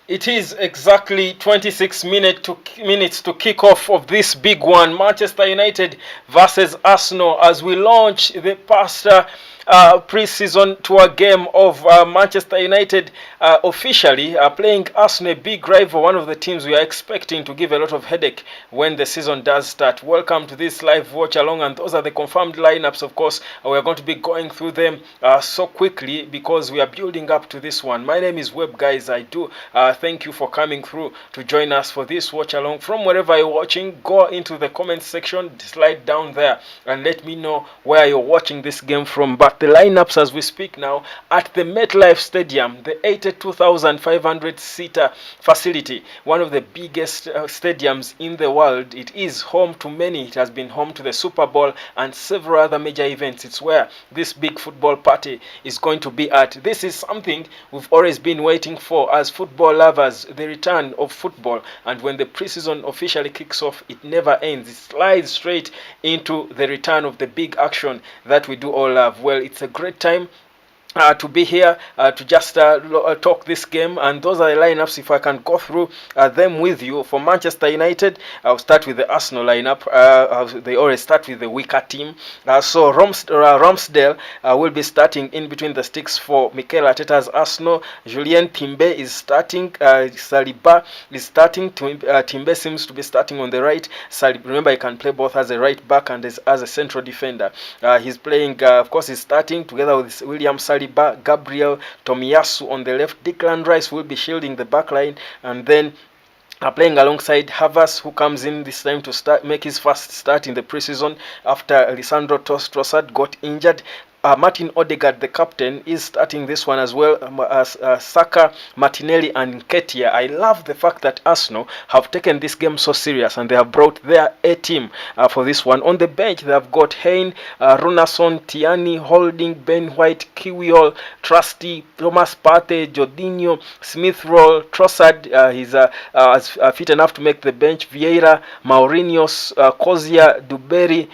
It is exactly 26 minutes to kick off of this big one, Manchester United versus Arsenal, as we launch the past pre-season tour game of Manchester United officially playing Arsenal, a big rival, one of the teams we are expecting to give a lot of headache when the season does start. Welcome to this live watch along, and those are the confirmed lineups. Of course, we are going to be going through them so quickly because we are building up to this one. My name is Web, guys. I do thank you for coming through to join us for this watch along. From wherever you're watching, go into the comment section, slide down there, and let me know where you're watching this game from. But the lineups as we speak now at the MetLife Stadium, the 82,500 seater facility, one of the biggest stadiums in the world. It is home to many. It has been home to the Super Bowl and several other major events. It's where this big football party is going to be at. This is something we've always been waiting for as football lovers, the return of football. And when the preseason officially kicks off, it never ends. It slides straight into the return of the big action that we do all love. Well, it's a great time to be here to just talk this game, and those are the lineups. If I can go through them with you for Manchester United, I'll start with the Arsenal lineup. They always start with the weaker team. So Ramsdale will be starting in between the sticks for Mikel Arteta's Arsenal. Julien Timber is starting. Saliba is starting. Timber seems to be starting on the right. Remember, he can play both as a right back and as a central defender. He's playing, of course, he's starting together with William Saliba, Gabriel Tomiyasu on the left. Declan Rice will be shielding the back line, and then playing alongside Havertz, who comes in this time to make his first start in the preseason after Lisandro Trossard got injured. Martin Odegaard, the captain, is starting this one as well as Saka, Martinelli and Nketiah. I love the fact that Arsenal have taken this game so serious and they have brought their A team for this one. On the bench, they have got Hein, Runason, Tiani, Holding, Ben White, Kiwiol, Trusty, Thomas Partey, Jorginho, Smith Rowe, Trossard. He's fit enough to make the bench. Vieira, Mourinho, Kozia, Duberry,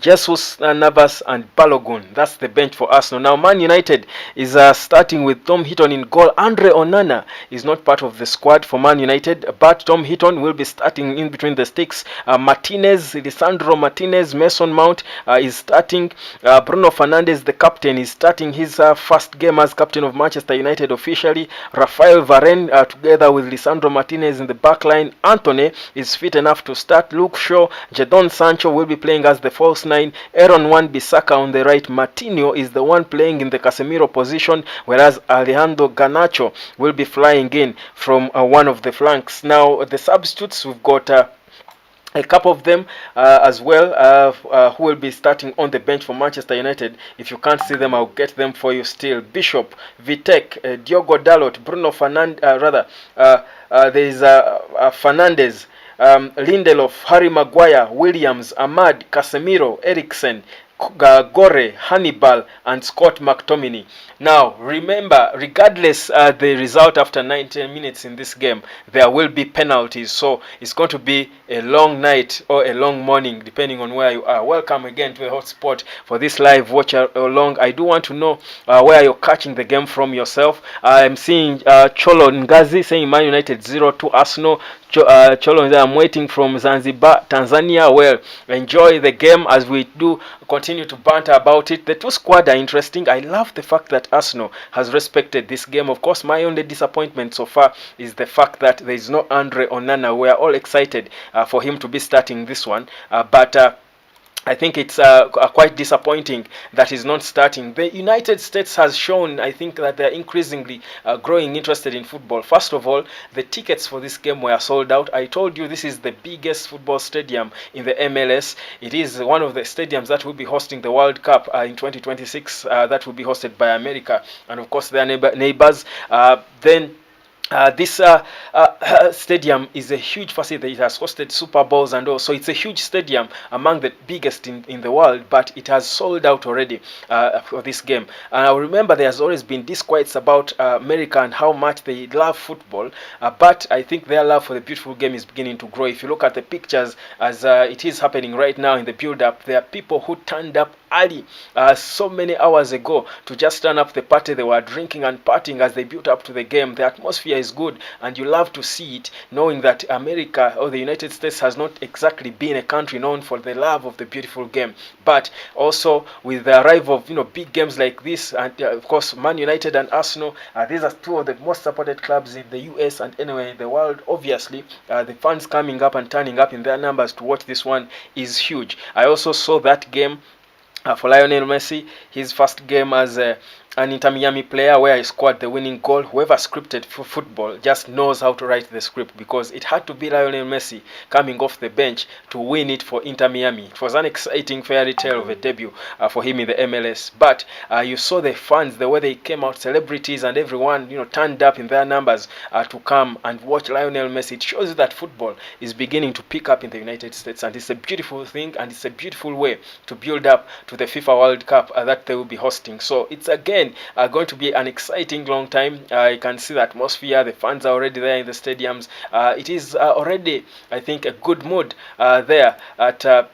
Jesus Navas and Balogun. That's the bench for Arsenal. Now Man United is starting with Tom Heaton in goal. Andre Onana is not part of the squad for Man United, but Tom Heaton will be starting in between the sticks. Lisandro Martinez, Mason Mount is starting. Bruno Fernandes, the captain, is starting his first game as captain of Manchester United officially. Rafael Varane together with Lisandro Martinez in the back line. Anthony is fit enough to start. Luke Shaw, Jadon Sancho will be playing as the false nine. Aaron Wan-Bissaka on the right. Martinho is the one playing in the Casemiro position, whereas Alejandro Garnacho will be flying in from one of the flanks. Now the substitutes, we've got a couple of them as well who will be starting on the bench for Manchester United. If you can't see them, I'll get them for you still. Bishop, Vitek, Diogo Dalot, Bruno Fernandes, there is Fernandes, Lindelof, Harry Maguire, Williams, Ahmad, Casemiro, Eriksen, Gore, Hannibal, and Scott McTominay. Now, remember, regardless the result after 90 minutes in this game, there will be penalties. So it's going to be a long night or a long morning, depending on where you are. Welcome again to the hotspot for this live watch along. I do want to know where you're catching the game from yourself. I'm seeing Cholo Ngazi saying Man United 0-2 Arsenal. Cholo, I'm waiting from Zanzibar, Tanzania. Well, enjoy the game as we do continue to banter about it. The two squads are interesting. I love the fact that Arsenal has respected this game. Of course, my only disappointment so far is the fact that there is no Andre Onana. We are all excited for him to be starting this one, but I think it's quite disappointing that he's not starting. The United States has shown, I think, that they're increasingly growing interested in football. First of all, the tickets for this game were sold out. I told you this is the biggest football stadium in the MLS. It is one of the stadiums that will be hosting the World Cup in 2026. That will be hosted by America and, of course, their neighbors. Then This stadium is a huge facility. It has hosted Super Bowls and all, so it's a huge stadium, among the biggest in the world, but it has sold out already for this game. And I remember there has always been disquiets about America and how much they love football, but I think their love for the beautiful game is beginning to grow. If you look at the pictures as it is happening right now in the build-up, there are people who turned up early, so many hours ago, to just turn up the party. They were drinking and partying as they built up to the game. The atmosphere is good, and you love to see it, knowing that America or the United States has not exactly been a country known for the love of the beautiful game. But also with the arrival of big games like this, and of course Man United and Arsenal, these are two of the most supported clubs in the US and anywhere in the world. Obviously, the fans coming up and turning up in their numbers to watch this one is huge. I also saw that game for Lionel Messi, his first game as an Inter Miami player, where he scored the winning goal. Whoever scripted for football just knows how to write the script, because it had to be Lionel Messi coming off the bench to win it for Inter Miami. It was an exciting fairy tale of a debut for him in the MLS. But you saw the fans, the way they came out, celebrities and everyone turned up in their numbers to come and watch Lionel Messi. It shows you that football is beginning to pick up in the United States, and it's a beautiful thing, and it's a beautiful way to build up to the FIFA World Cup that they will be hosting. So it's again going to be an exciting long time. I can see the atmosphere. The fans are already there in the stadiums. It is already, I think, a good mood there at the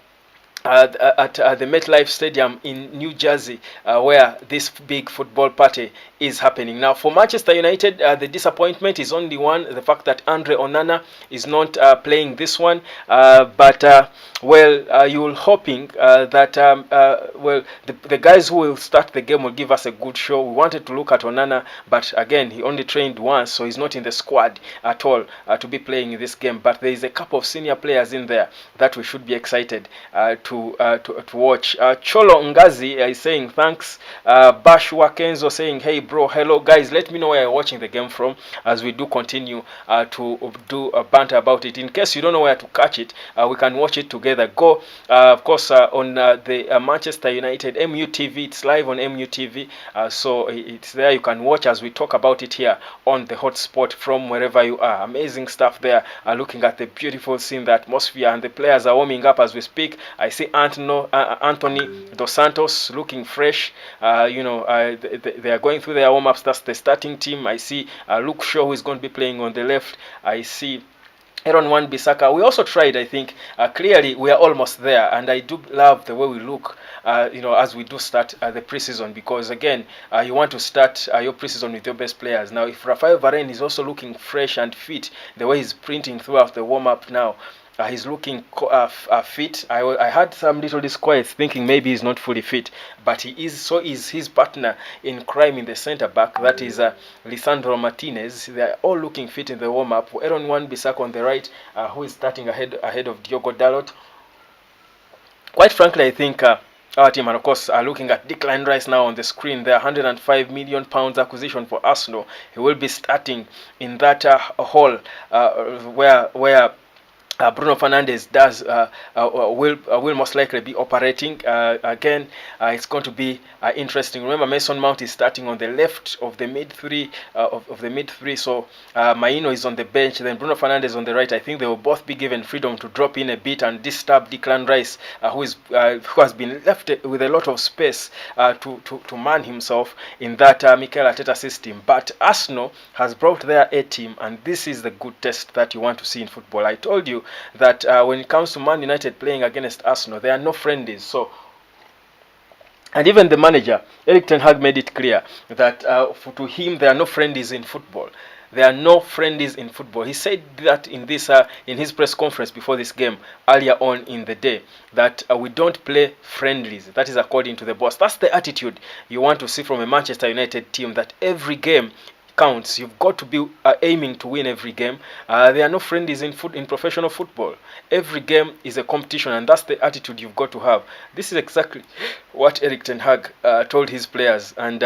MetLife Stadium in New Jersey, where this big football party is happening. Now, for Manchester United, the disappointment is only one: the fact that Andre Onana is not playing this one. You're hoping that the guys who will start the game will give us a good show. We wanted to look at Onana, but again, he only trained once, so he's not in the squad at all to be playing in this game. But there is a couple of senior players in there that we should be excited to watch. Cholo Ngazi is saying thanks. Bash Wakenzo saying, hey bro, hello guys, let me know where you're watching the game from, as we do continue to do a banter about it. In case you don't know where to catch it, we can watch it together. Go of course on the Manchester United MUTV. It's live on MUTV, so it's there. You can watch as we talk about it here on the hotspot from wherever you are. Amazing stuff there. Looking at the beautiful scene, the atmosphere, and the players are warming up as we speak. I see Anthony Dos Santos looking fresh. They are going through their warm-ups. That's the starting team. I see Luke Shaw, who is going to be playing on the left. I see Aaron Wan-Bissaka. We also tried, I think, clearly we are almost there, and I do love the way we look, as we do start the preseason, because again, you want to start your preseason with your best players. Now, if Rafael Varane is also looking fresh and fit, the way he's printing throughout the warm-up now, he's looking fit. I had some little disquiets thinking maybe he's not fully fit, but he is. So is his partner in crime in the center back, that is Lisandro Martinez. They are all looking fit in the warm-up. Aaron Wan-Bissaka on the right, who is starting ahead of Diogo Dalot. Quite frankly, I think our team, and of course, looking at Declan Rice now on the screen, there, £105 million acquisition for Arsenal. He will be starting in that hall where Bruno Fernandes will most likely be operating. Again, it's going to be interesting. Remember, Mason Mount is starting on the left of the mid three. So Maino is on the bench. Then Bruno Fernandes on the right. I think they will both be given freedom to drop in a bit and disturb Declan Rice, who has been left with a lot of space to man himself in that Mikel Arteta system. But Arsenal has brought their A team, and this is the good test that you want to see in football. I told you that when it comes to Man United playing against Arsenal, there are no friendlies. So, and even the manager, Erik ten Hag, made it clear that to him there are no friendlies in football. There are no friendlies in football. He said that in his press conference before this game earlier on in the day, that we don't play friendlies. That is according to the boss. That's the attitude you want to see from a Manchester United team, that every game counts. You've got to be aiming to win every game. There are no friendlies in professional football. Every game is a competition, and that's the attitude you've got to have. This is exactly what Erik ten Hag told his players, and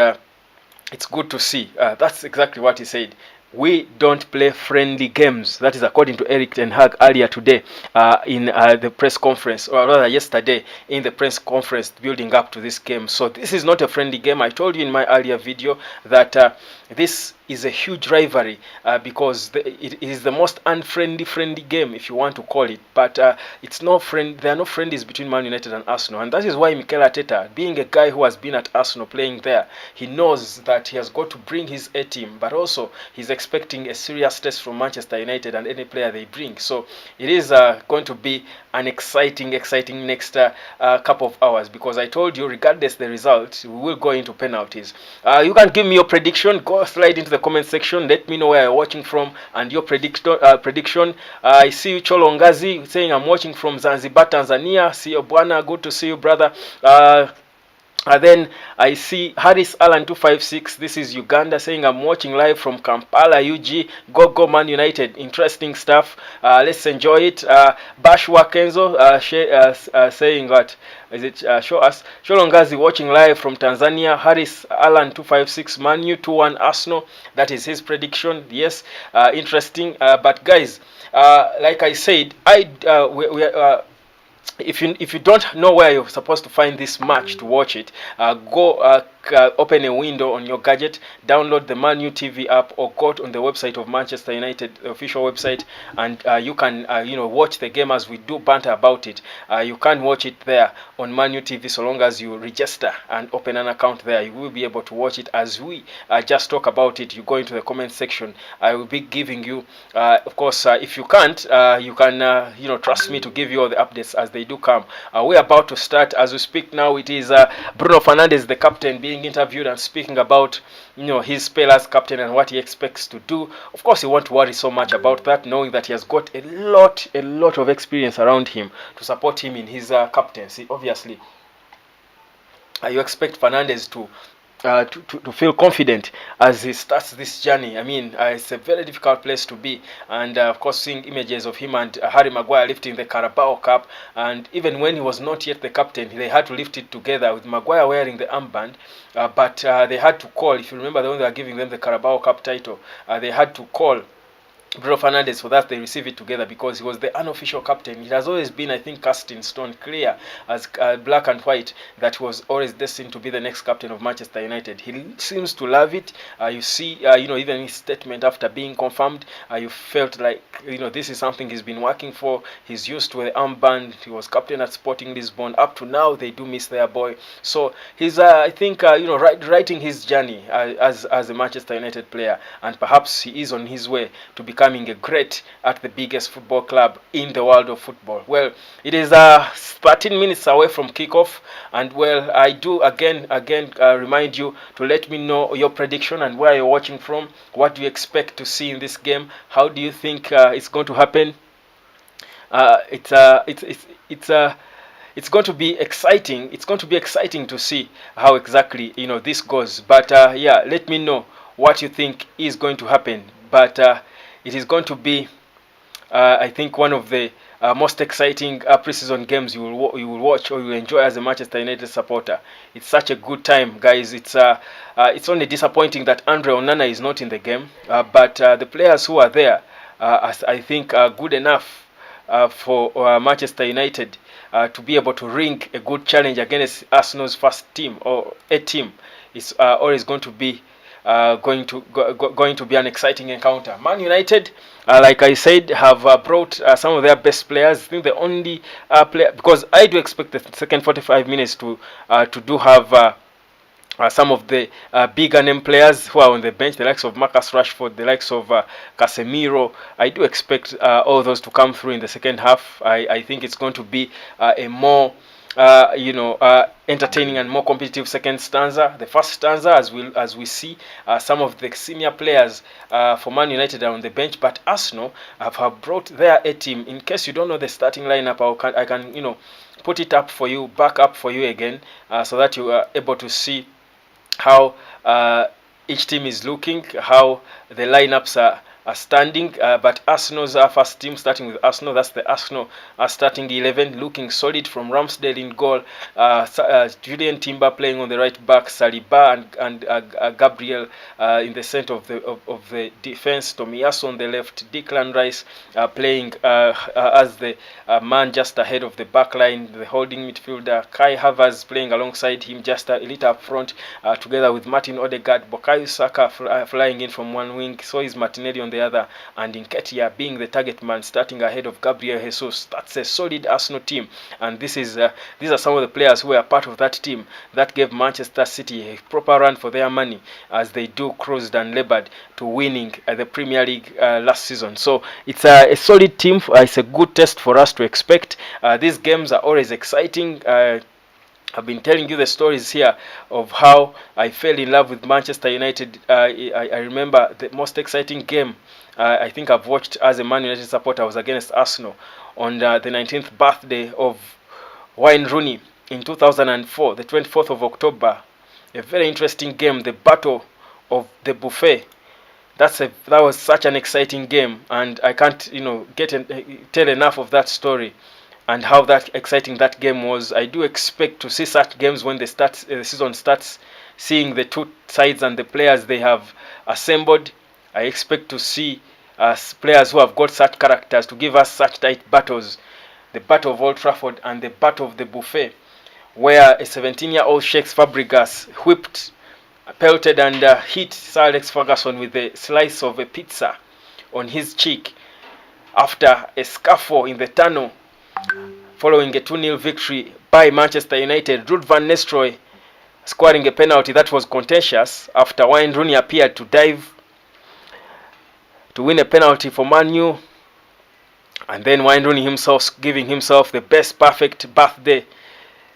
it's good to see. That's exactly what he said. We don't play friendly games. That is according to Erik ten Hag earlier today in the press conference, or rather yesterday in the press conference building up to this game. So this is not a friendly game. I told you in my earlier video that this is a huge rivalry because it is the most friendly game, if you want to call it. But it's no friend. There are no friendlies between Man United and Arsenal, and that is why Mikel Arteta, being a guy who has been at Arsenal playing there, he knows that he has got to bring his A team, but also he's expecting a serious test from Manchester United and any player they bring. So it is going to be an exciting next couple of hours, because I told you, regardless the result, we will go into penalties. You can give me your prediction. Go slide into the comment section. Let me know where you're watching from and your prediction. I see you Cholongazi saying I'm watching from Zanzibar, Tanzania. See you, Bwana. Good to see you, brother. Then I see Harris Allen 256. This is Uganda, saying I'm watching live from Kampala, UG. Go Man United. Interesting stuff. Let's enjoy it. Bashwa Kenzo saying that, is it show us? Sholongazi watching live from Tanzania. Harris Allen 256. Man U 2-1 Arsenal. That is his prediction. Yes, interesting. But guys, like I said, if you don't know where you're supposed to find this match to watch it, go open a window on your gadget, download the Man U TV app, or go on the website of Manchester United, the official website, and you can watch the game as we do banter about it. You can watch it there on Man U TV so long as you register and open an account there. You will be able to watch it as we just talk about it. You go into the comment section. I will be giving you, of course, if you can't, you can trust me to give you all the updates as they do come. We're about to start as we speak now. It is Bruno Fernandes, the captain, being interviewed and speaking about his spell as captain and what he expects to do. Of course, he won't worry so much about that, knowing that he has got a lot of experience around him to support him in his captaincy. Obviously, you expect Fernandes to feel confident as he starts this journey. I mean, it's a very difficult place to be, and of course, seeing images of him and Harry Maguire lifting the Carabao Cup, and even when he was not yet the captain, they had to lift it together with Maguire wearing the armband, but they had to call, if you remember, when they were giving them the Carabao Cup title, they had to call Bruno Fernandes for that they receive it together, because he was the unofficial captain. It has always been, I think, cast in stone, clear as black and white, that he was always destined to be the next captain of Manchester United. He seems to love it. You see, even his statement after being confirmed, you felt like, this is something he's been working for. He's used to the armband. He was captain at Sporting Lisbon. Up to now, they do miss their boy. So he's, I think, writing his journey as a Manchester United player, and perhaps he is on his way to becoming a great at the biggest football club in the world of football. Well, it is 13 minutes away from kickoff, and well, I do again remind you to let me know your prediction and where you're watching from. What do you expect to see in this game? How do you think it's going to happen? It's going to be exciting. It's going to be exciting to see how exactly this goes. But yeah, let me know what you think is going to happen. But it is going to be, I think, one of the most exciting preseason games you will watch or you will enjoy as a Manchester United supporter. It's such a good time, guys. It's only disappointing that Andre Onana is not in the game, but the players who are there, I think, are good enough for Manchester United to be able to ring a good challenge against Arsenal's first team or a team. It's always going to be going to be an exciting encounter. Man United, like I said, have brought some of their best players. I think the only player, because I do expect the second 45 minutes to do have some of the bigger name players who are on the bench, the likes of Marcus Rashford, the likes of Casemiro. I do expect all those to come through in the second half. I think it's going to be a more entertaining and more competitive second stanza. The first stanza, as we see, some of the senior players for Man United are on the bench, but Arsenal have brought their A team. In case you don't know the starting lineup, I can put it up for you, back up for you again, so that you are able to see how each team is looking, how the lineups standing, but Arsenal's first team, starting with Arsenal, that's the Arsenal starting 11, looking solid from Ramsdale in goal, Julian Timber playing on the right back, Saliba and Gabriel in the center of the defense, Tomiyasu on the left, Declan Rice playing as the man just ahead of the back line, the holding midfielder, Kai Havertz playing alongside him just a little up front, together with Martin Odegaard, Bukayo Saka flying in from one wing, so is Martinelli on the other, and Nketiah being the target man, starting ahead of Gabriel Jesus. That's a solid Arsenal team, and these are some of the players who are part of that team that gave Manchester City a proper run for their money as they do cruised and labored to winning the Premier League last season. So it's a solid team. It's a good test for us to expect. These games are always exciting. I've been telling you the stories here of how I fell in love with Manchester United. I remember the most exciting game I think I've watched as a Man United supporter was against Arsenal on the 19th birthday of Wayne Rooney in 2004, the 24th of October. A very interesting game, the Battle of the Buffet. That was such an exciting game, and I can't tell enough of that story and how that exciting that game was. I do expect to see such games when the season starts, seeing the two sides and the players they have assembled. I expect to see players who have got such characters to give us such tight battles. The Battle of Old Trafford and the Battle of the Buffet, where a 17-year-old Sheikh Fabregas whipped, pelted and hit Sir Alex Ferguson with a slice of a pizza on his cheek after a scuffle in the tunnel following a 2-0 victory by Manchester United. Ruud van Nistelrooy scoring a penalty that was contentious after Wayne Rooney appeared to dive to win a penalty for Man U, and then Wayne Rooney himself giving himself the best perfect birthday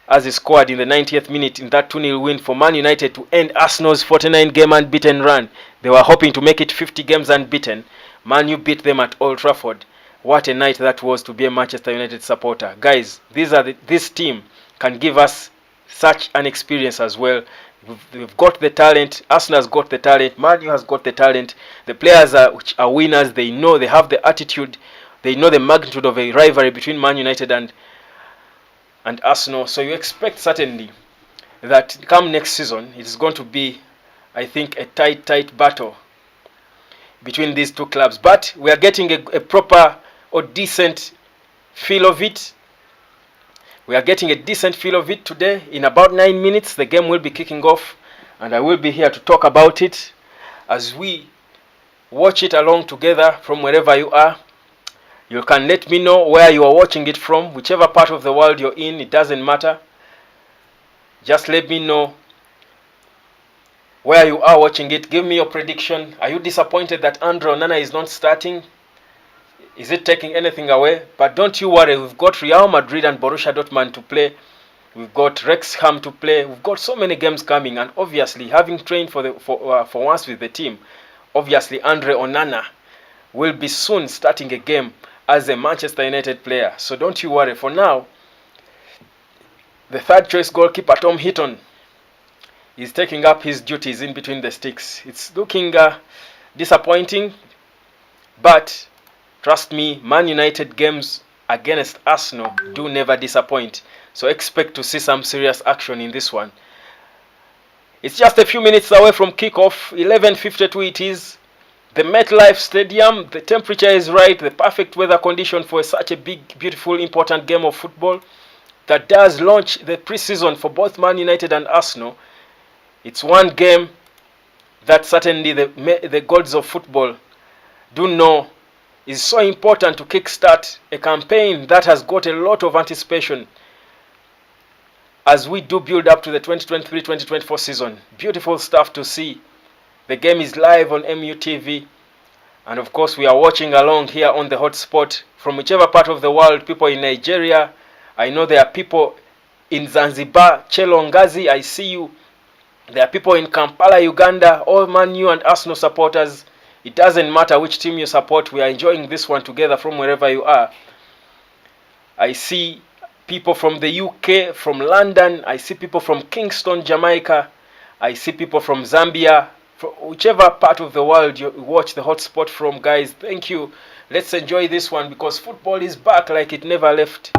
as he scored in the 90th minute in that 2-0 win for Man United to end Arsenal's 49-game unbeaten run. They were hoping to make it 50 games unbeaten. Man U beat them at Old Trafford. What a night that was to be a Manchester United supporter. Guys, this team can give us such an experience as well. We've got the talent. Arsenal has got the talent. Man U has got the talent. The players which are winners. They know, they have the attitude. They know the magnitude of a rivalry between Man United and Arsenal. So you expect certainly that come next season, it is going to be, I think, a tight battle between these two clubs. But we are getting a proper or decent feel of it. We are getting a decent feel of it today. In about 9 minutes, the game will be kicking off, and I will be here to talk about it as we watch it along together from wherever you are. You can let me know where you are watching it from, whichever part of the world you're in, it doesn't matter. Just let me know where you are watching it. Give me your prediction. Are you disappointed that Andre Onana is not starting? Is it taking anything away? But don't you worry, we've got Real Madrid and Borussia Dortmund to play. We've got Wrexham to play. We've got so many games coming, and obviously, having trained for once with the team, obviously Andre Onana will be soon starting a game as a Manchester United player. So don't you worry. For now, the third choice goalkeeper Tom Heaton is taking up his duties in between the sticks. It's looking disappointing, but trust me, Man United games against Arsenal do never disappoint. So expect to see some serious action in this one. It's just a few minutes away from kickoff. 11:52 it is. The MetLife Stadium, the temperature is right, the perfect weather condition for such a big, beautiful, important game of football that does launch the preseason for both Man United and Arsenal. It's one game that certainly the gods of football do know is so important to kickstart a campaign that has got a lot of anticipation as we do build up to the 2023-2024 season. Beautiful stuff to see. The game is live on MUTV, and of course we are watching along here on the hotspot from whichever part of the world. People in Nigeria, I know there are people in Zanzibar, Chelongazi, I see you. There are people in Kampala, Uganda, all Man U and Arsenal supporters. It doesn't matter which team you support, we are enjoying this one together from wherever you are. I see people from the UK, from London, I see people from Kingston, Jamaica, I see people from Zambia, whichever part of the world you watch the hotspot from, guys, thank you. Let's enjoy this one because football is back like it never left.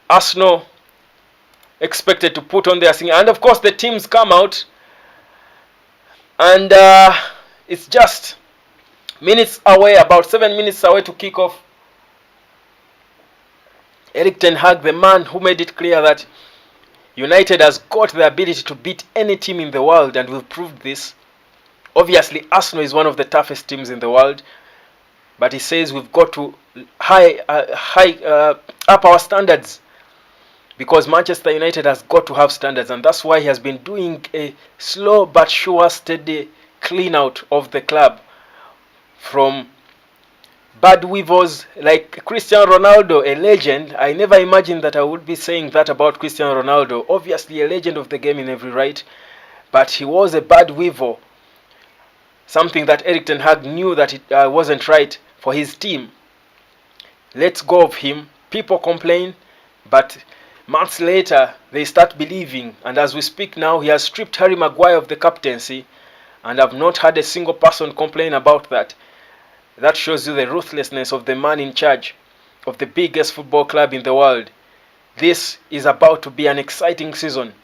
Arsenal expected to put on their singing, and of course the teams come out, and it's just minutes away, about 7 minutes away to kick off. Erik ten Hag, the man who made it clear that United has got the ability to beat any team in the world, and we've proved this. Obviously, Arsenal is one of the toughest teams in the world, but he says we've got to up our standards, because Manchester United has got to have standards, and that's why he has been doing a slow but sure, steady clean out of the club from bad weavers like Cristiano Ronaldo, a legend. I never imagined that I would be saying that about Cristiano Ronaldo. Obviously a legend of the game in every right, but he was a bad weaver. Something that Erik ten Hag knew that it wasn't right for his team. Let's go of him. People complain, but months later they start believing, and as we speak now, he has stripped Harry Maguire of the captaincy, and I've not had a single person complain about that. That shows you the ruthlessness of the man in charge of the biggest football club in the world. This is about to be an exciting season,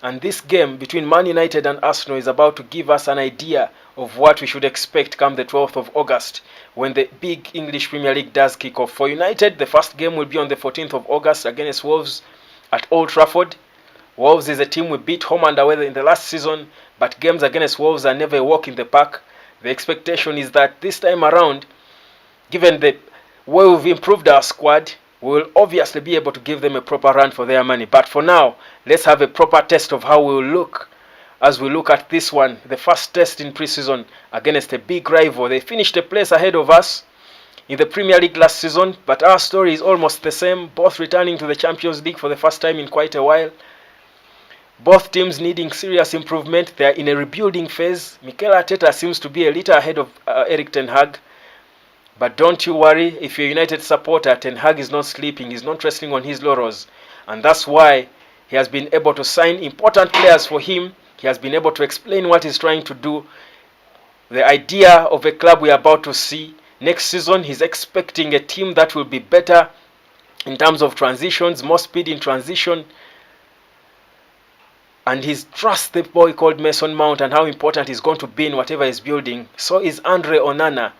and this game between Man United and Arsenal is about to give us an idea of what we should expect come the 12th of August when the big English Premier League does kick off. For United, the first game will be on the 14th of August against Wolves at Old Trafford. Wolves is a team we beat home and away in the last season, but games against Wolves are never a walk in the park. The expectation is that this time around, given the way we've improved our squad, we will obviously be able to give them a proper run for their money. But for now, let's have a proper test of how we will look as we look at this one, the first test in pre-season against a big rival. They finished a place ahead of us in the Premier League last season, but our story is almost the same, both returning to the Champions League for the first time in quite a while. Both teams needing serious improvement. They are in a rebuilding phase. Mikel Arteta seems to be a little ahead of Erik ten Hag. But don't you worry, if you're a United supporter, Ten Hag is not sleeping. He's not resting on his laurels. And that's why he has been able to sign important players for him. He has been able to explain what he's trying to do. The idea of a club we're about to see. Next season, he's expecting a team that will be better in terms of transitions, more speed in transition. And he's trusts the boy called Mason Mount and how important he's going to be in whatever he's building. So is Andre Onana.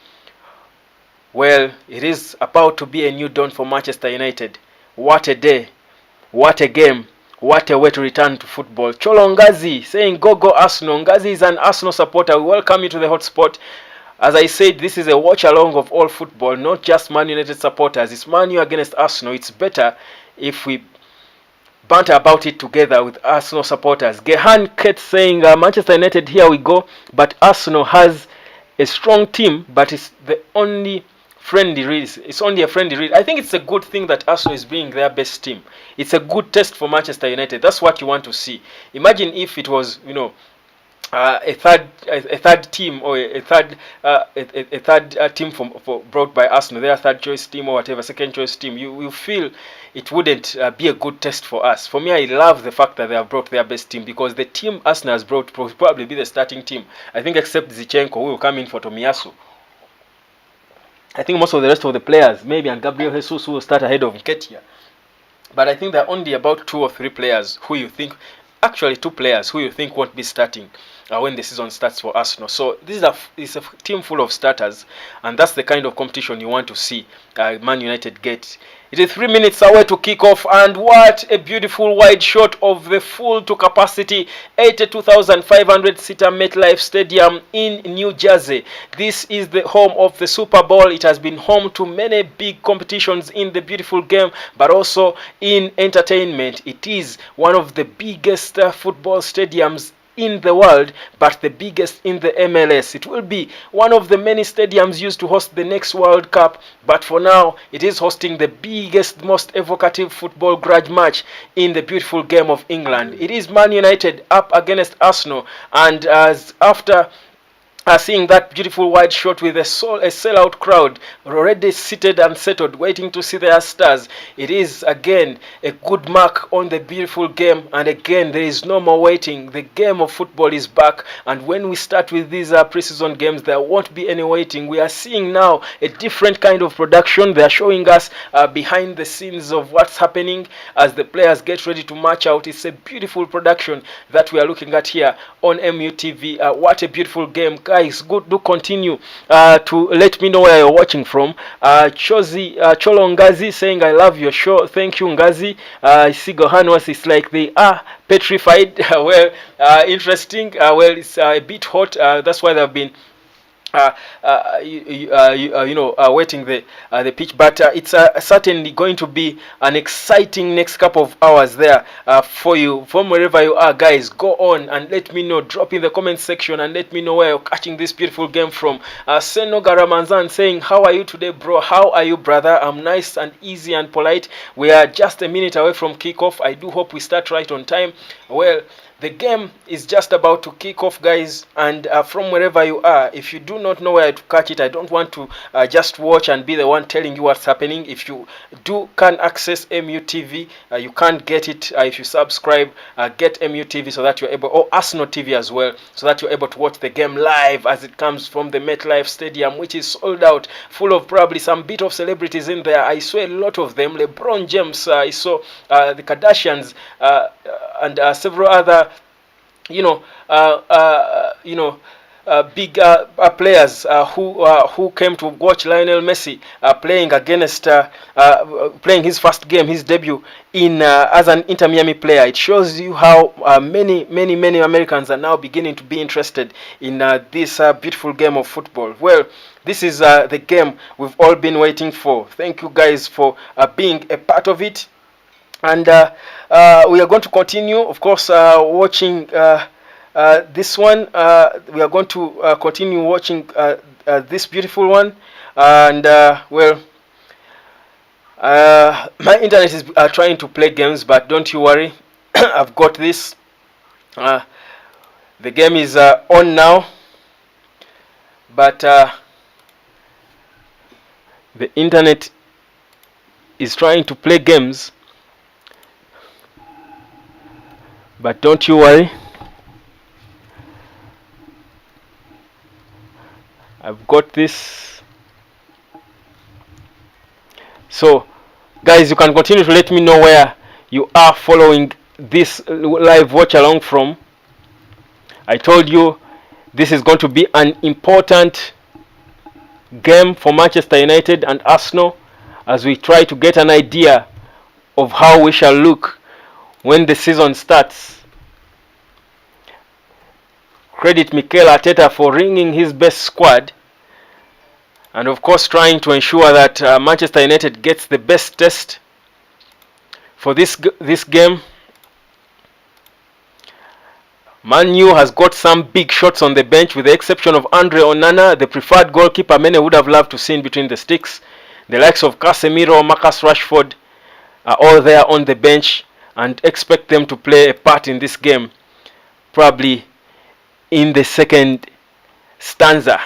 Well, it is about to be a new dawn for Manchester United. What a day. What a game. What a way to return to football. Cholo Ngazi saying go Arsenal. Ngazi is an Arsenal supporter. We welcome you to the hotspot. As I said, this is a watch along of all football, not just Man United supporters. It's Man U against Arsenal. It's better if we banter about it together with Arsenal supporters. Gehan Kate saying Manchester United, here we go, but Arsenal has a strong team, but it's the only friendly read. It's only a friendly read. I think it's a good thing that Arsenal is being their best team. It's a good test for Manchester United. That's what you want to see. Imagine if it was, a third team or a third team for brought by Arsenal, their third choice team or whatever, second choice team. You feel it wouldn't be a good test for us. For me, I love the fact that they have brought their best team, because the team Arsenal has brought will probably be the starting team. I think except Zichenko, who will come in for Tomiyasu. I think most of the rest of the players, maybe, and Gabriel Jesus, who will start ahead of Nketiah. But I think there are only about 2 or 3 players who you think, actually 2 players who you think won't be starting when the season starts for Arsenal. So this is a team full of starters, and that's the kind of competition you want to see Man United get. It is 3 minutes away to kick off, and what a beautiful wide shot of the full to capacity 82,500 seater MetLife Stadium in New Jersey. This is the home of the Super Bowl. It has been home to many big competitions in the beautiful game, but also in entertainment. It is one of the biggest football stadiums in the world, but the biggest in the MLS. It will be one of the many stadiums used to host the next World Cup, but for now it is hosting the biggest, most evocative football grudge match in the beautiful game of England. It is Man United up against Arsenal, and as after seeing that beautiful wide shot with a sellout crowd already seated and settled, waiting to see their stars. It is again a good mark on the beautiful game, and again there is no more waiting. The game of football is back, and when we start with these preseason games, there won't be any waiting. We are seeing now a different kind of production. They are showing us behind the scenes of what's happening as the players get ready to march out. It's a beautiful production that we are looking at here on MUTV. What a beautiful game, guys. Good, do continue to let me know where you're watching from. Cholo Ngazi saying I love your show. Thank you, Ngazi. I see Gohanwas is like they are petrified. Well, interesting. Well, it's a bit hot. That's why they've been waiting the pitch, but it's certainly going to be an exciting next couple of hours there for you from wherever you are. Guys, go on and let me know. Drop in the comment section and let me know where you're catching this beautiful game from. Seno Garamanzan saying, how are you today, bro? How are you, brother? I'm nice and easy and polite. We are just a minute away from kickoff. I do hope we start right on time. Well, the game is just about to kick off, guys, and from wherever you are, if you do not know where to catch it, I don't want to just watch and be the one telling you what's happening. If you can access MUTV, you can't get it if you subscribe. Get MUTV so that you're able, or Arsenal TV as well, so that you're able to watch the game live as it comes from the MetLife Stadium, which is sold out, full of probably some bit of celebrities in there. I saw a lot of them. LeBron James, I saw the Kardashians, and several other big players who came to watch Lionel Messi playing against playing his first game, his debut in as an Inter Miami player. It shows you how many Americans are now beginning to be interested in this beautiful game of football. Well, this is the game we've all been waiting for. Thank you guys for being a part of it. And we are going to continue, of course, watching this one. We are going to continue watching this beautiful one. And, well, my internet is trying to play games, but don't you worry. I've got this. The game is on now. But the internet is trying to play games. But don't you worry, I've got this. So guys, you can continue to let me know where you are following this live watch along from. I told you this is going to be an important game for Manchester United and Arsenal as we try to get an idea of how we shall look when the season starts. Credit Mikel Arteta for ringing his best squad, and of course trying to ensure that Manchester United gets the best test for this game. Man U has got some big shots on the bench, with the exception of Andre Onana, the preferred goalkeeper many would have loved to see in between the sticks. The likes of Casemiro, Marcus Rashford are all there on the bench, and expect them to play a part in this game, probably in the second stanza.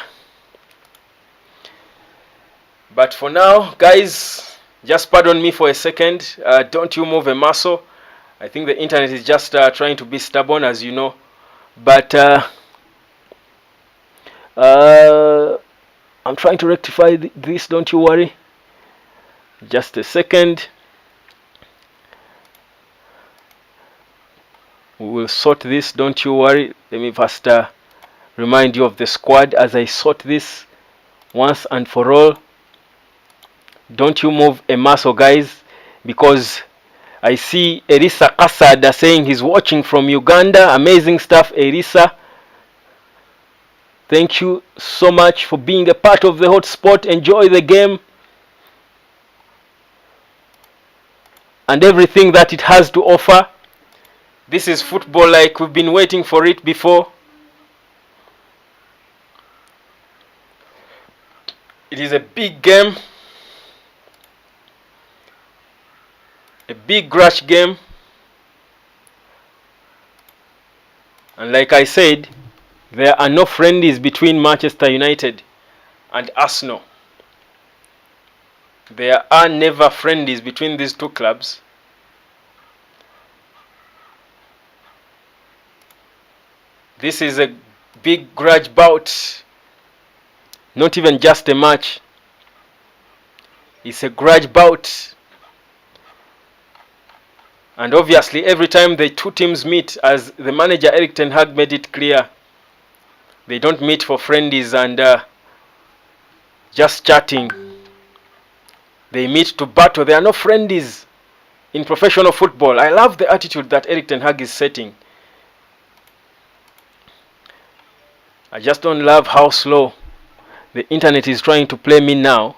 But for now, guys, just pardon me for a second. Don't you move a muscle. I think the internet is just trying to be stubborn, as you know. But I'm trying to rectify this, don't you worry. Just a second. We will sort this, don't you worry. Let me first remind you of the squad as I sort this once and for all. Don't you move a muscle, guys, because I see Erisa Kasada saying he's watching from Uganda. Amazing stuff, Erisa. Thank you so much for being a part of the hotspot. Enjoy the game and everything that it has to offer. This is football like we've been waiting for it before. It is a big game. A big grudge game. And like I said, There are no friendlies between Manchester United and Arsenal. There are never friendlies between these two clubs. This is a big grudge bout. Not even just a match. It's a grudge bout. And obviously, every time the two teams meet, as the manager Erik ten Hag made it clear, they don't meet for friendlies and just chatting. They meet to battle. There are no friendlies in professional football. I love the attitude that Erik ten Hag is setting. I just don't love how slow the internet is trying to play me now.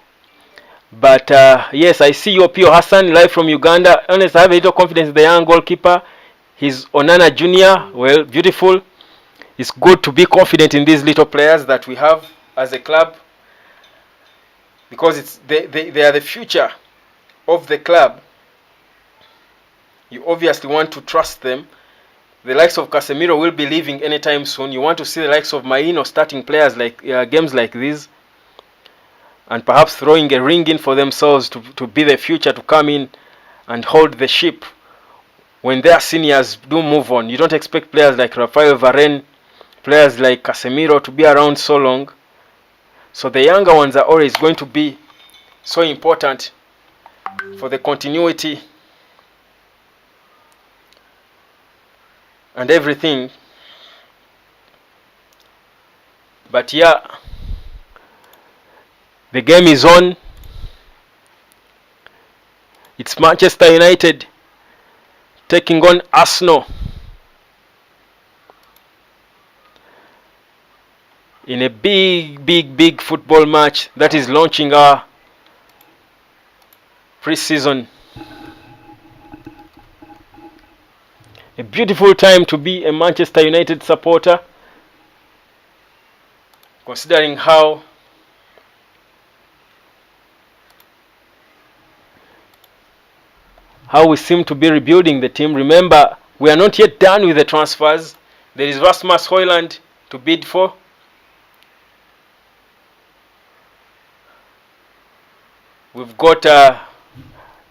But yes, I see your Pio Hassan live from Uganda. Honestly, I have a little confidence in the young goalkeeper. He's Onana Jr. Well, beautiful. It's good to be confident in these little players that we have as a club, because they are the future of the club. You obviously want to trust them. The likes of Casemiro will be leaving anytime soon. You want to see the likes of Maino starting players like games like these, and perhaps throwing a ring in for themselves to be the future, to come in and hold the ship when their seniors do move on. You don't expect players like Rafael Varane, players like Casemiro to be around so long. So the younger ones are always going to be so important for the continuity and everything. But yeah, the game is on. It's Manchester United taking on Arsenal in a big football match that is launching our pre-season. A beautiful time to be a Manchester United supporter, considering how we seem to be rebuilding the team. Remember, we are not yet done with the transfers. There is Rasmus Højlund to bid for. We've got a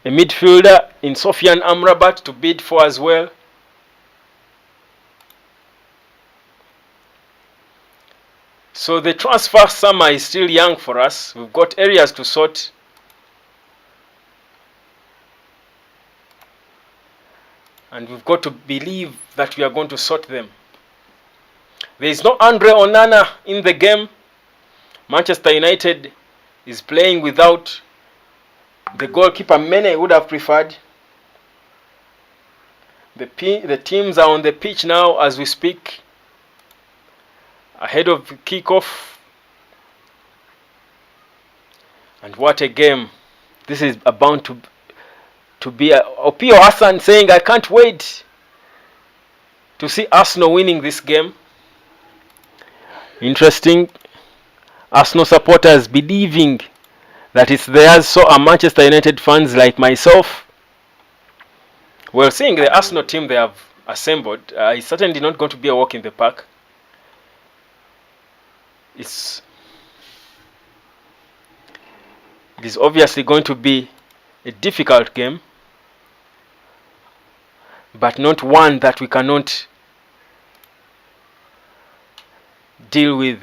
midfielder in Sofian Amrabat to bid for as well. So the transfer summer is still young for us. We've got areas to sort. And we've got to believe that we are going to sort them. There is no Andre Onana in the game. Manchester United is playing without the goalkeeper Mane would have preferred. The teams are on the pitch now as we speak, ahead of kickoff. And what a game this is about to be. Opio Hassan saying, I can't wait to see Arsenal winning this game. Interesting. Arsenal supporters believing that it's theirs, so are Manchester United fans like myself. Well, seeing the Arsenal team they have assembled, it's certainly not going to be a walk in the park. It is obviously going to be a difficult game, but not one that we cannot deal with.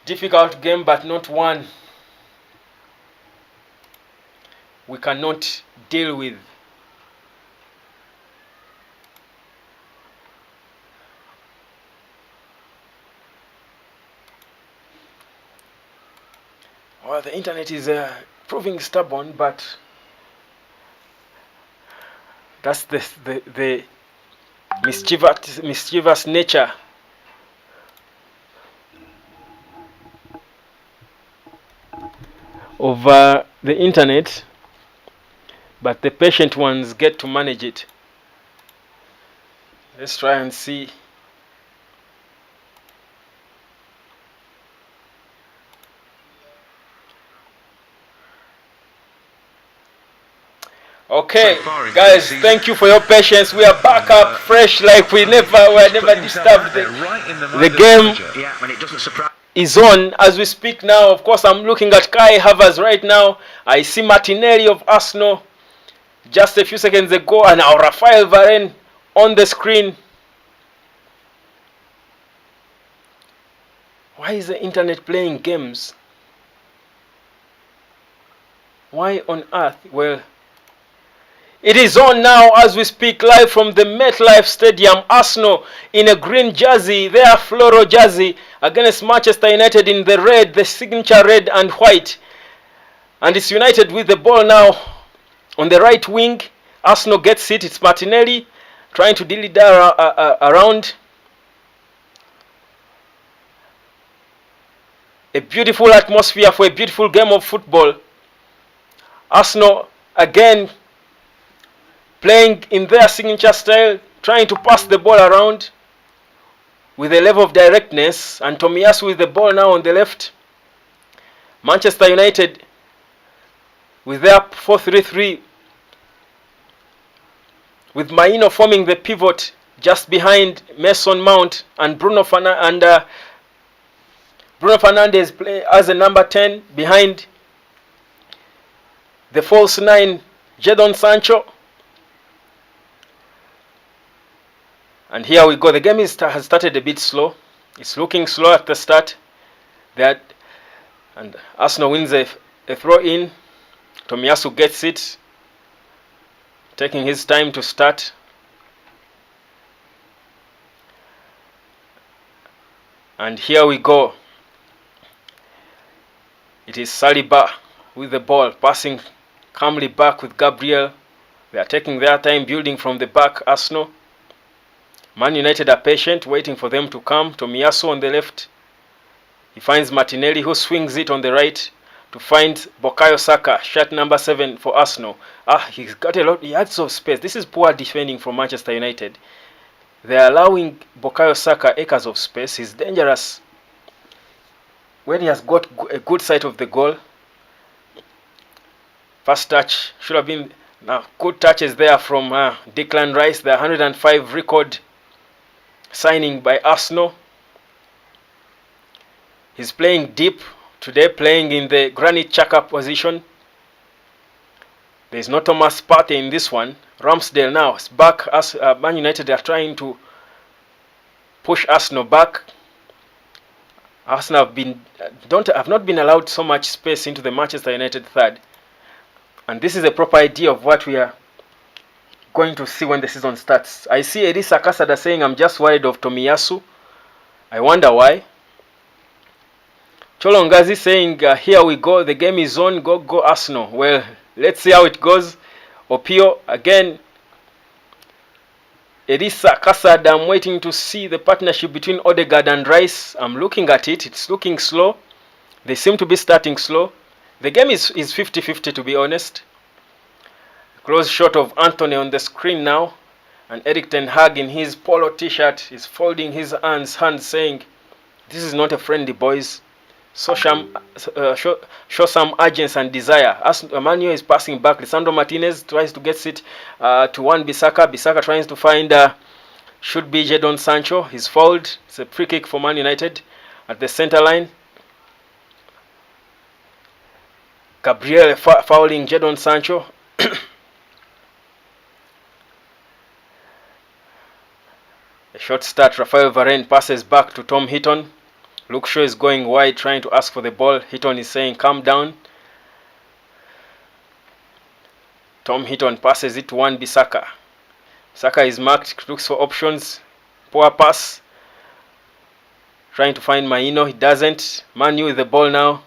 Difficult game, but not one we cannot deal with. Well, the internet is proving stubborn, but that's the mischievous nature of the internet. But the patient ones get to manage it. Let's try and see. Okay, guys, thank you for your patience. We are back up fresh like we were never disturbed. The game is on as we speak now. Of course, I'm looking at Kai Havertz right now. I see Martinelli of Arsenal just a few seconds ago, and now Rafael Varane on the screen. Why is the internet playing games? Why on earth? Well, it is on now as we speak, live from the MetLife Stadium. Arsenal in a green jersey, their floral jersey, against Manchester United in the red, the signature red and white. And it's United with the ball now on the right wing. Arsenal gets it. It's Martinelli trying to deal it around. A beautiful atmosphere for a beautiful game of football. Arsenal again playing in their signature style, trying to pass the ball around with a level of directness. And Tomiyasu with the ball now on the left. Manchester United with their 4-3-3, with Maino forming the pivot just behind Mason Mount, and Bruno Fernandes play as a number 10 behind the false 9, Jadon Sancho. And here we go. The game has started a bit slow. It's looking slow at the start. And Arsenal wins a throw in. Tomiyasu gets it, taking his time to start. And here we go. It is Saliba with the ball, passing calmly back with Gabriel. They are taking their time, building from the back. Arsenal. Man United are patient, waiting for them to come. Tomiyasu on the left. He finds Martinelli, who swings it on the right to find Bukayo Saka, shirt number 7 for Arsenal. He's got he has of space. This is poor defending from Manchester United. They are allowing Bukayo Saka acres of space. He's dangerous when he has got a good sight of the goal. First touch should have been good touches there from Declan Rice. The 105 record signing by Arsenal. He's playing deep today, playing in the Granit Xhaka position. There's no Thomas Partey in this one. Ramsdale now is back as Man United are trying to push Arsenal back. Arsenal have not been allowed so much space into the Manchester United third. And this is a proper idea of what we are going to see when the season starts. I see Elisa Kasada saying, I'm just worried of Tomiyasu. I wonder why. Cholongazi saying, here we go, the game is on, go Arsenal. Well, let's see how it goes. Opio, again, Elisa Kasada, I'm waiting to see the partnership between Odegaard and Rice. I'm looking at it, it's looking slow. They seem to be starting slow. The game is 50-50 to be honest. Close shot of Anthony on the screen now. And Erik ten Hag in his polo t-shirt is folding his hands saying, this is not a friendly, boys. Show some urgency and desire. As Emmanuel is passing back, Lisandro Martinez tries to get it to Wan-Bissaka. Bissaka tries to find, should be Jadon Sancho. He's fouled. It's a free kick for Man United at the center line. Gabriel fouling Jadon Sancho. A short start. Rafael Varane passes back to Tom Heaton. Luke Shaw is going wide, trying to ask for the ball. Heaton is saying, calm down. Tom Heaton passes it to Wan-Bissaka. Saka is marked, looks for options. Poor pass. Trying to find Maino, he doesn't. Manu with the ball now.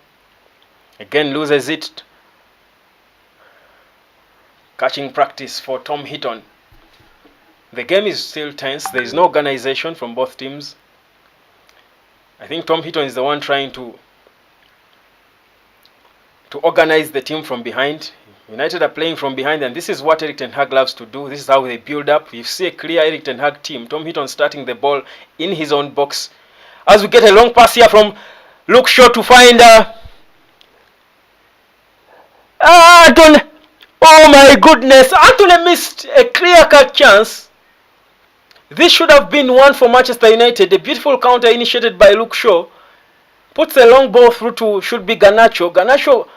Again loses it. Catching practice for Tom Heaton. The game is still tense. There is no organization from both teams. I think Tom Heaton is the one trying to organize the team from behind. United are playing from behind, and this is what Erik ten Hag loves to do. This is how they build up. You see a clear Erik ten Hag team. Tom Heaton starting the ball in his own box. As we get a long pass here from Luke Shaw to find Oh my goodness, Anthony missed a clear-cut chance. This should have been one for Manchester United. A beautiful counter initiated by Luke Shaw. Puts a long ball through to, should be Garnacho. Garnacho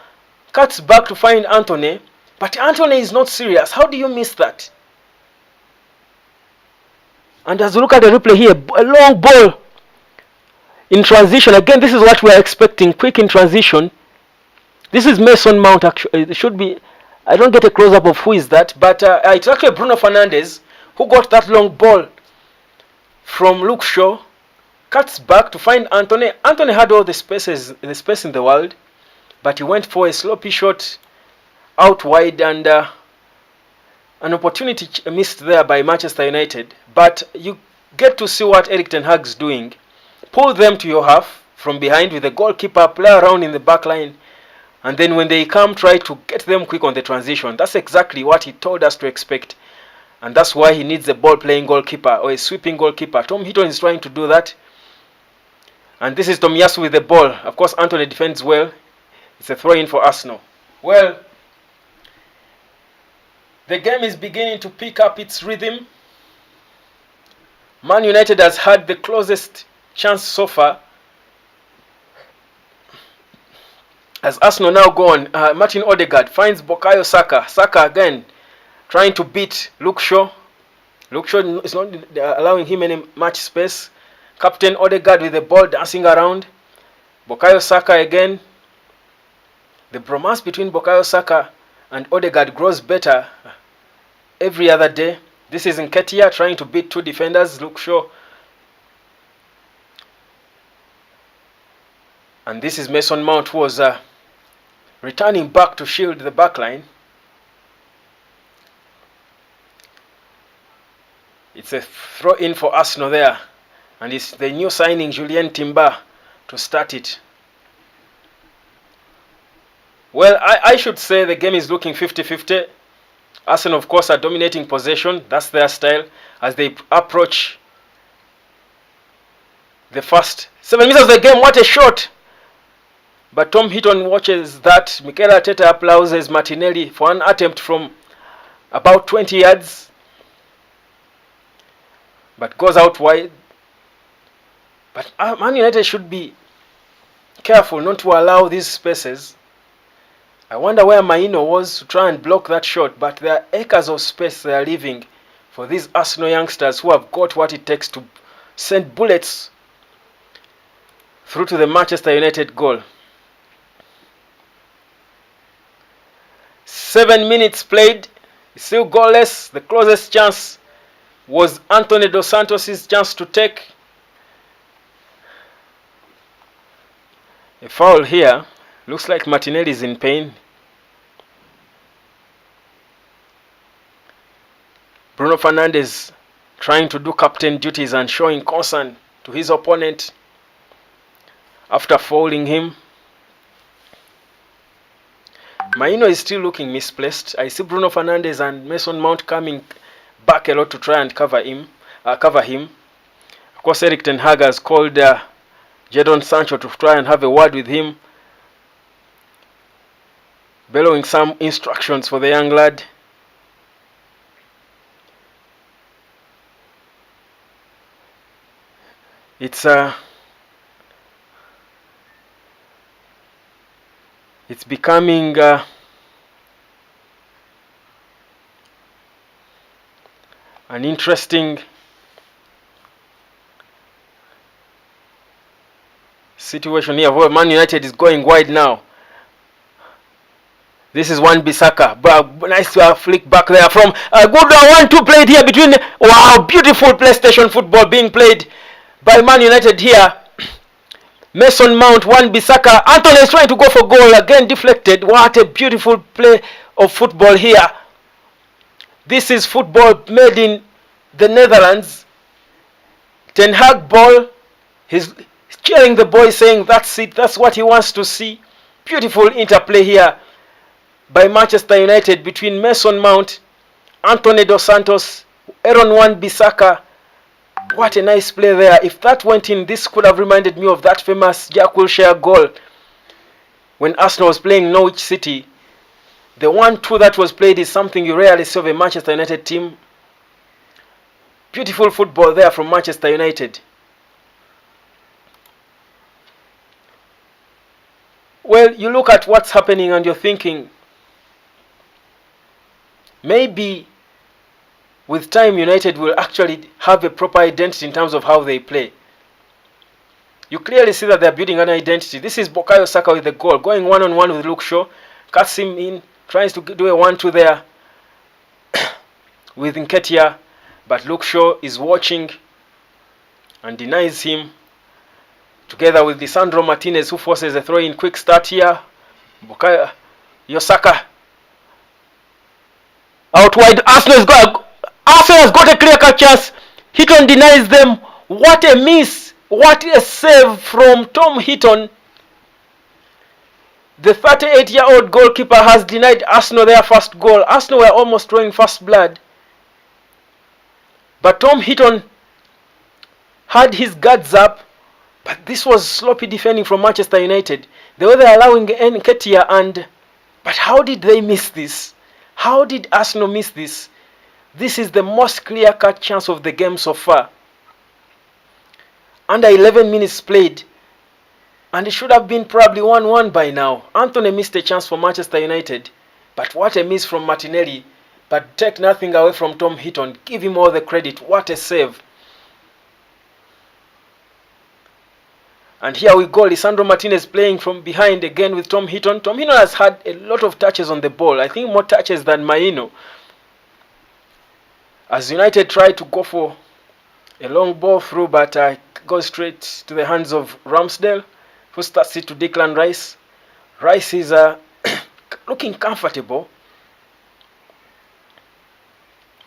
cuts back to find Anthony. But Anthony is not serious. How do you miss that? And as you look at the replay here, a long ball in transition. Again, this is what we are expecting. Quick in transition. This is Mason Mount. Actually, it should be. I don't get a close-up of who is that. But it's actually Bruno Fernandes who got that long ball from Luke Shaw. Cuts back to find Anthony. Anthony had all the space in the world. But he went for a sloppy shot out wide, and an opportunity missed there by Manchester United. But you get to see what Erik ten Hag's doing. Pull them to your half from behind with the goalkeeper, play around in the back line, and then when they come, try to get them quick on the transition. That's exactly what he told us to expect. And that's why he needs a ball-playing goalkeeper or a sweeping goalkeeper. Tom Heaton is trying to do that. And this is Tomiyasu with the ball. Of course, Anthony defends well. It's a throw-in for Arsenal. Well, the game is beginning to pick up its rhythm. Man United has had the closest chance so far. As Arsenal now go on, Martin Odegaard finds Bukayo Saka. Saka again trying to beat Luke Shaw. Luke Shaw is not allowing him any much space. Captain Odegaard with the ball dancing around. Bukayo Saka again. The bromance between Bukayo Saka and Odegaard grows better every other day. This is Nketiah trying to beat two defenders, Luke Shaw. And this is Mason Mount, who was returning back to shield the back line. It's a throw-in for Arsenal there. And it's the new signing, Julien Timber, to start it. Well, I should say the game is looking 50-50. Arsenal, of course, are dominating possession. That's their style as they approach the first 7 minutes of the game. What a shot! But Tom Heaton watches that. Mikel Arteta applauses Martinelli for an attempt from about 20 yards. But goes out wide. But Man United should be careful not to allow these spaces. I wonder where Maino was to try and block that shot. But there are acres of space they are leaving for these Arsenal youngsters who have got what it takes to send bullets through to the Manchester United goal. 7 minutes played, still goalless. The closest chance was Anthony Dos Santos' chance to take a foul here. Looks like Martinelli is in pain. Bruno Fernandes trying to do captain duties and showing concern to his opponent after fouling him. Maino is still looking misplaced. I see Bruno Fernandes and Mason Mount coming back a lot to try and cover him. Of course, Erik ten Hag has called Jadon Sancho to try and have a word with him, bellowing some instructions for the young lad. It's becoming an interesting situation here where Man United is going wide now. This is Wan-Bissaka. Nice flick back there from a good 1-2 played here between. Wow, beautiful PlayStation football being played by Man United here. Mason Mount, Wan-Bissaka. Anthony is trying to go for goal. Again deflected. What a beautiful play of football here. This is football made in the Netherlands. Ten Hag ball. He's cheering the boy, saying that's it. That's what he wants to see. Beautiful interplay here by Manchester United between Mason Mount, Anthony Dos Santos, Aaron Wan-Bissaka. What a nice play there. If that went in, this could have reminded me of that famous Jack Wilshere goal when Arsenal was playing Norwich City The 1-2 that was played is something you rarely see of a Manchester United team. Beautiful football there from Manchester United. Well, you look at what's happening and you're thinking, maybe with time United will actually have a proper identity in terms of how they play. You clearly see that they're building an identity. This is Bukayo Saka with the goal, going one-on-one with Luke Shaw, cuts him in, tries to do a 1-2 there with Nketiah, but Luke Shaw is watching and denies him, together with Lisandro Martinez, who forces a throw-in. Quick start here. Bukayo Saka out wide. Arsenal has got a clear-cut chance. Heaton denies them. What a miss! What a save from Tom Heaton. The 38-year-old goalkeeper has denied Arsenal their first goal. Arsenal were almost drawing first blood, but Tom Heaton had his guards up. But this was sloppy defending from Manchester United. They were allowing Nketiah, but how did they miss this? How did Arsenal miss this? This is the most clear-cut chance of the game so far. Under 11 minutes played, and it should have been probably 1-1 by now. Anthony missed a chance for Manchester United, but what a miss from Martinelli. But take nothing away from Tom Heaton. Give him all the credit. What a save. And here we go, Lisandro Martinez playing from behind again with Tom Heaton. Tom Heaton has had a lot of touches on the ball. I think more touches than Maino. As United try to go for a long ball through, but goes straight to the hands of Ramsdale, who starts it to Declan Rice. Rice is looking comfortable,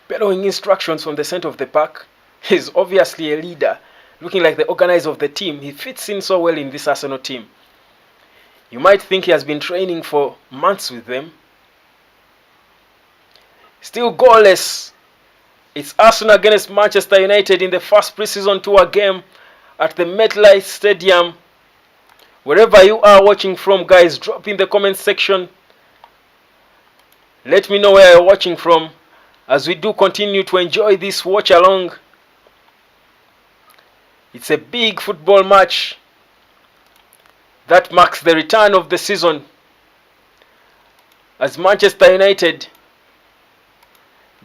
following instructions from the center of the park. He's obviously a leader, looking like the organizer of the team. He fits in so well in this Arsenal team. You might think he has been training for months with them. Still goalless. It's Arsenal against Manchester United in the first pre-season tour game at the MetLife Stadium. Wherever you are watching from, guys, drop in the comment section. Let me know where you're watching from as we do continue to enjoy this watch along. It's a big football match that marks the return of the season as Manchester United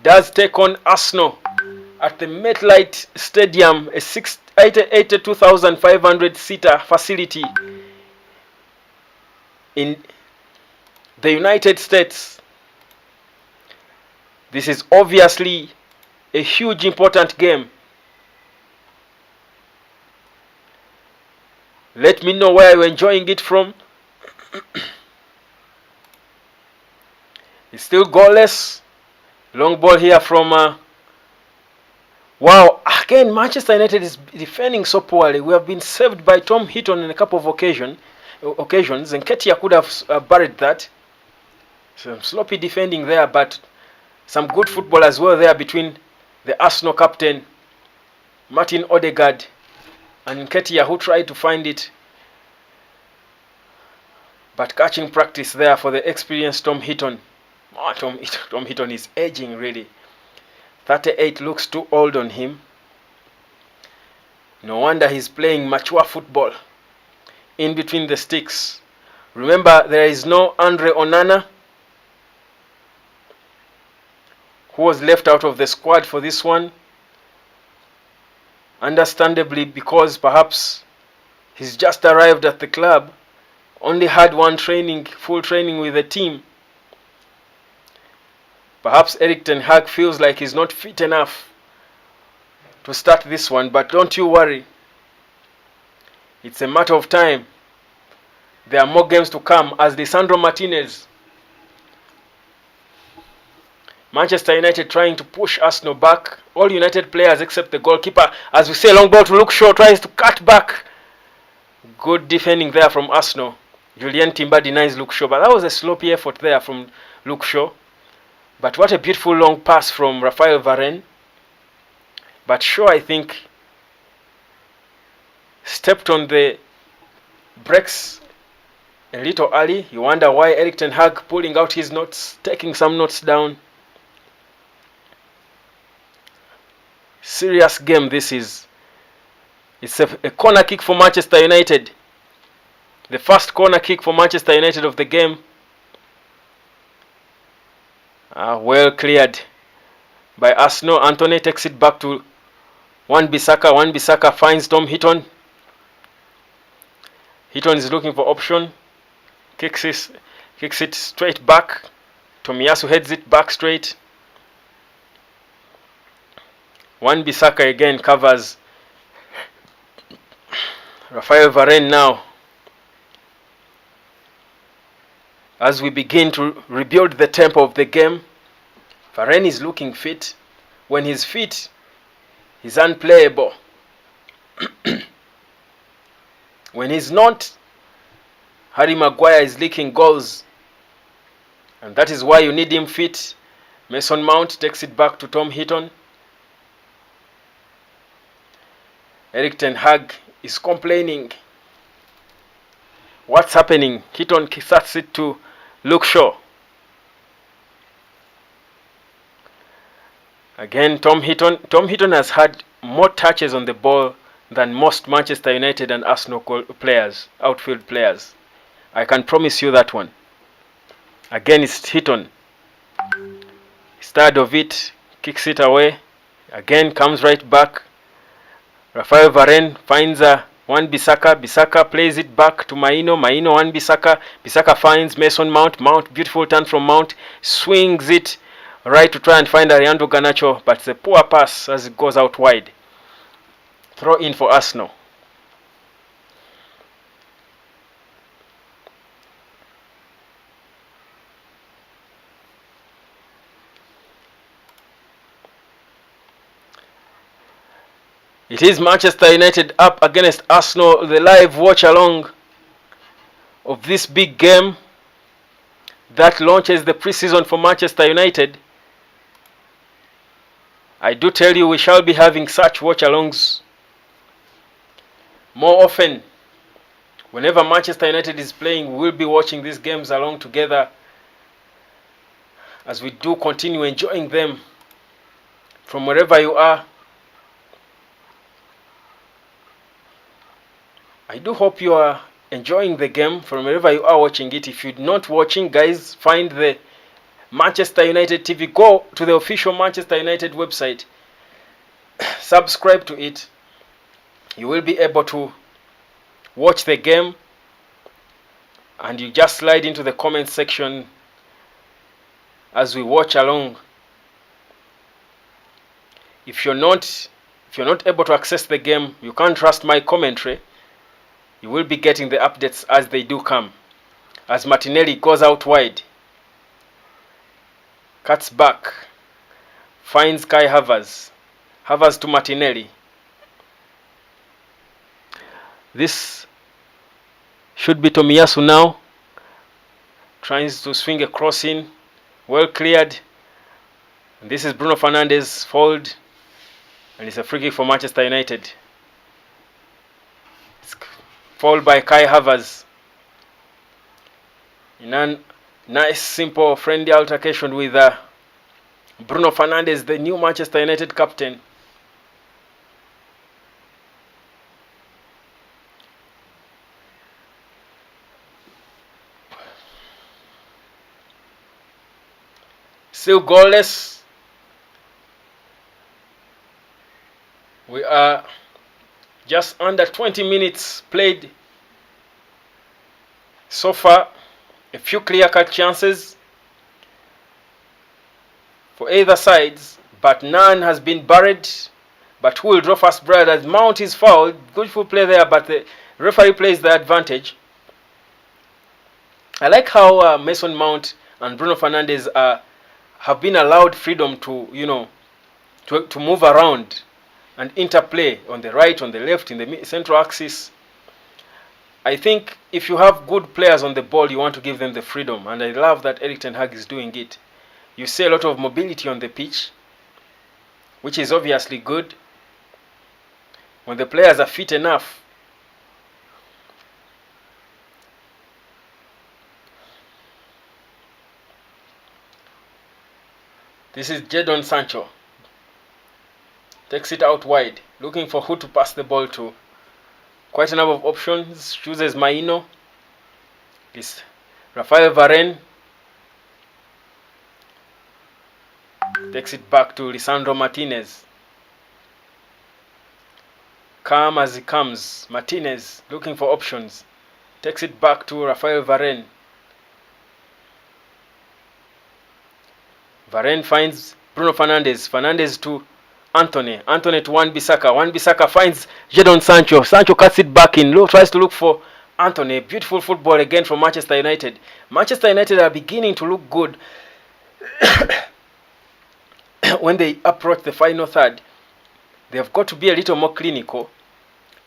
does take on Arsenal at the MetLife Stadium, a 82,500 seater facility in the United States. This is obviously a huge important game. Let me know where you're enjoying it from. It's still goalless. Long ball here from wow, again Manchester United is defending so poorly. We have been saved by Tom Heaton in a couple of occasions, and Nketiah could have buried that. Some sloppy defending there, but some good football as well there between the Arsenal captain Martin Odegaard and Nketiah, who tried to find it, but catching practice there for the experienced Tom Heaton. Oh, Tom Heaton is aging, really. 38 looks too old on him. No wonder he's playing mature football in between the sticks. Remember, there is no Andre Onana, who was left out of the squad for this one. Understandably, because perhaps he's just arrived at the club, only had one full training with the team. Perhaps Erik ten Hag feels like he's not fit enough to start this one, but don't you worry. It's a matter of time. There are more games to come as Lisandro Martinez. Manchester United trying to push Arsenal back. All United players except the goalkeeper. As we say, long ball to Luke Shaw, tries to cut back. Good defending there from Arsenal. Julian Timber denies Luke Shaw, but that was a sloppy effort there from Luke Shaw. But what a beautiful long pass from Raphael Varane. But Shaw, I think, stepped on the brakes a little early. You wonder why Erik ten Hag pulling out his notes, taking some notes down. Serious game this is. It's a corner kick for Manchester United. The first corner kick for Manchester United of the game. Well cleared by Arsenal. Anthony takes it back to Wan-Bissaka. Wan-Bissaka finds Tom Heaton. Heaton is looking for option. Kicks it straight back. Tomiyasu heads it back straight. Wan-Bissaka again covers Raphael Varane now. As we begin to rebuild the tempo of the game, Varane is looking fit. When he's fit, he's unplayable. When he's not, Harry Maguire is leaking goals. And that is why you need him fit. Mason Mount takes it back to Tom Heaton. Erik ten Hag is complaining. What's happening? Heaton starts it to Luke Shaw. Again, Tom Heaton. Tom Heaton has had more touches on the ball than most Manchester United and Arsenal players, outfield players. I can promise you that one. Again, it's Heaton. He's tired of it, kicks it away. Again, comes right back. Raphael Varane finds Wan-Bissaka. Bissaka plays it back to Maino. Maino, Wan-Bissaka. Bissaka finds Mason Mount. Mount, beautiful turn from Mount. Swings it right to try and find Ariando Garnacho, but it's a poor pass as it goes out wide. Throw in for Arsenal. It is Manchester United up against Arsenal, the live watch along of this big game that launches the preseason for Manchester United. I do tell you, we shall be having such watch alongs more often. Whenever Manchester United is playing, we will be watching these games along together as we do continue enjoying them from wherever you are. I do hope you are enjoying the game from wherever you are watching it. If you're not watching, guys, find the Manchester United TV. Go to the official Manchester United website. Subscribe to it. You will be able to watch the game. And you just slide into the comment section as we watch along. If you're not able to access the game, you can't trust my commentary. You will be getting the updates as they do come. As Martinelli goes out wide, cuts back, finds Kai Havertz. Havertz to Martinelli. This should be Tomiyasu now. Tries to swing a cross in. Well cleared. And this is Bruno Fernandes fouled. And it's a free kick for Manchester United. Fouled by Kai Havertz in a nice, simple, friendly altercation with Bruno Fernandes, the new Manchester United captain. Still goalless. We are just under 20 minutes played so far. A few clear-cut chances for either sides, but none has been buried. But who will draw first blood as Mount is fouled? Beautiful play there, but the referee plays the advantage. I like how Mason Mount and Bruno Fernandes have been allowed freedom to, to move around and interplay on the right, on the left, in the central axis. I think if you have good players on the ball, you want to give them the freedom. And I love that Erik ten Hag is doing it. You see a lot of mobility on the pitch, which is obviously good. When the players are fit enough, This is Jadon Sancho. Takes it out wide, looking for who to pass the ball to. Quite a number of options. Chooses Maino. This Rafael Varane. Takes it back to Lisandro Martinez. Calm as he comes. Martinez looking for options. Takes it back to Rafael Varane. Varane finds Bruno Fernandes. Fernandes to Anthony. Anthony to Wan-Bissaka. Wan-Bissaka finds Jadon Sancho. Sancho cuts it back in. Tries to look for Anthony. Beautiful football again from Manchester United. Manchester United are beginning to look good when they approach the final third. They have got to be a little more clinical.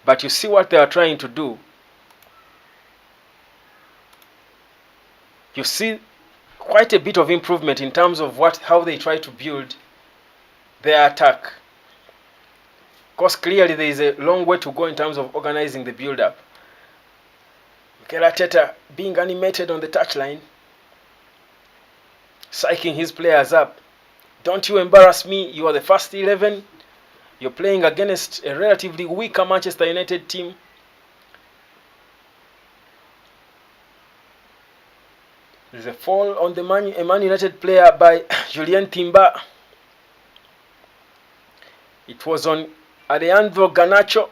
But you see what they are trying to do. You see quite a bit of improvement in terms of how they try to build their attack. Of course, clearly there is a long way to go in terms of organizing the build-up. Mikel Arteta being animated on the touchline, psyching his players up. Don't you embarrass me, you are the first 11. You're playing against a relatively weaker Manchester United team. There's a foul on the Man United player by Julien Timber. It was on Alejandro Garnacho.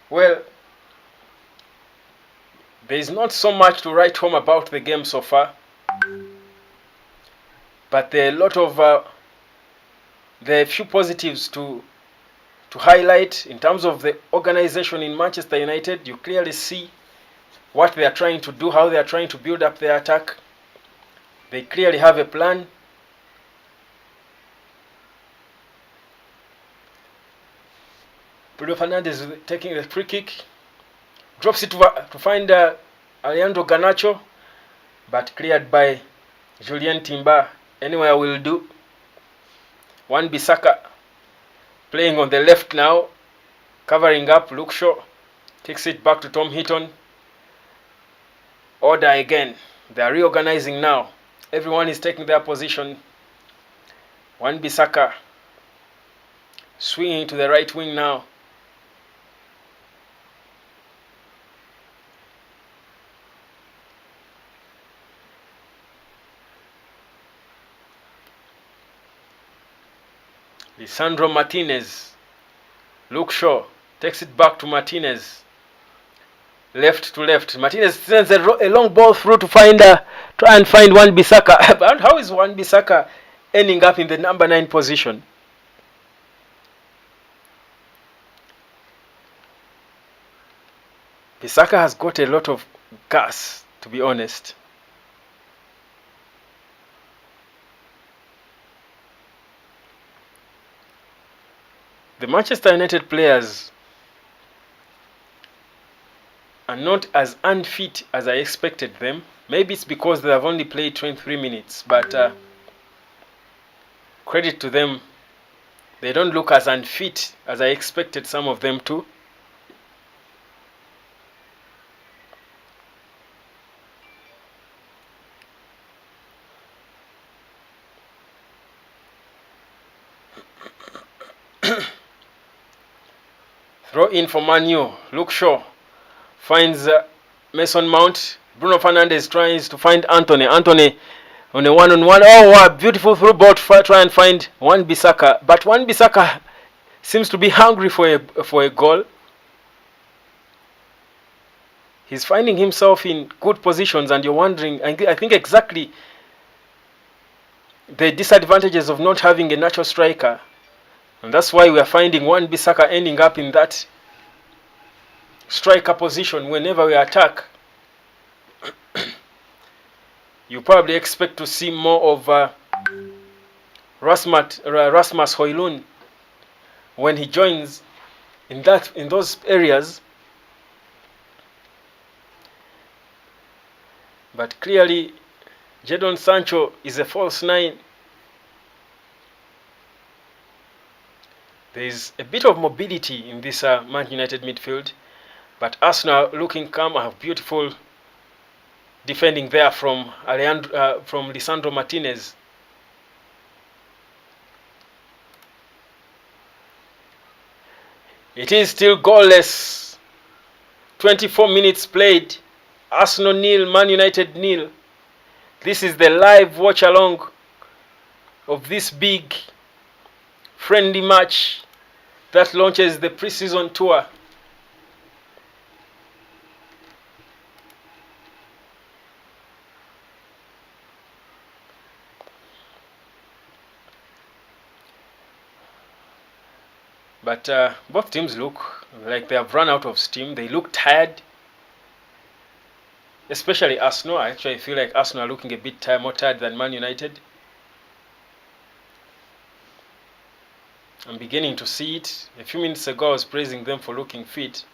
Well, there is not so much to write home about the game so far. But there are a lot of there are a few positives to highlight in terms of the organization in Manchester United. You clearly see what they are trying to do, how they are trying to build up their attack. They clearly have a plan. Bruno Fernandes is taking the free kick. Drops it to find Alejandro Garnacho, but cleared by Julien Timber. Anywhere will do. Wan-Bissaka playing on the left now, covering up. Luke Shaw takes it back to Tom Heaton. Order again. They are reorganizing now. Everyone is taking their position. Wan-Bissaka swinging to the right wing now. Lisandro Martinez. Luke Shaw takes it back to Martinez. Left to left. Martinez sends a long ball through to try and find Wan-Bissaka. But how is Wan-Bissaka ending up in the number 9 position? Bissaka has got a lot of gas, to be honest. The Manchester United players are not as unfit as I expected them. Maybe it's because they have only played 23 minutes, but credit to them, they don't look as unfit as I expected some of them to. Throw in for Manu. Luke Shaw finds Mason Mount. Bruno Fernandes tries to find Anthony. Anthony on a one-on-one. Oh, wow, beautiful through ball to try and find Wan-Bissaka. But Wan-Bissaka seems to be hungry for a goal. He's finding himself in good positions, and you're wondering, I think exactly the disadvantages of not having a natural striker. And that's why we are finding Wan-Bissaka ending up in that striker position whenever we attack. You probably expect to see more of Rasmus Højlund when he joins in those areas. But clearly, Jadon Sancho is a false 9. There is a bit of mobility in this Man United midfield, but Arsenal looking calm. I have beautiful defending there from Lisandro Martinez. It is still goalless. 24 minutes played. Arsenal nil, Man United nil. This is the live watch along of this big friendly match that launches the pre-season tour. But both teams look like they have run out of steam. They look tired. Especially Arsenal. I actually feel like Arsenal are looking a bit tired, more tired than Man United. I'm beginning to see it. A few minutes ago I was praising them for looking fit.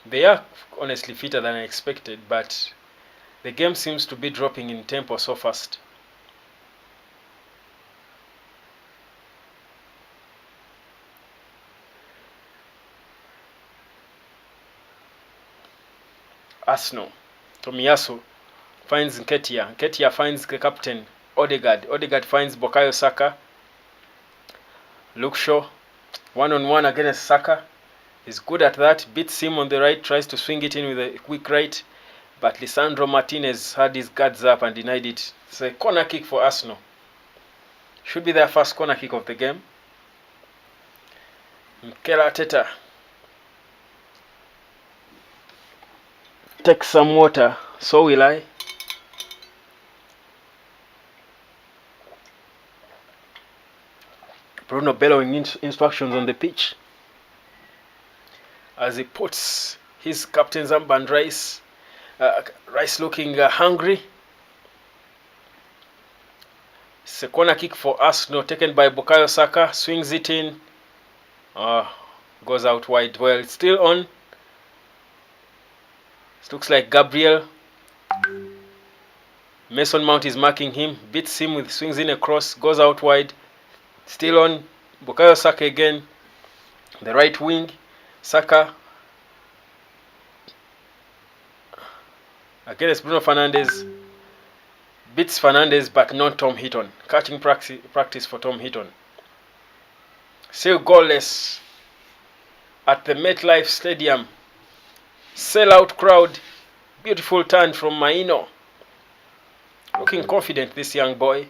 They are honestly fitter than I expected, but the game seems to be dropping in tempo so fast. Arsenal. Tomiyasu finds Nketiah. Nketiah finds the captain, Odegaard. Odegaard finds Bukayo Saka. Luke Shaw, one-on-one against Saka. He's good at that. Beats him on the right, tries to swing it in with a quick right. But Lisandro Martinez had his guards up and denied it. It's a corner kick for Arsenal. Should be their first corner kick of the game. Mikel Arteta take some water, so will I. Bruno bellowing instructions on the pitch as he puts his captain's armband Rice. Rice looking hungry. It's a corner kick for Arsenal taken by Bukayo Saka. Swings it in. Goes out wide. Well, it's still on. It looks like Gabriel. Mason Mount is marking him. Beats him with swings in a cross. Goes out wide. Still on. Bukayo Saka again. The right wing. Saka. Against Bruno Fernandes. Beats Fernandes but not Tom Heaton. Catching practice for Tom Heaton. Still goalless at the MetLife Stadium. Sellout crowd. Beautiful turn from Maino. Looking confident, this young boy.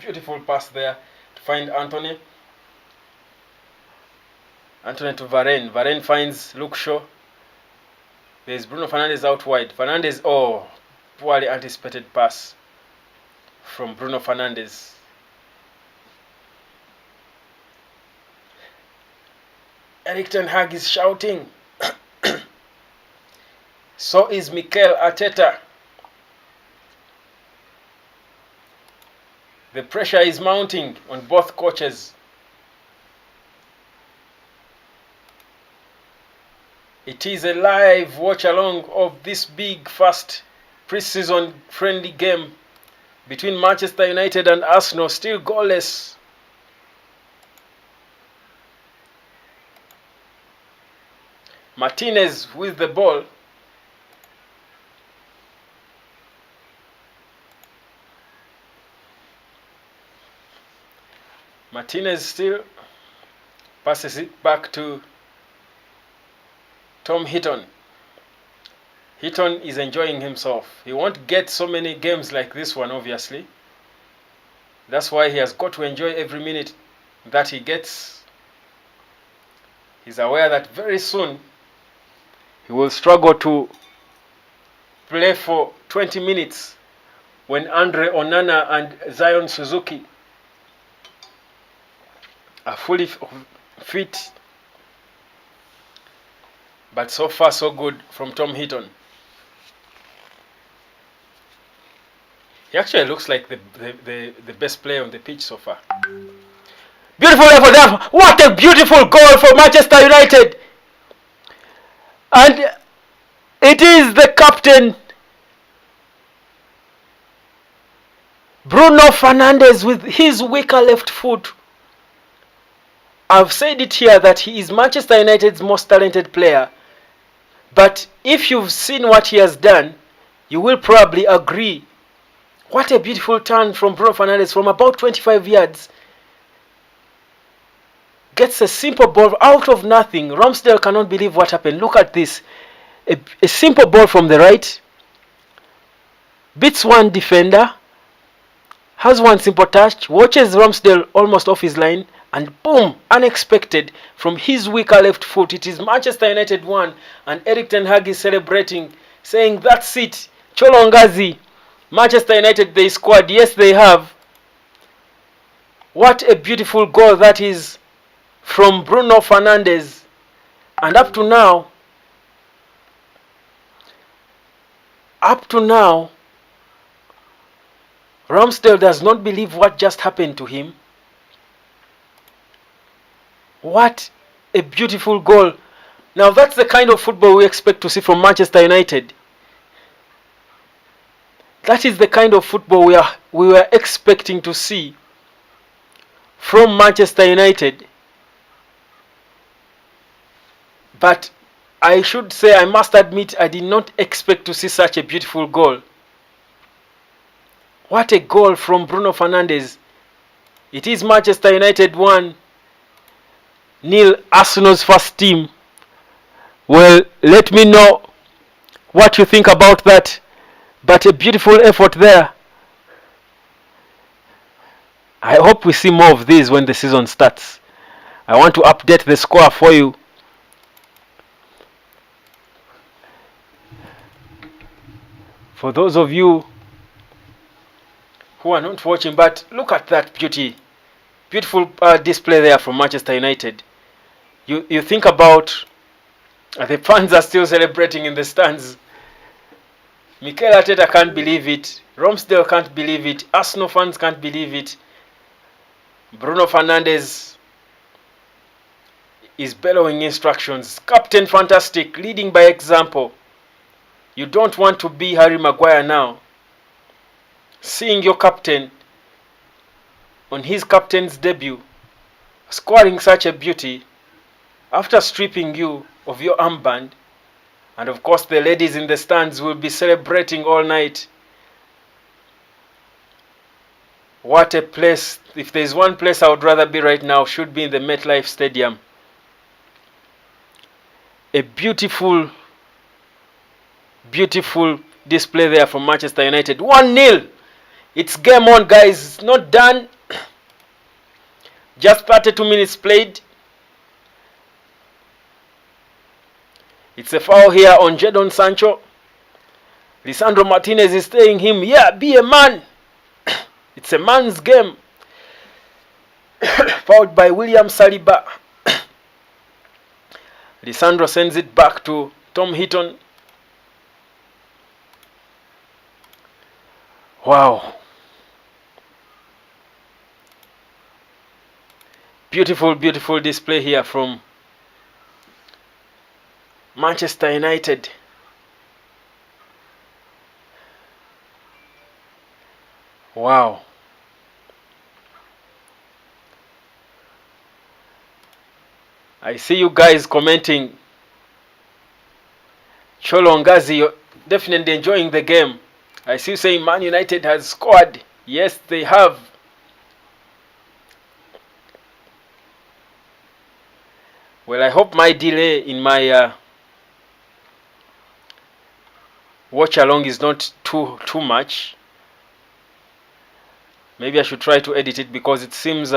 Beautiful pass there to find Anthony. Anthony to Varane. Varane finds Luke Shaw. There's Bruno Fernandes out wide. Fernandes, poorly anticipated pass from Bruno Fernandes. Erik ten Hag is shouting. So is Mikel Arteta. The pressure is mounting on both coaches. It is a live watch along of this big first pre-season friendly game between Manchester United and Arsenal, still goalless. Martinez with the ball. Martinez still passes it back to Tom Heaton. Heaton is enjoying himself. He won't get so many games like this one, obviously. That's why he has got to enjoy every minute that he gets. He's aware that very soon he will struggle to play for 20 minutes when Andre Onana and Zion Suzuki are fully fit. But so far so good from Tom Heaton. He actually looks like the best player on the pitch so far. Beautiful effort. What a beautiful goal for Manchester United. And it is the captain, Bruno Fernandes, with his weaker left foot, I've said it here that he is Manchester United's most talented player. But if you've seen what he has done, you will probably agree. What a beautiful turn from Bruno Fernandes from about 25 yards. Gets a simple ball out of nothing. Ramsdale cannot believe what happened. Look at this. A simple ball from the right. Beats one defender. Has one simple touch. Watches Ramsdale almost off his line. And boom, unexpected from his weaker left foot. It is Manchester United 1. And Erik ten Hag is celebrating, saying, that's it. Cholo Ngazi. Manchester United, they scored. Yes, they have. What a beautiful goal that is from Bruno Fernandes. And up to now, Ramsdale does not believe what just happened to him. What a beautiful goal. Now that's the kind of football we expect to see from Manchester United. That is the kind of football we were expecting to see from Manchester United. But I should say, I must admit, I did not expect to see such a beautiful goal. What a goal from Bruno Fernandes. It is Manchester United 1-0 Arsenal's first team. Well, let me know what you think about that. But a beautiful effort there. I hope we see more of these when the season starts. I want to update the score for you. For those of you who are not watching, but look at that beautiful display there from Manchester United. You think about the fans are still celebrating in the stands. Mikel Arteta can't believe it. Ramsdale can't believe it. Arsenal fans can't believe it. Bruno Fernandes is bellowing instructions. Captain Fantastic, leading by example. You don't want to be Harry Maguire now. Seeing your captain on his captain's debut, scoring such a beauty after stripping you of your armband. And of course the ladies in the stands will be celebrating all night. What a place. If there's one place I would rather be right now, should be in the MetLife Stadium. A beautiful display there from Manchester United. 1-0. It's game on, guys. It's not done. Just 32 minutes played. It's a foul here on Jadon Sancho. Lisandro Martinez is telling him, yeah, be a man. It's a man's game. Fouled by William Saliba. Lisandro sends it back to Tom Heaton. Wow. Beautiful display here from Manchester United. Wow. I see you guys commenting. Cholo Ngazi, you're definitely enjoying the game. I see you saying Man United has scored. Yes, they have. Well, I hope my delay in my watch along is not too much. Maybe I should try to edit it, because it seems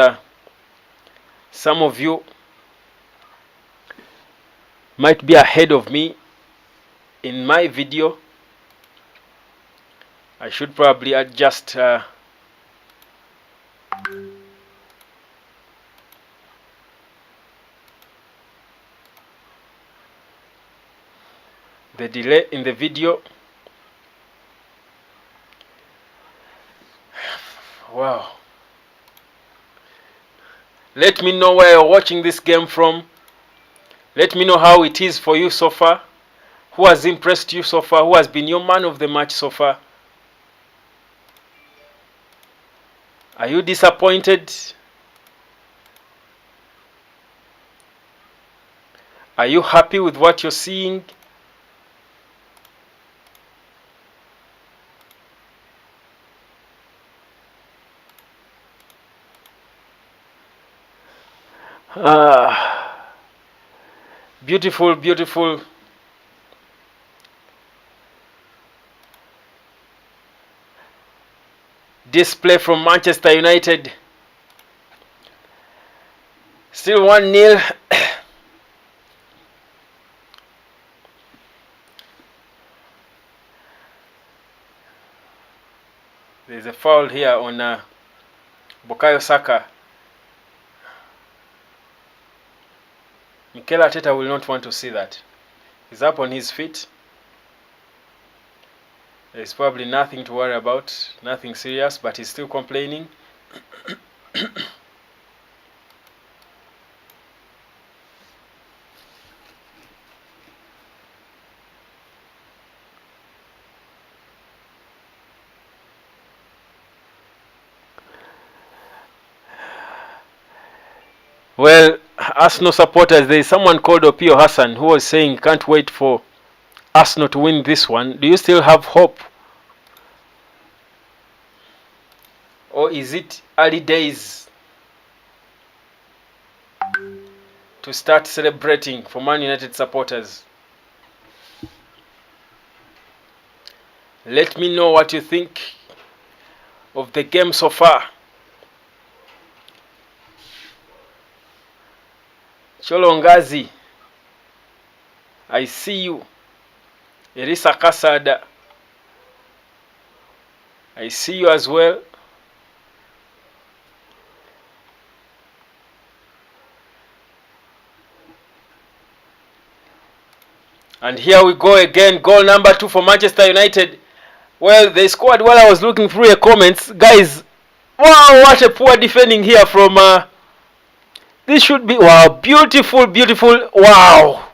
some of you might be ahead of me in my video. I should probably adjust the delay in the video. Wow. Let me know where you're watching this game from. Let me know how it is for you so far. Who has impressed you so far? Who has been your man of the match so far? Are you disappointed? Are you happy with what you're seeing? Beautiful, beautiful. Display from Manchester United. Still 1-0. There's a foul here on Bukayo Saka. Mikel Arteta will not want to see that. He's up on his feet. There's probably nothing to worry about, nothing serious, but he's still complaining. Well, Arsenal supporters, there is someone called Opio Hassan who was saying can't wait for Arsenal to win this one. Do you still have hope? Or is it early days to start celebrating for Man United supporters? Let me know what you think of the game so far. Cholongazi, I see you. Elisa Kasada, I see you as well. And here we go again, goal number 2 for Manchester United. Well, they scored while I was looking through the comments. Guys, wow, what a poor defending here from... this should be... Wow, beautiful, beautiful. Wow.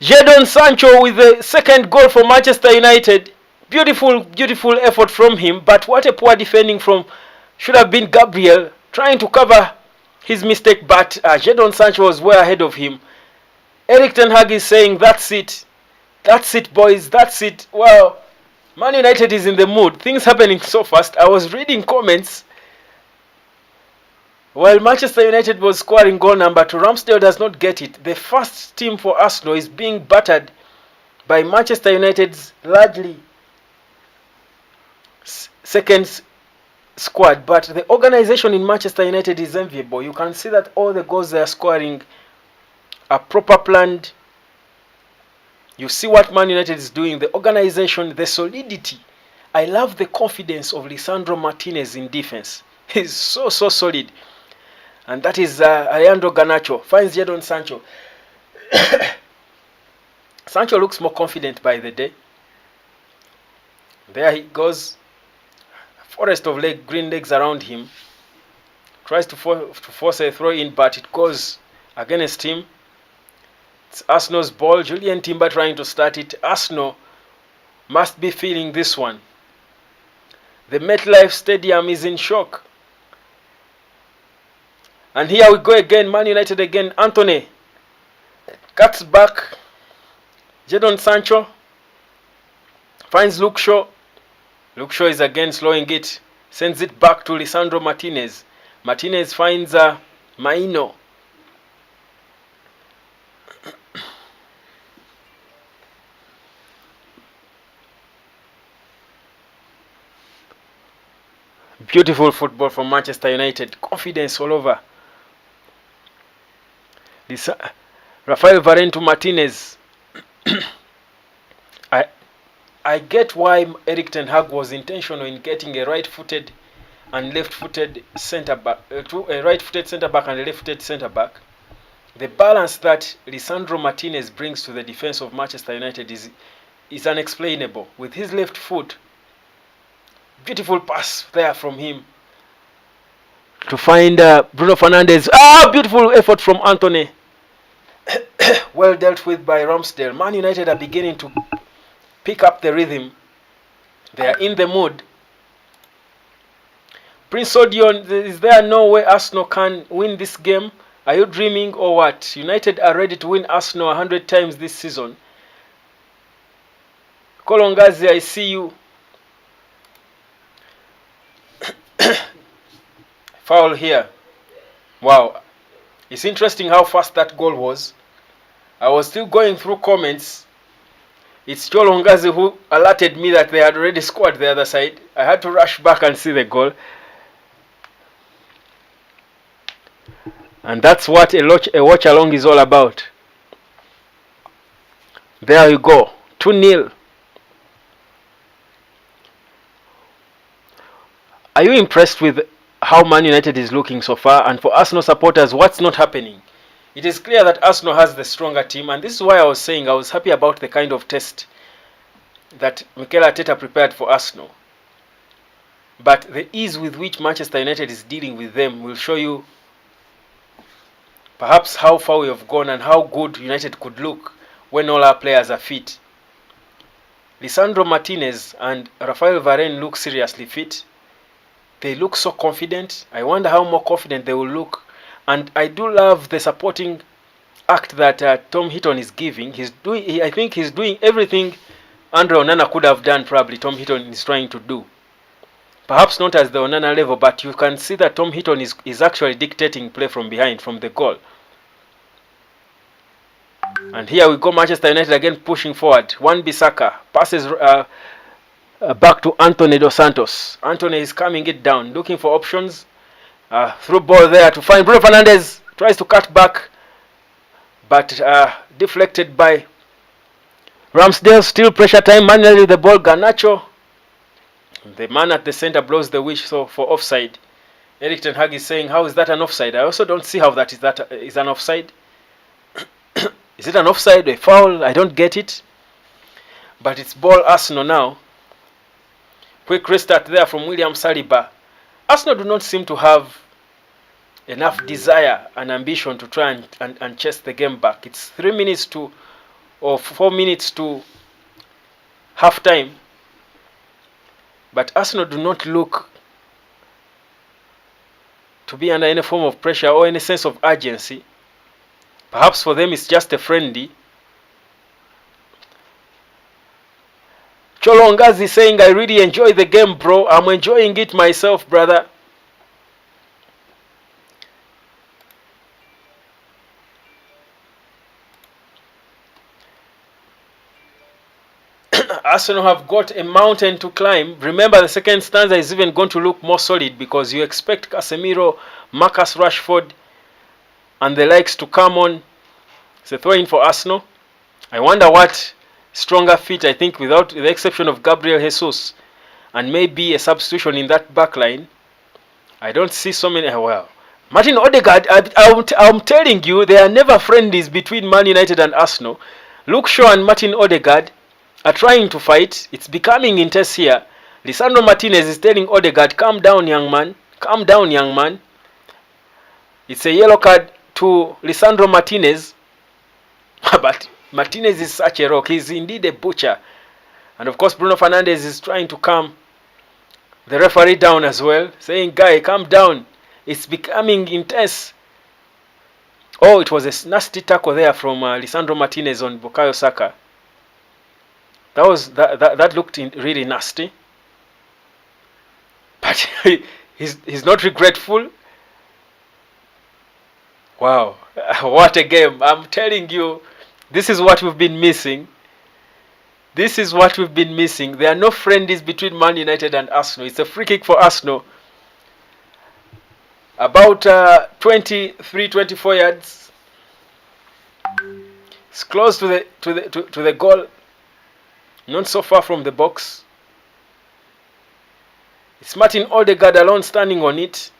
Jadon Sancho with the second goal for Manchester United. Beautiful, beautiful effort from him. But what a poor defending from... Should have been Gabriel trying to cover his mistake. But Jadon Sancho was way ahead of him. Erik ten Hag is saying, that's it. That's it, boys. That's it. Well, Man United is in the mood. Things happening so fast. I was reading comments. While Manchester United was scoring goal number 2, Ramsdale does not get it. The first team for Arsenal is being battered by Manchester United's largely second squad. But the organization in Manchester United is enviable. You can see that all the goals they are scoring are proper planned. You see what Man United is doing, the organization, the solidity. I love the confidence of Lisandro Martinez in defense. He's so solid. And that is Alejandro Garnacho. Finds Jadon Sancho. Sancho looks more confident by the day. There he goes. Forest of green legs around him. Tries to force a throw in, but it goes against him. It's Arsenal's ball. Julian Timber trying to start it. Arsenal must be feeling this one. The MetLife Stadium is in shock. And here we go again. Man United again. Anthony cuts back. Jadon Sancho finds Luke Shaw. Luke Shaw is again slowing it. Sends it back to Lisandro Martinez. Martinez finds Maino. Beautiful football from Manchester United. Confidence all over. Rafael Varane to Martinez. I get why Erik ten Hag was intentional in getting a right-footed and left-footed centre back, a right-footed centre back and a left-footed centre back. The balance that Lisandro Martinez brings to the defense of Manchester United is unexplainable. With his left foot, beautiful pass there from him to find Bruno Fernandes. Beautiful effort from Anthony. Well dealt with by Ramsdale. Man United are beginning to pick up the rhythm. They are in the mood. Prince Odion, is there no way Arsenal can win this game? Are you dreaming or what? United are ready to win Arsenal 100 times this season. Kolongazi, I see you. Foul here. Wow. It's interesting how fast that goal was. I was still going through comments. It's Cholongazi who alerted me that they had already scored the other side. I had to rush back and see the goal. And that's what a watch along is all about. There you go. 2-0. Are you impressed with how Man United is looking so far? And for Arsenal supporters, what's not happening? It is clear that Arsenal has the stronger team, and this is why I was saying I was happy about the kind of test that Mikel Arteta prepared for Arsenal. But the ease with which Manchester United is dealing with them will show you perhaps how far we have gone and how good United could look when all our players are fit. Lisandro Martinez and Rafael Varane look seriously fit. They look so confident. I wonder how more confident they will look. And I do love the supporting act that Tom Heaton is giving. I think he's doing everything Andre Onana could have done. Probably Tom Heaton is trying to do. Perhaps not at the Onana level, but you can see that Tom Heaton is actually dictating play from behind, from the goal. And here we go, Manchester United again pushing forward. Wan-Bissaka passes back to Anthony Dos Santos. Anthony is coming it down, looking for options. Through ball there to find Bruno Fernandes. Tries to cut back, but deflected by Ramsdale. Still pressure time. Manually the ball. Garnacho, the man at the center, blows the whistle for offside. Erik ten Hag is saying, how is that an offside? I also don't see how that is an offside. Is it an offside, a foul? I don't get it. But it's ball Arsenal now. Quick restart there from William Saliba. Arsenal do not seem to have enough desire and ambition to try and chase the game back. It's 3 minutes to, or 4 minutes to half time. But Arsenal do not look to be under any form of pressure or any sense of urgency. Perhaps for them it's just a friendly. Cholongazi saying, I really enjoy the game, bro. I'm enjoying it myself, brother. Arsenal have got a mountain to climb. Remember, the second stanza is even going to look more solid because you expect Casemiro, Marcus Rashford, and the likes to come on. It's a throw-in for Arsenal. I wonder what stronger feet, I think, without the exception of Gabriel Jesus, and maybe a substitution in that back line. I don't see so many. Well, Martin Odegaard, I'm telling you, there are never friendlies between Man United and Arsenal. Luke Shaw and Martin Odegaard are trying to fight. It's becoming intense here. Lisandro Martinez is telling Odegaard, calm down, young man. Calm down, young man. It's a yellow card to Lisandro Martinez. But Martinez is such a rock. He's indeed a butcher. And of course, Bruno Fernandes is trying to calm the referee down as well, saying, guy, calm down. It's becoming intense. Oh, it was a nasty tackle there from Lisandro Martinez on Bukayo Saka. That looked really nasty. But he's not regretful. Wow, what a game. I'm telling you, this is what we've been missing. This is what we've been missing. There are no friendlies between Man United and Arsenal. It's a free kick for Arsenal. About 23-24 yards. It's close to the goal. Not so far from the box. It's Martin Odegaard alone standing on it.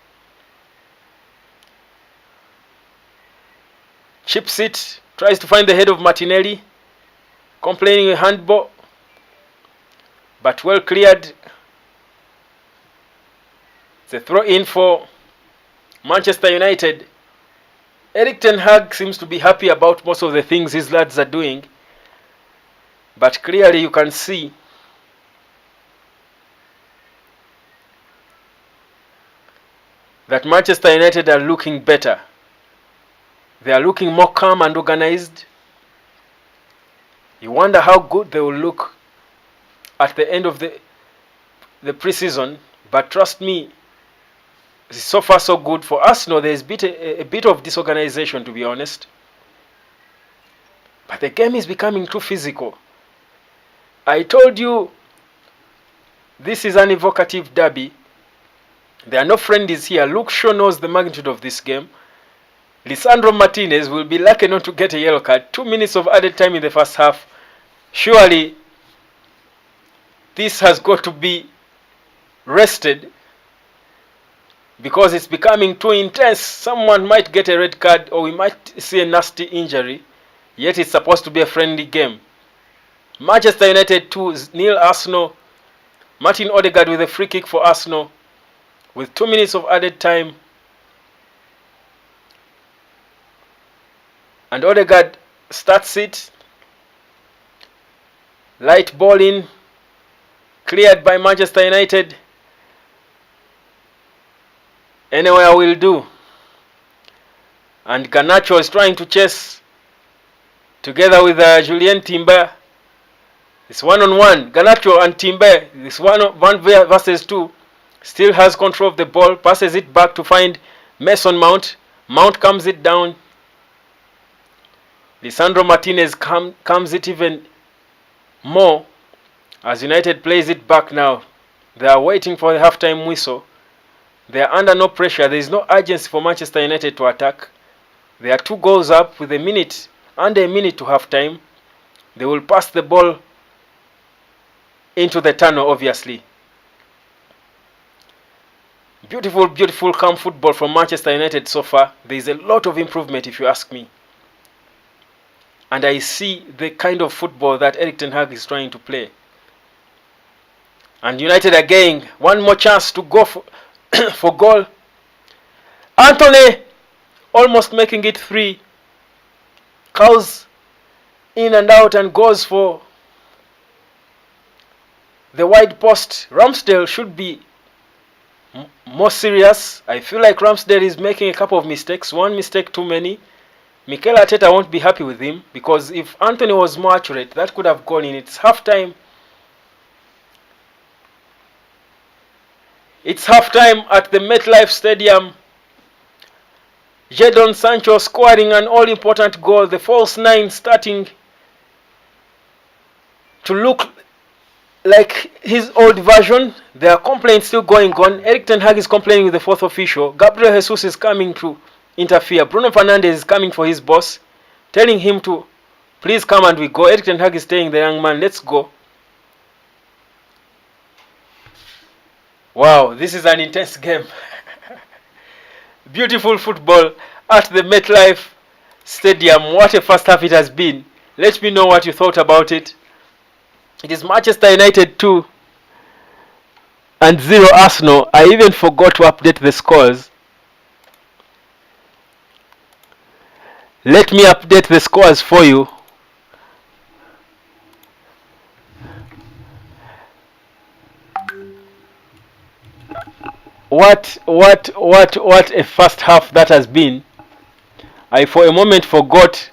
Chips it. Tries to find the head of Martinelli. Complaining a handball. But well cleared. It's a throw in for Manchester United. Erik ten Hag seems to be happy about most of the things his lads are doing. But clearly you can see that Manchester United are looking better. They are looking more calm and organized. You wonder how good they will look at the end of the preseason. But trust me, so far so good. For Arsenal, there's a bit of disorganization, to be honest. But the game is becoming too physical. I told you this is an evocative derby. There are no friendlies here. Luke Shaw knows the magnitude of this game. Lisandro Martinez will be lucky not to get a yellow card. 2 minutes of added time in the first half. Surely this has got to be rested because it's becoming too intense. Someone might get a red card or we might see a nasty injury. Yet it's supposed to be a friendly game. Manchester United 2-0 Arsenal. Martin Odegaard with a free kick for Arsenal with 2 minutes of added time. And Odegaard starts it. Light ball in. Cleared by Manchester United. Anywhere will do. And Garnacho is trying to chase together with Julien Timber. It's one-on-one. Garnacho and Timber. It's one versus two. Still has control of the ball. Passes it back to find Mason Mount. Mount comes it down. Lisandro Martinez comes it even more as United plays it back now. They are waiting for the halftime whistle. They are under no pressure. There is no urgency for Manchester United to attack. They are 2 goals up with under a minute to halftime. They will pass the ball into the tunnel, obviously. Beautiful, beautiful, calm football from Manchester United so far. There is a lot of improvement, if you ask me. And I see the kind of football that Erik ten Hag is trying to play. And United again, one more chance to go for goal. Anthony almost making it 3. Curls in and out and goes for the wide post. Ramsdale should be more serious. I feel like Ramsdale is making a couple of mistakes. One mistake too many. Mikel Arteta won't be happy with him because if Anthony was more accurate, that could have gone in. It's halftime. It's halftime at the MetLife Stadium. Jadon Sancho scoring an all-important goal. The false 9 starting to look like his old version. There are complaints still going on. Erik ten Hag is complaining with the 4th official. Gabriel Jesus is coming to interfere. Bruno Fernandes is coming for his boss, telling him to please come and we go. Erik ten Hag is telling the young man, let's go. Wow, this is an intense game. Beautiful football at the MetLife Stadium. What a first half it has been. Let me know what you thought about it. It is Manchester United 2-0 Arsenal. I even forgot to update the scores. Let me update the scores for you. What a first half that has been. I for a moment forgot,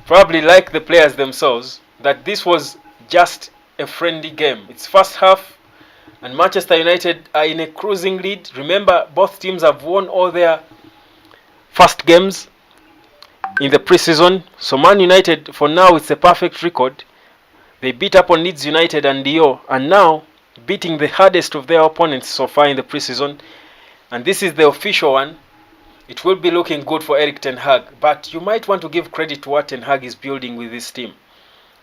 probably like the players themselves, that this was just a friendly game. It's first half and Manchester United are in a cruising lead. Remember, both teams have won all their first games in the preseason. So Man United, for now, it's a perfect record. They beat up on Leeds United and Lyon, and now beating the hardest of their opponents so far in the preseason. And this is the official one. It will be looking good for Erik ten Hag, but you might want to give credit to what ten Hag is building with this team.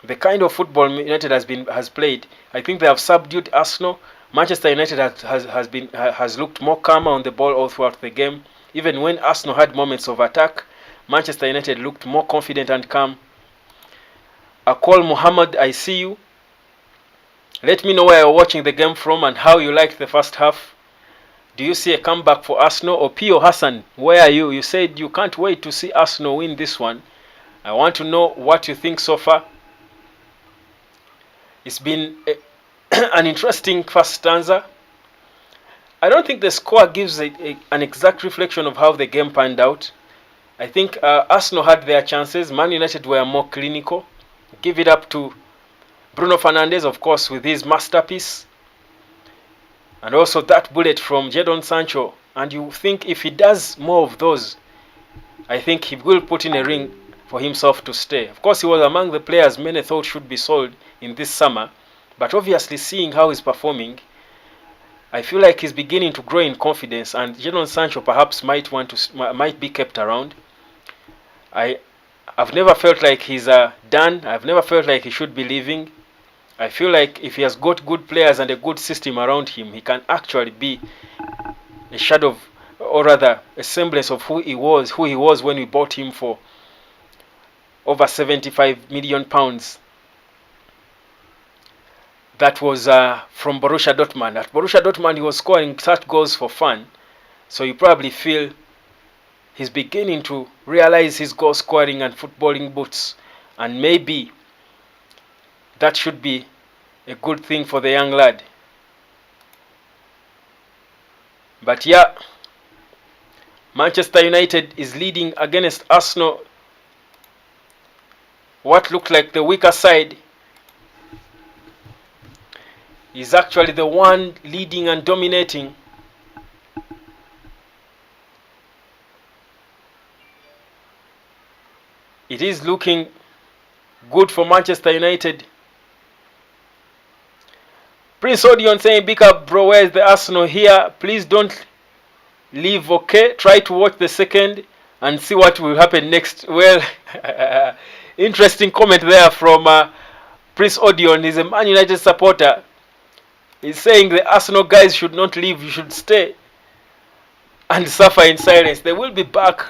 The kind of football United has played, I think they have subdued Arsenal. Manchester United has looked more calmer on the ball all throughout the game. Even when Arsenal had moments of attack, Manchester United looked more confident and calm. Akol Muhammad, I see you. Let me know where you're watching the game from and how you liked the first half. Do you see a comeback for Arsenal? Or Pio Hassan, where are you? You said you can't wait to see Arsenal win this one. I want to know what you think so far. It's been an interesting first stanza. I don't think the score gives an exact reflection of how the game panned out. I think Arsenal had their chances. Man United were more clinical. Give it up to Bruno Fernandes, of course, with his masterpiece. And also that bullet from Jadon Sancho. And you think if he does more of those, I think he will put in a ring for himself to stay. Of course, he was among the players many thought should be sold in this summer. But obviously, seeing how he's performing, I feel like he's beginning to grow in confidence. And Jadon Sancho perhaps might be kept around. I've never felt like he's done. I've never felt like he should be leaving. I feel like if he has got good players and a good system around him, he can actually be a shadow of, or rather a semblance of who he was when we bought him for over £75 million. That was from Borussia Dortmund. At Borussia Dortmund, he was scoring such goals for fun. So you probably feel he's beginning to realize his goal scoring and footballing boots. And maybe that should be a good thing for the young lad. But yeah, Manchester United is leading against Arsenal. What looked like the weaker side is actually the one leading and dominating. It is looking good for Manchester United. Prince Odion saying, big up bro, where is the Arsenal here? Please don't leave, okay? Try to watch the second and see what will happen next. Well, interesting comment there from Prince Odion. He's a Man United supporter. He's saying the Arsenal guys should not leave, you should stay and suffer in silence. They will be back.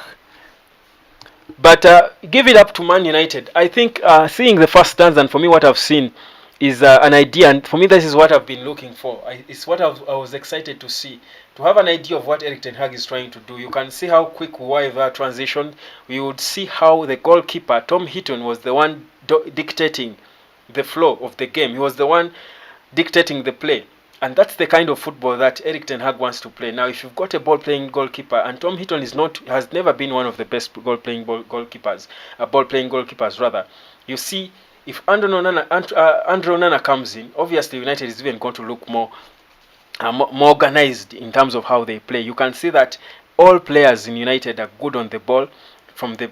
But give it up to Man United. I think seeing the first stanza, and for me what I've seen is an idea, and for me this is what I've been looking for. It's what I was excited to see, to have an idea of what Erik ten Hag is trying to do. You can see how quick we were with our transition. We would see how the goalkeeper, Tom Heaton, was the one dictating the flow of the game. He was the one dictating the play. And that's the kind of football that Erik ten Hag wants to play. Now, if you've got a ball-playing goalkeeper, and Tom Heaton has never been one of the best ball-playing goalkeepers, you see, if Andre Onana comes in, obviously United is even going to look more organized in terms of how they play. You can see that all players in United are good on the ball. From the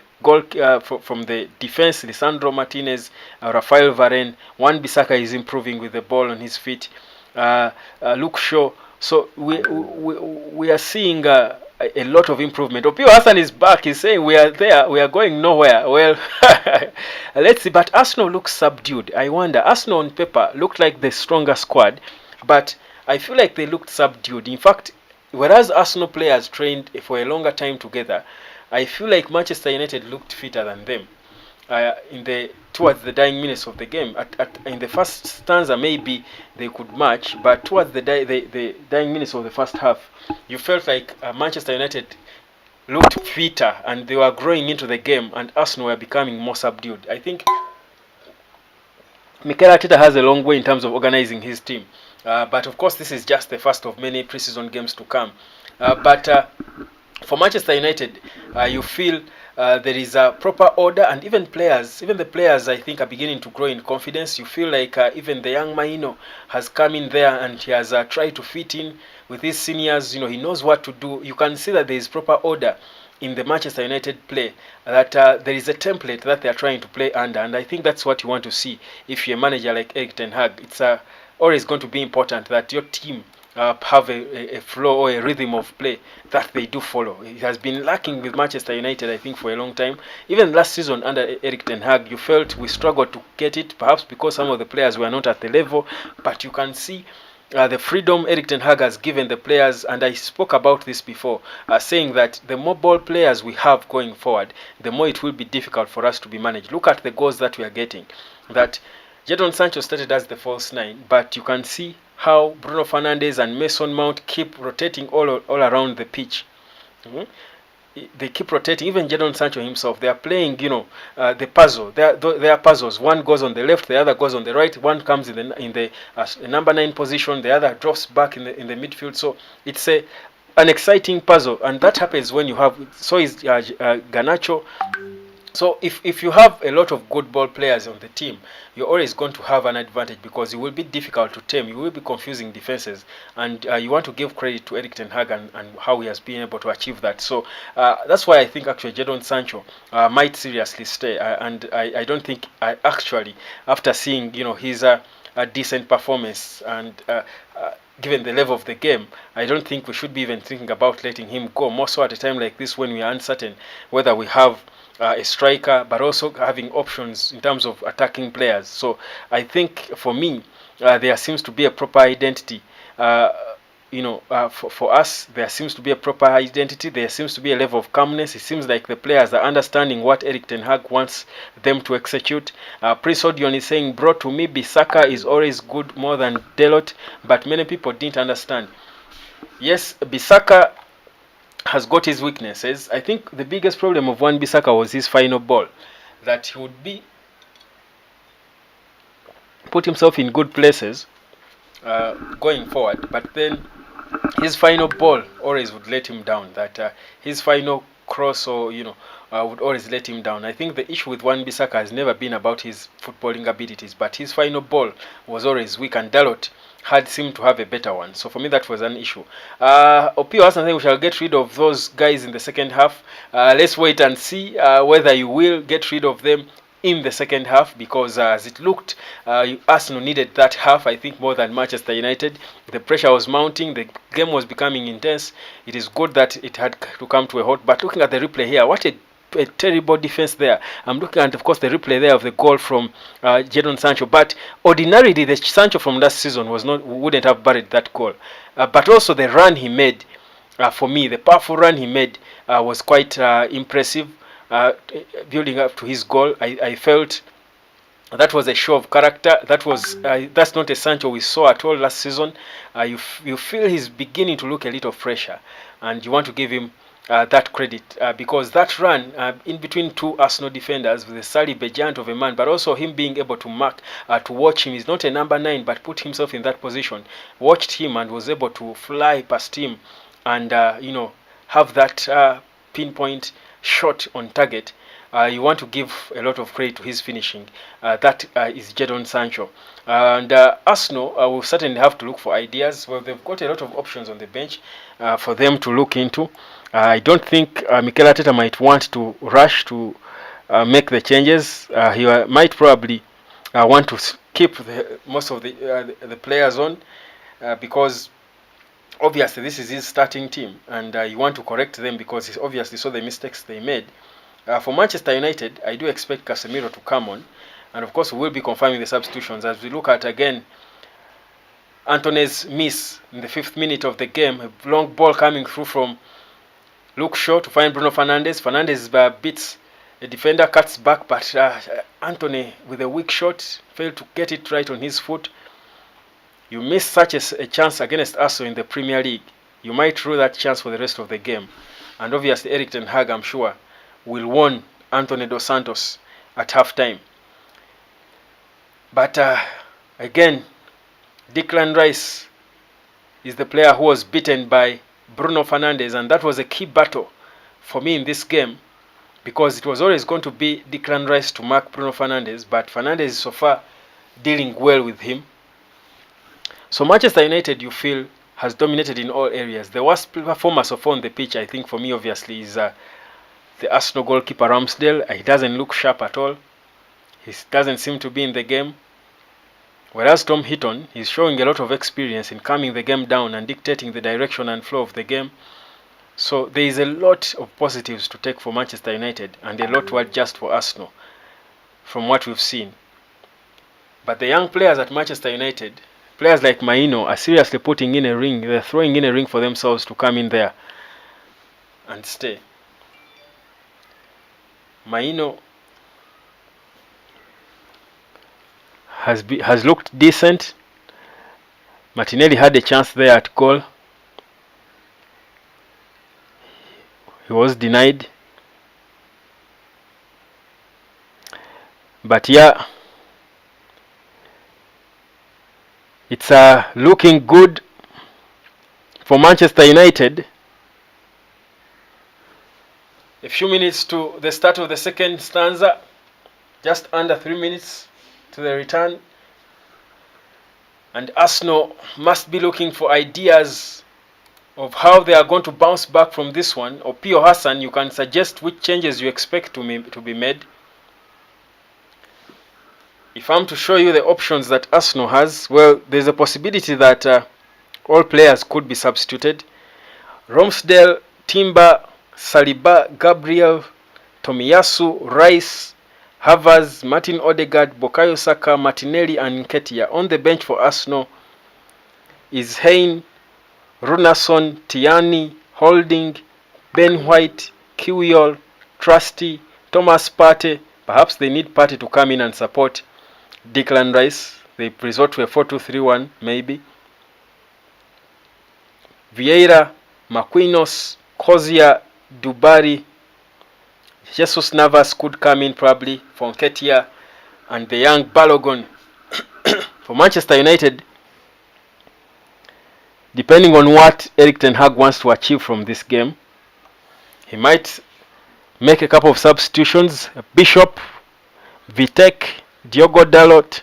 from the defense, Lisandro Martinez, Rafael Varane, Wan-Bissaka is improving with the ball on his feet. Luke Shaw. So we are seeing a lot of improvement. Opio Hassan is back. He's saying we are there. We are going nowhere. Well, let's see. But Arsenal looks subdued. I wonder. Arsenal on paper looked like the stronger squad, but I feel like they looked subdued. In fact, whereas Arsenal players trained for a longer time together, I feel like Manchester United looked fitter than them. Towards the dying minutes of the game. In the first stanza, maybe they could match, but towards the dying minutes of the first half, you felt like Manchester United looked fitter and they were growing into the game, and Arsenal were becoming more subdued. I think Mikel Arteta has a long way in terms of organizing his team, but of course this is just the first of many preseason games to come. But for Manchester United, you feel there is a proper order, and even the players I think are beginning to grow in confidence. You feel like even the young Maino has come in there and he has tried to fit in with his seniors. You know, he knows what to do. You can see that there is proper order in the Manchester United play, that there is a template that they are trying to play under, and I think that's what you want to see if you're a manager like Erik ten Hag. It's always going to be important that your team have a flow or a rhythm of play that they do follow. It has been lacking with Manchester United, I think, for a long time. Even last season under Erik ten Hag, you felt we struggled to get it, perhaps because some of the players were not at the level, but you can see the freedom Erik ten Hag has given the players, and I spoke about this before, saying that the more ball players we have going forward, the more it will be difficult for us to be managed. Look at the goals that we are getting. That Jadon Sancho started as the false nine, but you can see how Bruno Fernandes and Mason Mount keep rotating all around the pitch. They keep rotating. Even Jadon Sancho himself, they are playing, the puzzle. They are puzzles. One goes on the left, the other goes on the right. One comes in the number 9 position, the other drops back in the midfield. So it's a an exciting puzzle, and that happens when you have, so is Garnacho. So if you have a lot of good ball players on the team, you're always going to have an advantage because it will be difficult to tame. You will be confusing defenses, and you want to give credit to Erik ten Hag and how he has been able to achieve that. So that's why I think actually Jadon Sancho might seriously stay, and I don't think actually, after seeing his a decent performance and given the level of the game, I don't think we should be even thinking about letting him go. More so at a time like this when we are uncertain whether we have a striker, but also having options in terms of attacking players. So I think for me, there seems to be a proper identity. For us, there seems to be a proper identity. There seems to be a level of calmness. It seems like the players are understanding what Erik ten Hag wants them to execute. Prince Odion is saying, bro, to me, Bissaka is always good more than Delot, but many people didn't understand. Yes, Bissaka has got his weaknesses. I think the biggest problem of Wan-Bissaka was his final ball, that he would be put himself in good places going forward, but then his final ball always would let him down. That his final cross or would always let him down. I think the issue with Wan-Bissaka has never been about his footballing abilities, but his final ball was always weak, and Dalot had seemed to have a better one. So for me, that was an issue. Opio Hassan said we shall get rid of those guys in the second half. Let's wait and see whether you will get rid of them in the second half, because as it looked, Arsenal needed that half, I think, more than Manchester United. The pressure was mounting, the game was becoming intense. It is good that it had to come to a halt, but looking at the replay here, what a terrible defense there. I'm looking at, of course, the replay there of the goal from Jadon Sancho, but ordinarily the Sancho from last season wouldn't have buried that goal. But also the run he made, for me, the powerful run he made was quite impressive. Building up to his goal, I felt that was a show of character. That's not a Sancho we saw at all last season. You feel he's beginning to look a little fresher, and you want to give him that credit because that run in between two Arsenal defenders with a Saliba giant of a man, but also him being able to mark, to watch him. He's not a number 9, but put himself in that position, watched him, and was able to fly past him and have that pinpoint shot on target. You want to give a lot of credit to his finishing. That is Jadon Sancho. And Arsenal will certainly have to look for ideas. Well, they've got a lot of options on the bench for them to look into. I don't think Mikel Arteta might want to rush to make the changes. He might probably want to keep most of the players on because obviously this is his starting team, and you want to correct them because he obviously saw the mistakes they made. For Manchester United, I do expect Casemiro to come on, and of course we will be confirming the substitutions as we look at again Antone's miss in the 5th minute of the game, a long ball coming through from Luke Shaw to find Bruno Fernandes. Fernandes beats a defender, cuts back, but Antony with a weak shot failed to get it right on his foot. You miss such a chance against Arsenal in the Premier League, you might rue that chance for the rest of the game. And obviously Erik ten Hag, I'm sure, will warn Anthony Dos Santos at halftime. But again, Declan Rice is the player who was beaten by Bruno Fernandes, and that was a key battle for me in this game because it was always going to be Declan Rice to mark Bruno Fernandes, but Fernandes is so far dealing well with him. So Manchester United, you feel, has dominated in all areas. The worst performer so far on the pitch, I think, for me, obviously, is the Arsenal goalkeeper Ramsdale. He doesn't look sharp at all. He doesn't seem to be in the game. Whereas Tom Heaton is showing a lot of experience in calming the game down and dictating the direction and flow of the game. So there is a lot of positives to take for Manchester United and a lot to adjust for Arsenal from what we've seen. But the young players at Manchester United, players like Maino, are seriously putting in a ring. They're throwing in a ring for themselves to come in there and stay. Maino has looked decent. Martinelli had a chance there at goal. He was denied. But yeah, it's looking good for Manchester United. A few minutes to the start of the second stanza, just under 3 minutes to the return, and Arsenal must be looking for ideas of how they are going to bounce back from this one. Or Pio Hassan, you can suggest which changes you expect to be made. If I'm to show you the options that Arsenal has, well, there's a possibility that all players could be substituted. Ramsdale, Timber, Saliba, Gabriel, Tomiyasu, Rice, Havertz, Martin Odegaard, Bukayo Saka, Martinelli and Nketiah. On the bench for Arsenal is Hein, Runason, Tiani, Holding, Ben White, Kiwiol, Trusty, Thomas Partey. Perhaps they need Partey to come in and support Declan Rice. They resort to a 4-2-3-1 maybe. Vieira, Marquinhos, Kozia, Dubari, Jesus Navas could come in probably for Nketiah, and the young Balogun. For Manchester United, depending on what Erik ten Hag wants to achieve from this game, he might make a couple of substitutions. Bishop, Vitek, Diogo Dalot,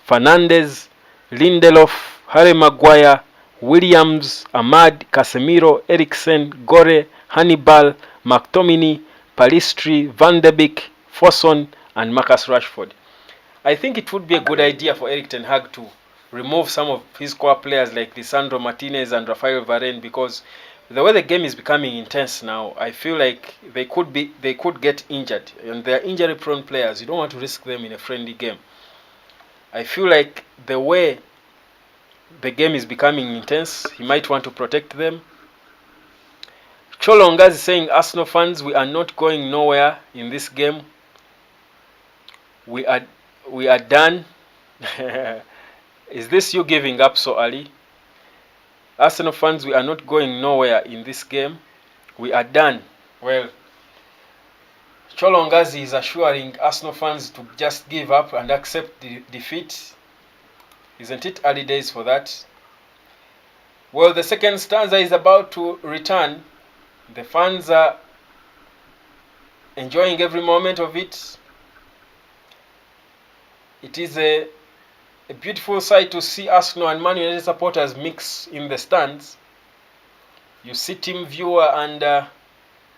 Fernandez, Lindelof, Harry Maguire, Williams, Ahmad, Casemiro, Eriksen, Gore, Hannibal, McTominay, Palistri, Van de Beek, Foson, and Marcus Rashford. I think it would be a good idea for Erik ten Hag to remove some of his core players like Lisandro Martinez and Rafael Varane, because the way the game is becoming intense now, I feel like they could get injured, and they are injury-prone players. You don't want to risk them in a friendly game. I feel like the way the game is becoming intense, he might want to protect them. Cholongas is saying, Arsenal fans, we are not going nowhere in this game. We are done. Is this you giving up so early? Arsenal fans, we are not going nowhere in this game. We are done. Well, Cholongazi is assuring Arsenal fans to just give up and accept the defeat. Isn't it early days for that? Well, the second stanza is about to return. The fans are enjoying every moment of it. It is a beautiful sight to see Arsenal and Man United supporters mix in the stands. You see Team Viewer and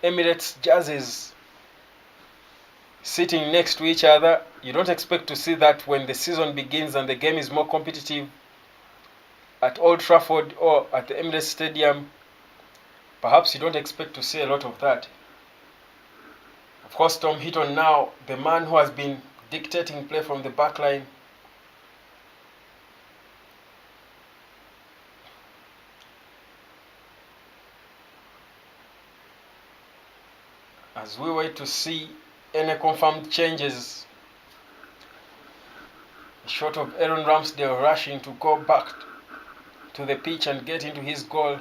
Emirates jerseys sitting next to each other. You don't expect to see that when the season begins and the game is more competitive at Old Trafford or at the Emirates Stadium. Perhaps you don't expect to see a lot of that. Of course, Tom Heaton now, the man who has been dictating play from the back line. As we wait to see any confirmed changes, a shot of Aaron Ramsdale rushing to go back to the pitch and get into his goal.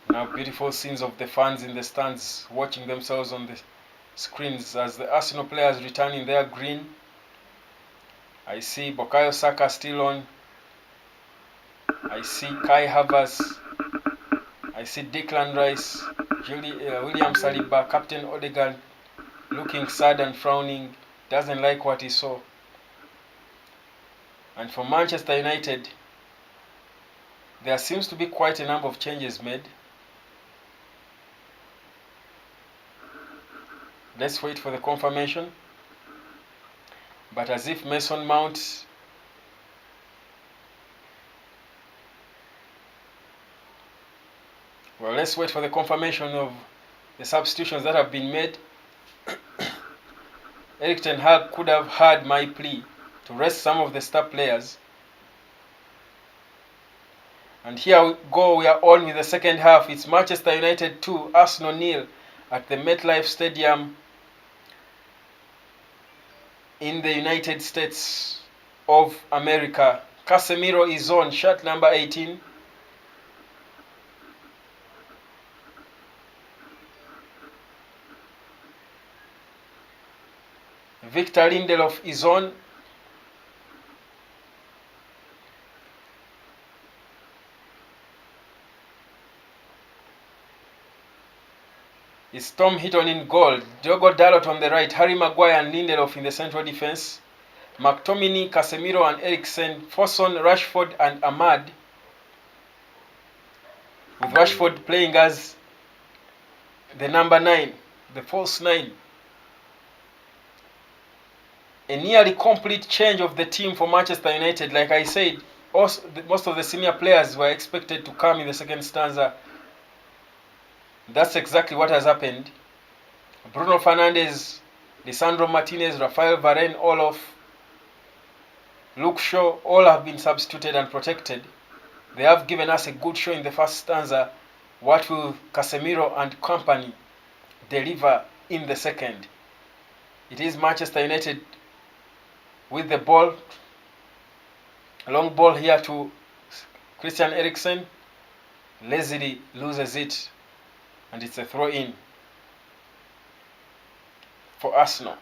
Now beautiful scenes of the fans in the stands watching themselves on the screens as the Arsenal players return in their green. I see Bukayo Saka still on. I see Kai Havertz. I see Declan Rice, William Saliba, Captain Odegaard looking sad and frowning, doesn't like what he saw. And for Manchester United, there seems to be quite a number of changes made. Let's wait for the confirmation. But as if Mason Mount well, let's wait for the confirmation of the substitutions that have been made. Erik ten Hag could have heard my plea to rest some of the star players. And here we go, we are on with the second half. It's Manchester United 2, Arsenal 0 at the MetLife Stadium in the United States of America. Casemiro is on, shirt number 18. Victor Lindelof is on. is Tom Hinton in goal, Diogo Dalot on the right, Harry Maguire and Lindelof in the central defense, McTominay, Casemiro and Eriksen, Foson, Rashford and Ahmad, with Rashford playing as the number 9, the false 9. A nearly complete change of the team for Manchester United. Like I said, most of the senior players were expected to come in the second stanza. That's exactly what has happened. Bruno Fernandes, Lisandro Martinez, Rafael Varane, Olof, Luke Shaw, all have been substituted and protected. They have given us a good show in the first stanza. What will Casemiro and company deliver in the second? It is Manchester United with the ball. A long ball here to Christian Eriksen. Lazily loses it, and it's a throw-in for Arsenal.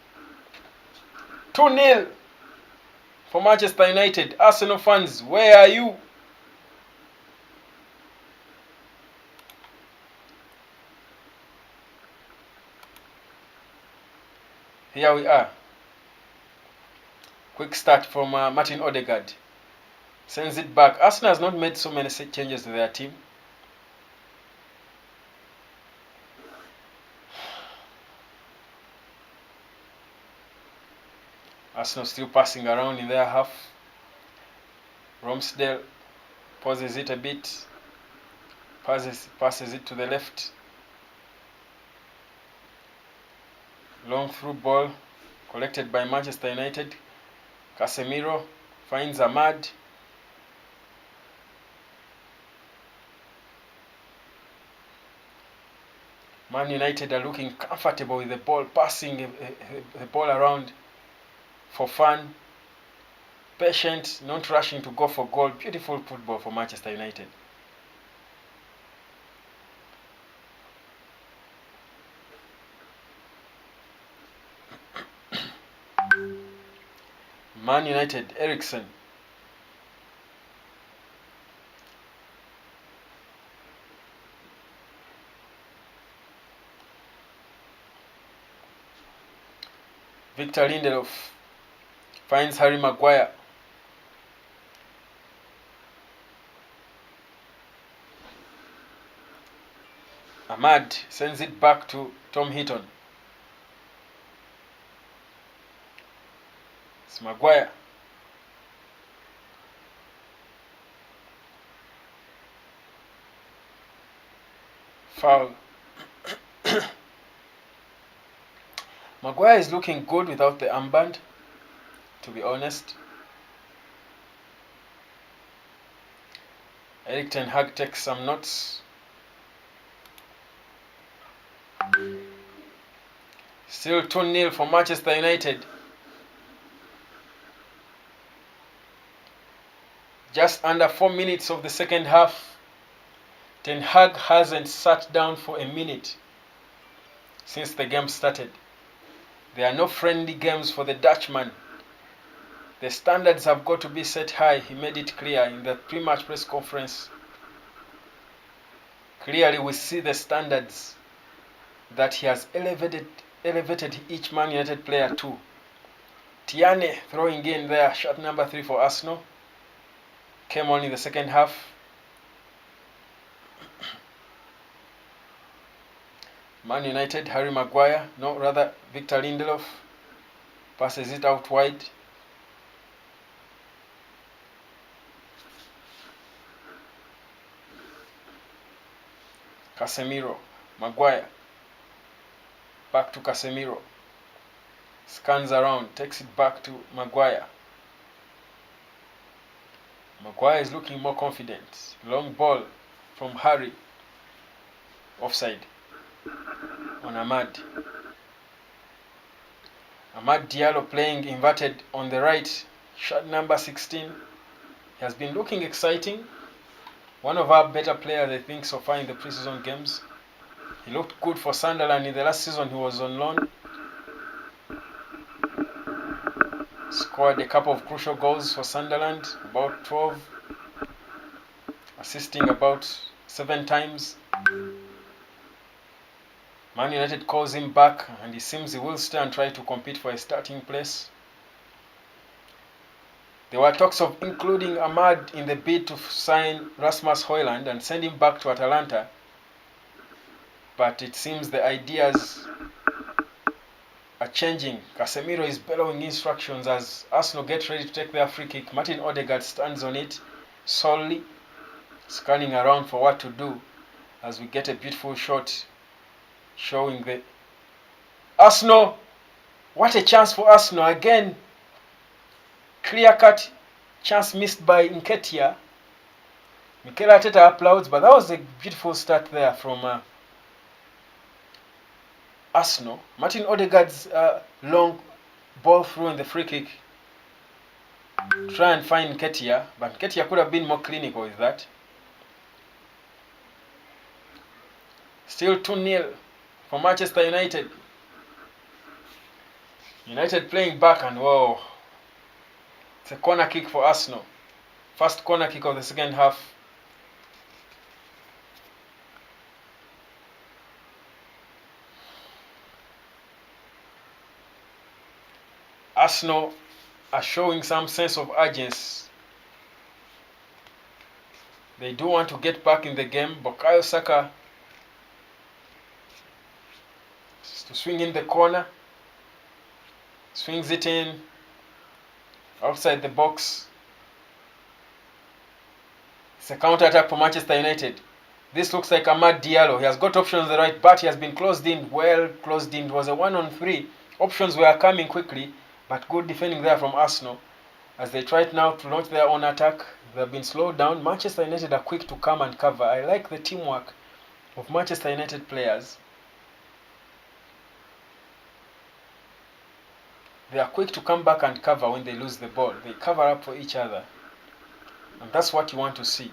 2-0 for Manchester United. Arsenal fans, where are you? Here we are. Quick start from Martin Odegaard. Sends it back. Arsenal has not made so many changes to their team. Arsenal still passing around in their half. Ramsdale pauses it a bit. Passes it to the left. Long through ball collected by Manchester United. Casemiro finds Ahmad. Man United are looking comfortable with the ball, passing the ball around for fun. Patient, not rushing to go for goal. Beautiful football for Manchester United. Man United, Eriksen. Victor Lindelof finds Harry Maguire. Ahmad sends it back to Tom Hinton. It's Maguire. Foul. Maguire is looking good without the armband, to be honest. Erik ten Hag takes some notes. Still 2-0 for Manchester United. Just under 4 minutes of the second half. Ten Hag hasn't sat down for a minute since the game started. There are no friendly games for the Dutchman. The standards have got to be set high. He made it clear in the pre-match press conference. Clearly we see the standards that he has elevated each Man United player to. Tiane throwing in there, shot number 3 for Arsenal. Came on in the second half. Man United, Harry Maguire, no, rather Victor Lindelof, passes it out wide. Casemiro, Maguire, back to Casemiro, scans around, takes it back to Maguire. Maguire is looking more confident. Long ball from Harry, offside on Ahmad. Ahmad Diallo playing inverted on the right, shot number 16. He has been looking exciting. One of our better players, I think, so far in the preseason games. He looked good for Sunderland in the last season. He was on loan. Scored a couple of crucial goals for Sunderland, about 12. Assisting about 7 times. Man United calls him back, and it seems he will stay and try to compete for a starting place. There were talks of including Ahmad in the bid to sign Rasmus Højlund and send him back to Atalanta, but it seems the ideas are changing. Casemiro is bellowing instructions as Arsenal get ready to take their free kick. Martin Odegaard stands on it solely, scanning around for what to do, as we get a beautiful shot showing the Arsenal. What a chance for Arsenal again. Clear-cut chance missed by Nketiah. Mikel Arteta applauds, but that was a beautiful start there from Arsenal. Martin Odegaard's long ball through in the free kick. Try and find Nketiah, but Nketiah could have been more clinical with that. Still 2-0 for Manchester United. United playing back, and whoa. It's a corner kick for Arsenal. First corner kick of the second half. Arsenal are showing some sense of urgency. They do want to get back in the game. Bukayo Saka to swing in the corner. Swings it in outside the box. It's a counter-attack for Manchester United. This looks like Amad Diallo. He has got options on the right, but he has been closed in. Well closed in. It was a 1-on-3. Options were coming quickly, but good defending there from Arsenal. As they try now to launch their own attack, they have been slowed down. Manchester United are quick to come and cover. I like the teamwork of Manchester United players. They are quick to come back and cover when they lose the ball. They cover up for each other. And that's what you want to see.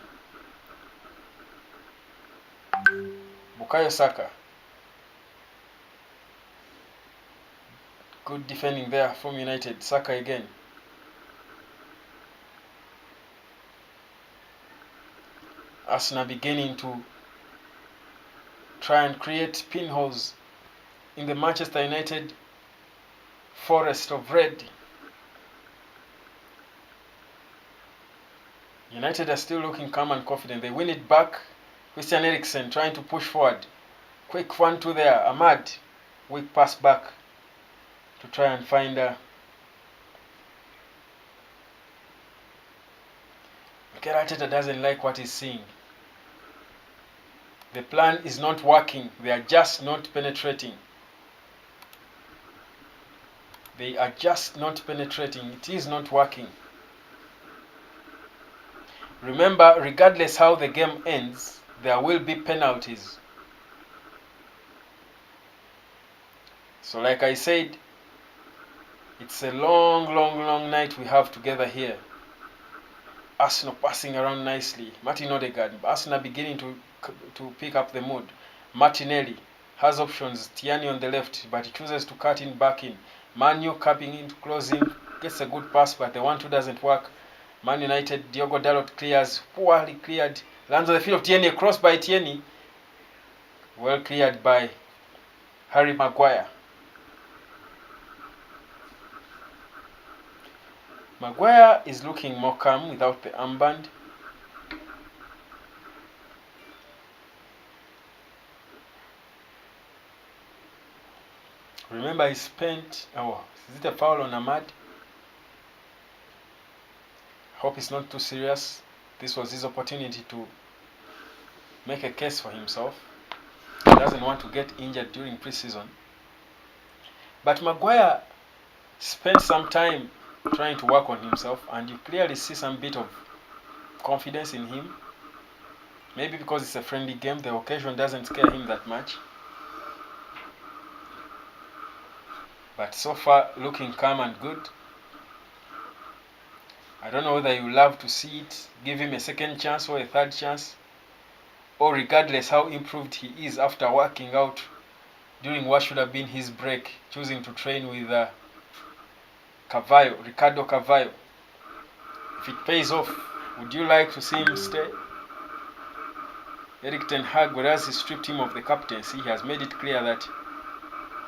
Bukayo Saka. Good defending there from United. Saka again. Arsenal beginning to try and create pinholes in the Manchester United forest of red. United are still looking calm and confident. They win it back. Christian Eriksen trying to push forward. Quick 1-2 there. Ahmad. Weak pass back to try and find Mikel Arteta doesn't like what he's seeing. The plan is not working. They are just not penetrating. They are just not penetrating. It is not working. Remember, regardless how the game ends, there will be penalties. So like I said, it's a long night we have together here. Arsenal passing around nicely. Martin Odegaard. Arsenal beginning to pick up the mood. Martinelli has options. Tierney on the left, but he chooses to cut in back in. Manu capping in to close in. Gets a good pass, but the 1-2 doesn't work. Man United, Diogo Dalot clears. Poorly cleared. Lands on the field of Tierney. Cross by Tierney. Well cleared by Harry Maguire. Maguire is looking more calm without the armband. Remember, he spent... Oh, is it a foul on Ahmad? Hope it's not too serious. This was his opportunity to make a case for himself. He doesn't want to get injured during preseason. But Maguire spent some time trying to work on himself, and you clearly see some bit of confidence in him. Maybe because it's a friendly game, the occasion doesn't scare him that much. But so far, looking calm and good. I don't know whether you love to see it, give him a second chance or a third chance, or regardless how improved he is after working out during what should have been his break, choosing to train with Ricardo Carvalho. If it pays off, would you like to see him stay? Erik ten Hag, whereas he stripped him of the captaincy, he has made it clear that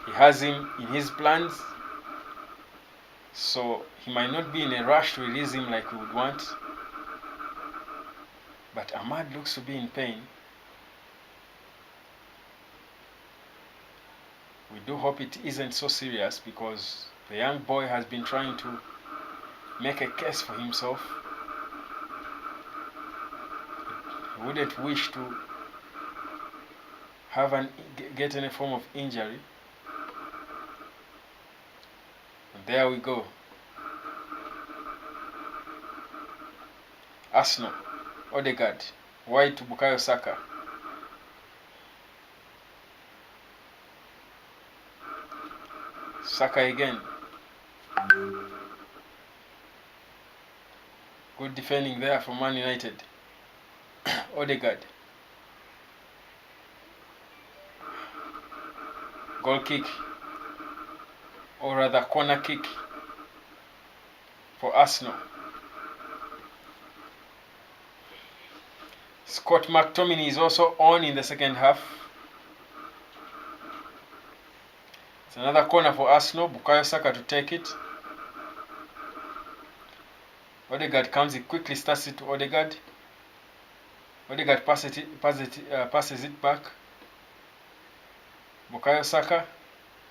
he has him in his plans. So he might not be in a rush to release him like we would want. But Ahmad looks to be in pain. We do hope it isn't so serious, because the young boy has been trying to make a case for himself. He wouldn't wish to get any form of injury. And there we go. Arsenal, Odegaard, wide to Bukayo Saka. Saka again. Good defending there for Man United. Odegaard. Goal kick, or rather corner kick for Arsenal. Scott McTominay is also on in the second half. It's another corner for Arsenal. Bukayo Saka to take it. Odegaard comes, he quickly starts it to Odegaard. Odegaard passes it back. Bukayo Saka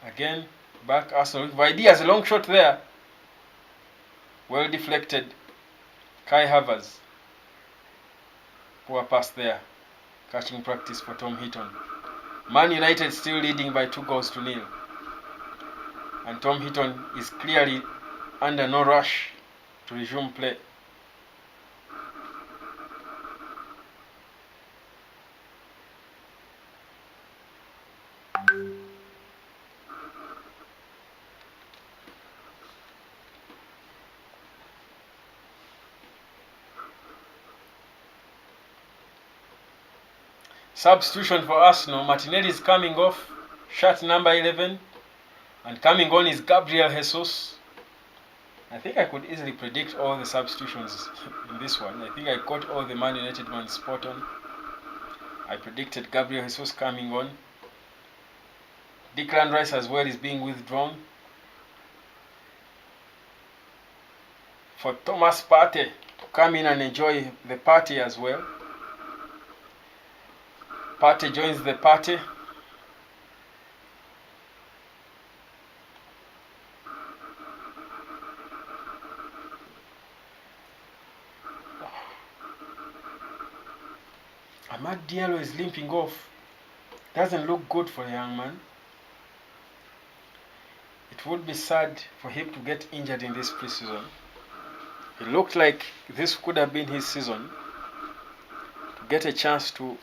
again, back. Arsenal with ideas, a long shot there. Well deflected. Kai Havertz. Poor pass there. Catching practice for Tom Heaton. Man United still leading by 2-0. And Tom Heaton is clearly under no rush to resume play. Substitution for Arsenal. Martinelli is coming off, shirt number 11, and coming on is Gabriel Jesus. I think I could easily predict all the substitutions in this one. I think I got all the Man United ones spot on. I predicted Gabriel Jesus coming on. Declan Rice as well is being withdrawn for Thomas Partey to come in and enjoy the party as well. Partey joins the party. Amad Diallo is limping off. Doesn't look good for a young man. It would be sad for him to get injured in this preseason. It looked like this could have been his season to get a chance to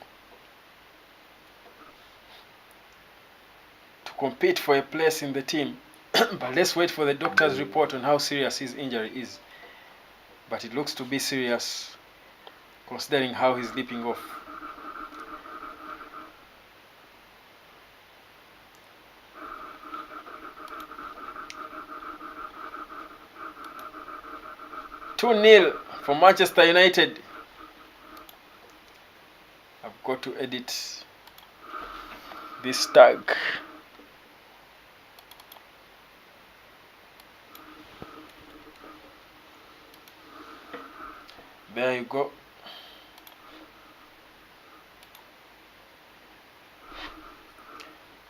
compete for a place in the team. But let's wait for the doctor's report on how serious his injury is. But it looks to be serious, considering how he's leaping off. "2-0 for Manchester United." I've got to edit this tag. There you go.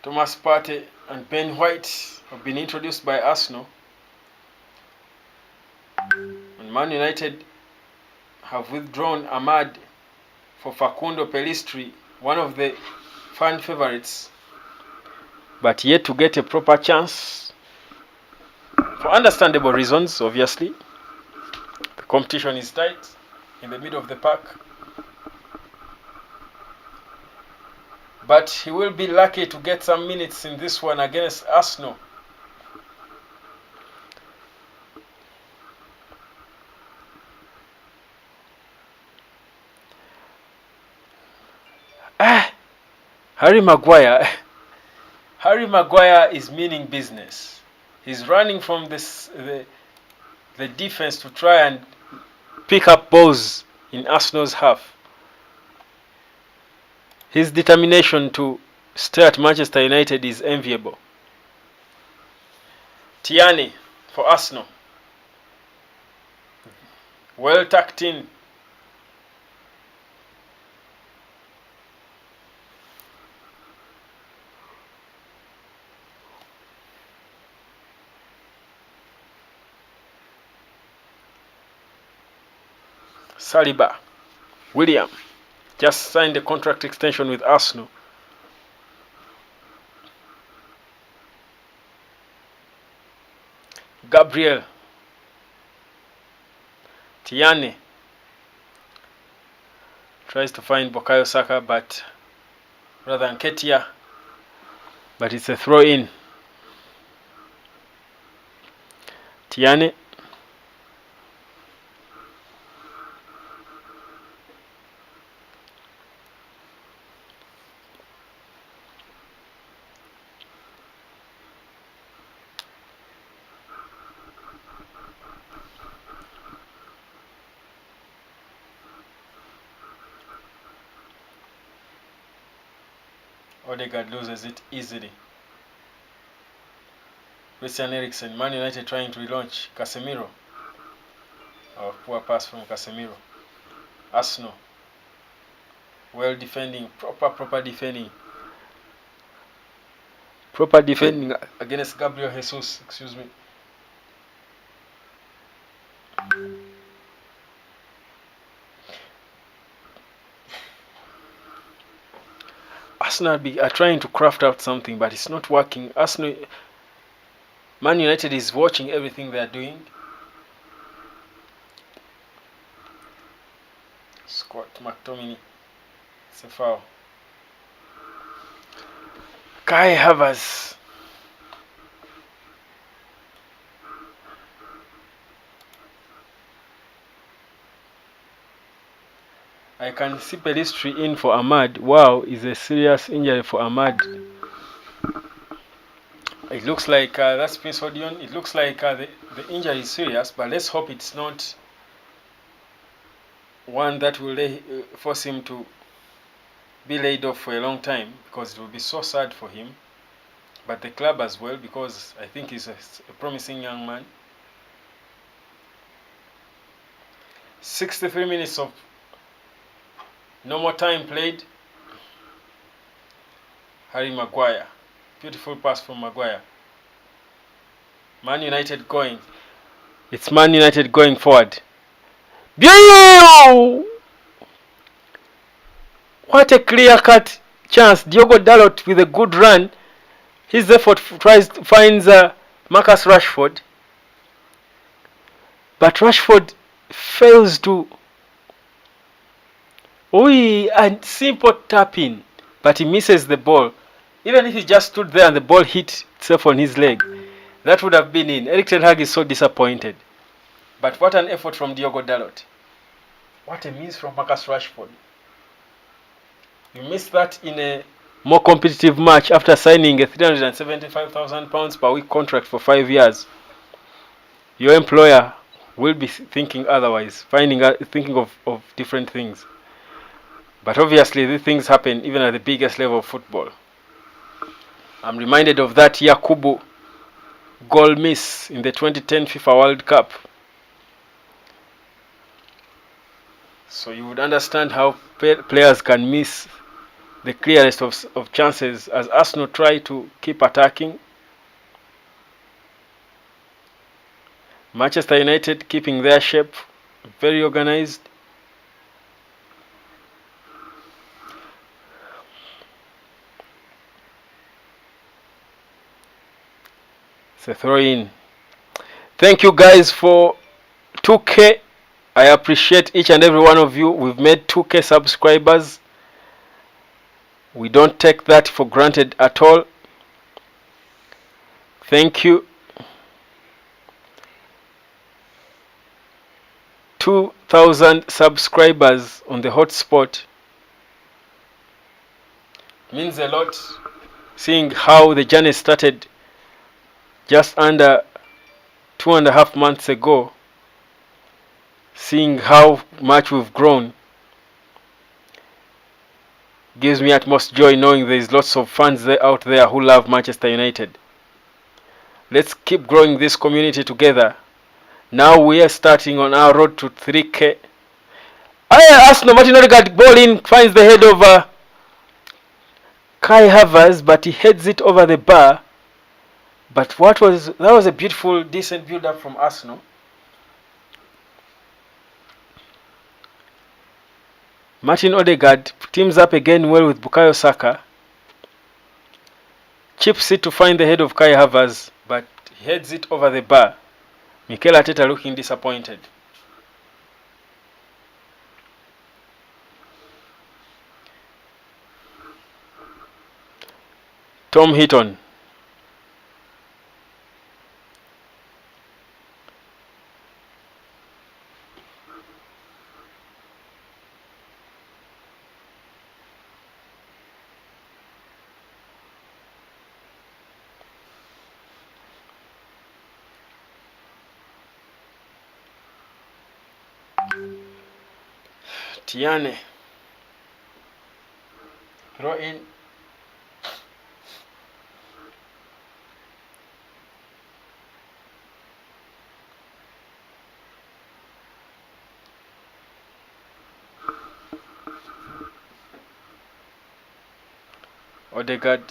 Thomas Partey and Ben White have been introduced by Arsenal. And Man United have withdrawn Ahmad for Facundo Pellistri, one of the fan favorites, but yet to get a proper chance, for understandable reasons, obviously. The competition is tight in the middle of the pack. But he will be lucky to get some minutes in this one against Arsenal. Harry Maguire. Harry Maguire is meaning business. He's running from the defense to try and pick up balls in Arsenal's half. His determination to stay at Manchester United is enviable. Tierney for Arsenal. Well tucked in. Saliba. William just signed a contract extension with Arsenal. Gabriel. Tierney tries to find Bukayo Saka, but rather than Ketia, but it's a throw in. Tierney. Odegaard loses it easily. Christian Eriksen, Man United trying to relaunch Casemiro. Oh, poor pass from Casemiro. Arsenal. Well defending, proper defending. Proper defending against Gabriel Jesus, excuse me. Arsenal are trying to craft out something, but it's not working. Man United is watching everything they are doing. Scott McTominay. It's a foul. Kai Havertz. I can see Pelistri in for Ahmad. Wow, is a serious injury for Ahmad. It looks like that's Prince Odion. It looks like the injury is serious, but let's hope it's not one that will force him to be laid off for a long time, because it will be so sad for him, but the club as well, because I think he's a promising young man. 63 minutes of normal time played. Harry Maguire. Beautiful pass from Maguire. Man United going. It's Man United going forward. What a clear-cut chance. Diogo Dalot with a good run. His effort finds Marcus Rashford. But Rashford fails to... a simple tap-in. But he misses the ball. Even if he just stood there and the ball hit itself on his leg, that would have been in. Erik ten Hag is so disappointed. But what an effort from Diogo Dalot. What a miss from Marcus Rashford. You missed that in a more competitive match after signing a £375,000 per week contract for 5 years. Your employer will be thinking otherwise, thinking of different things. But obviously these things happen even at the biggest level of football. I'm reminded of that Yakubu goal miss in the 2010 FIFA World Cup. So you would understand how players can miss the clearest of chances as Arsenal try to keep attacking. Manchester United keeping their shape, very organized. It's a throw in. Thank you guys for 2K. I appreciate each and every one of you. We've made 2K subscribers. We don't take that for granted at all. Thank you. 2,000 subscribers on the hotspot means a lot, seeing how the journey started just under 2.5 months ago, seeing how much we've grown. Gives me utmost joy knowing there's lots of fans out there who love Manchester United. Let's keep growing this community together. Now we are starting on our road to 3K. Arsenal, Martin Odegaard ball in, finds the head of Kai Havertz, but he heads it over the bar. But that was a beautiful, decent build-up from Arsenal. Martin Odegaard teams up again well with Bukayo Saka. Chips it to find the head of Kai Havertz, but he heads it over the bar. Mikel Arteta looking disappointed. Tom Heaton. Tiane. Throw in. Odegaard.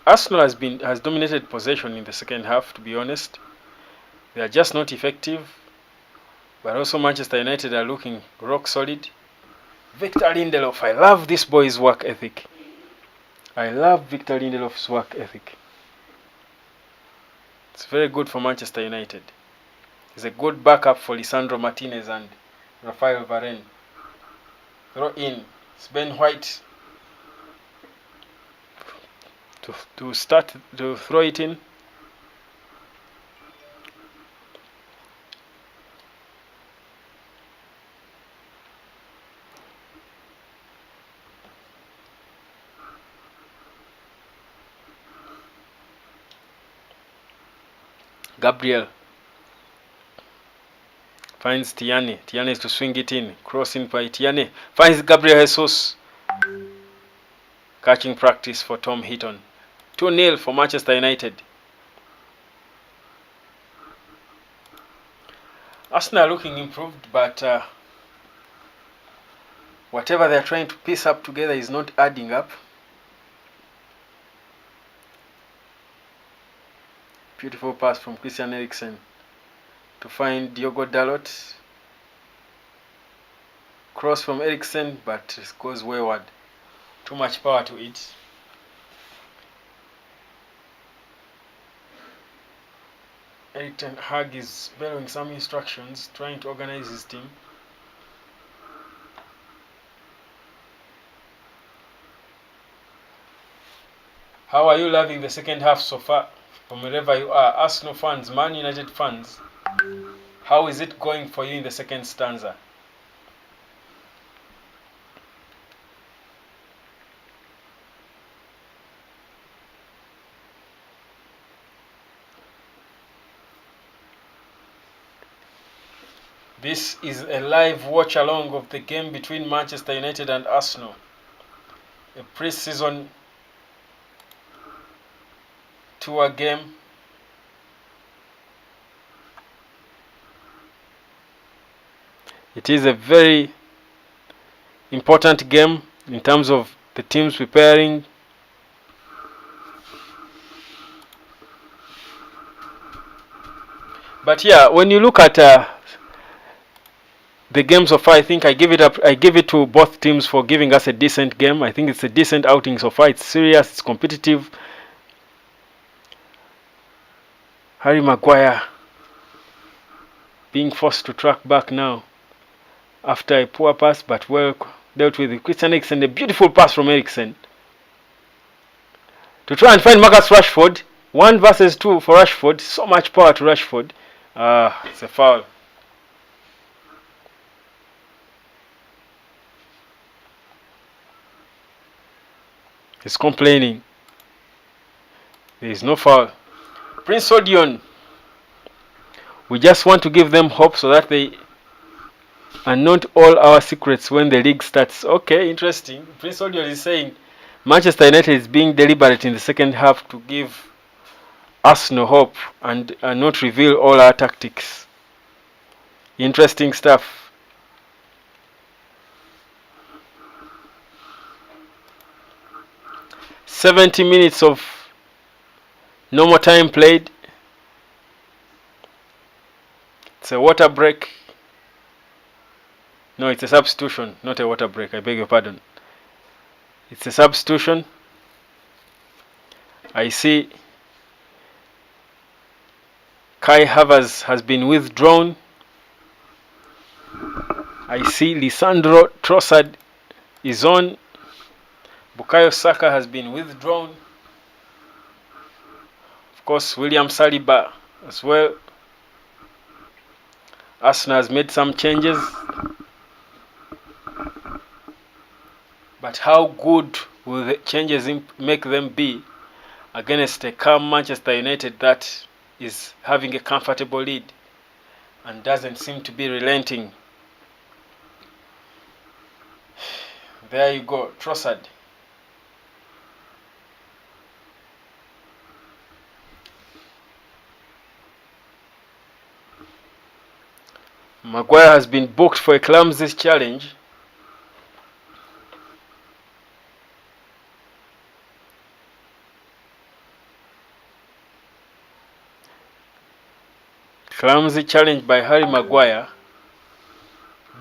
Arsenal has dominated possession in the second half, to be honest. They are just not effective. But also Manchester United are looking rock solid. Victor Lindelof, I love this boy's work ethic. I love Victor Lindelof's work ethic. It's very good for Manchester United. He's a good backup for Lisandro Martinez and Rafael Varane. Throw in. It's Ben White to start to throw it in. Gabriel finds Tiane. Tiane is to swing it in. Crossing by Tiane. Finds Gabriel Jesus. Catching practice for Tom Heaton. 2-0 for Manchester United. Arsenal are looking improved, but whatever they're trying to piece up together is not adding up. Beautiful pass from Christian Eriksen to find Diogo Dalot. Cross from Eriksen, but it goes wayward. Too much power to it. Erik ten Hag is following some instructions, trying to organize his team. How are you loving the second half so far? From wherever you are, Arsenal fans, Man United fans, how is it going for you in the second stanza? This is a live watch along of the game between Manchester United and Arsenal. A pre-season tour game. It is a very important game in terms of the teams preparing. But yeah, when you look at the game so far, I think I give it to both teams for giving us a decent game. I think it's a decent outing so far. It's serious, it's competitive. Harry Maguire being forced to track back now after a poor pass, but well dealt with. Christian Eriksen, a beautiful pass from Eriksen to try and find Marcus Rashford. 1 versus 2 for Rashford. So much power to Rashford. It's a foul. He's complaining. There is no foul. Prince Odion. We just want to give them hope so that they And not all our secrets when the league starts. Okay, interesting. Prince Audio is saying Manchester United is being deliberate in the second half to give Arsenal hope and not reveal all our tactics. Interesting stuff. "70 minutes of normal time played. It's a water break. No, it's a substitution, not a water break. I beg your pardon. It's a substitution. I see Kai Havertz has been withdrawn. I see Lisandro Trossard is on. Bukayo Saka has been withdrawn. Of course, William Saliba as well. Arsenal has made some changes. But how good will the changes make them be against a calm Manchester United that is having a comfortable lead and doesn't seem to be relenting? There you go, Trossard. Maguire has been booked for a clumsy challenge. Clumsy challenge by Harry Maguire.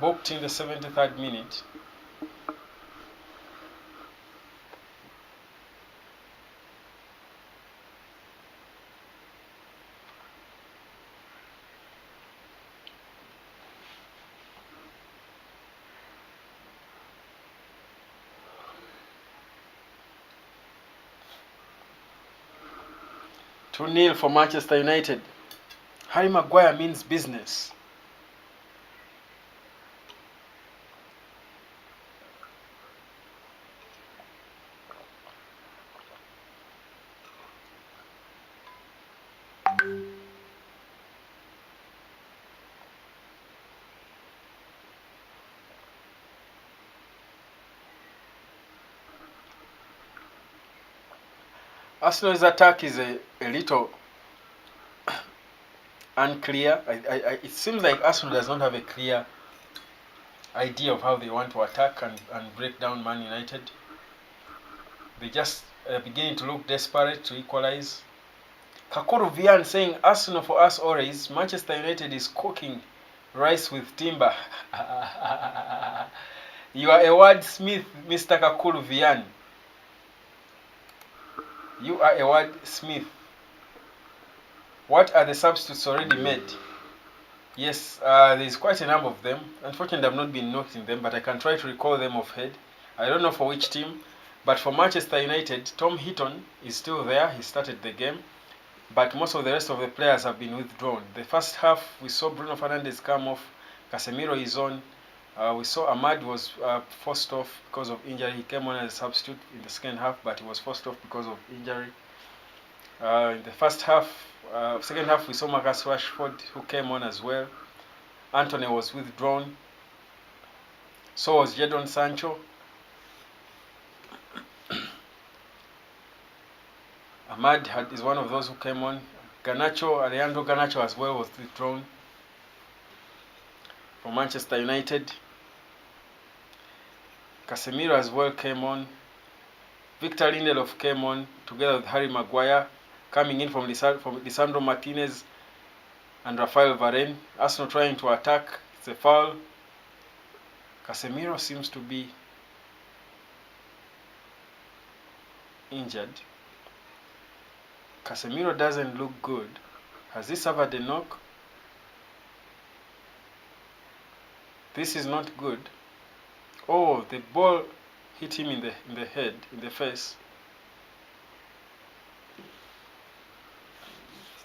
Booked in the 73rd minute. Two 0 for Manchester United. Harry Maguire means business. Arsenal's attack is a little unclear. It seems like Arsenal does not have a clear idea of how they want to attack and break down Man United. They just beginning to look desperate to equalize. Kakuru Vian saying Arsenal for us always. Manchester United is cooking rice with timber. You are a wordsmith, Mr. Kakuru Vian. You are a wordsmith. What are the substitutes already made? Yes, there's quite a number of them. Unfortunately, I've not been noting them, but I can try to recall them offhand. I don't know for which team, but for Manchester United, Tom Heaton is still there. He started the game, but most of the rest of the players have been withdrawn. The first half, we saw Bruno Fernandes come off. Casemiro is on. We saw Ahmad was forced off because of injury. He came on as a substitute in the second half, but he was forced off because of injury. In the first half, second half, we saw Marcus Rashford, who came on as well. Anthony was withdrawn. So was Jadon Sancho. Ahmad is one of those who came on. Alejandro Garnacho as well was withdrawn from Manchester United. Casemiro as well came on. Victor Lindelof came on together with Harry Maguire, coming in from Lisandro Martinez and Rafael Varane. Arsenal trying to attack. It's a foul. Casemiro seems to be injured. Casemiro doesn't look good. Has he suffered a knock? This is not good. Oh, the ball hit him in the head, in the face.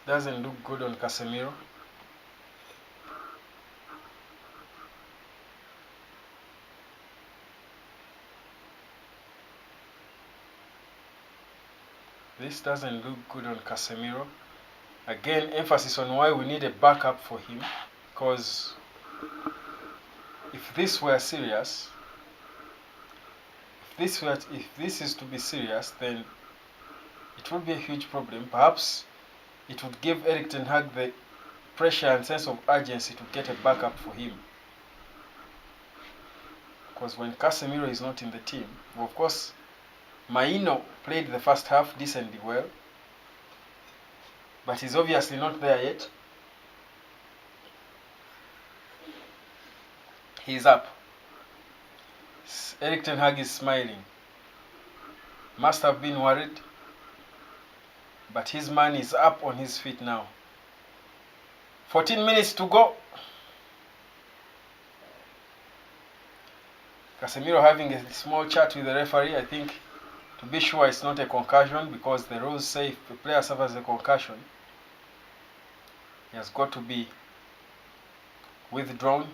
Doesn't look good on Casemiro. This doesn't look good on Casemiro. Again, emphasis on why we need a backup for him, because if this were serious, if this is to be serious, then it would be a huge problem. Perhaps it would give Erik ten Hag the pressure and sense of urgency to get a backup for him. Because when Casemiro is not in the team, well, of course, Maino played the first half decently well, but he's obviously not there yet. He's up. Erik ten Hag is smiling. Must have been worried, but his man is up on his feet now. 14 minutes to go. Casemiro having a small chat with the referee. I think to be sure it's not a concussion, because the rules say if the player suffers a concussion, he has got to be withdrawn.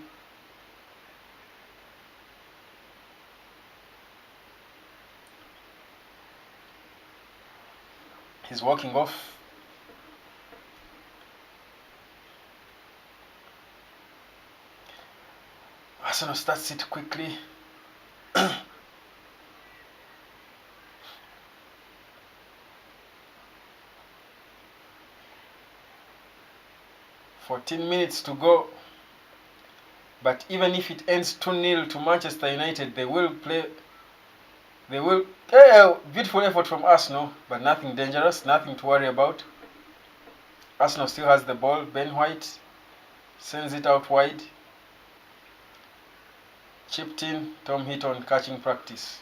He's walking off. Arsenal starts it quickly. 14 minutes to go. But even if it ends 2-0 to Manchester United, they will play. Beautiful effort from Arsenal, but nothing dangerous, nothing to worry about. Arsenal still has the ball. Ben White sends it out wide. Chipped in. Tom Heaton catching practice.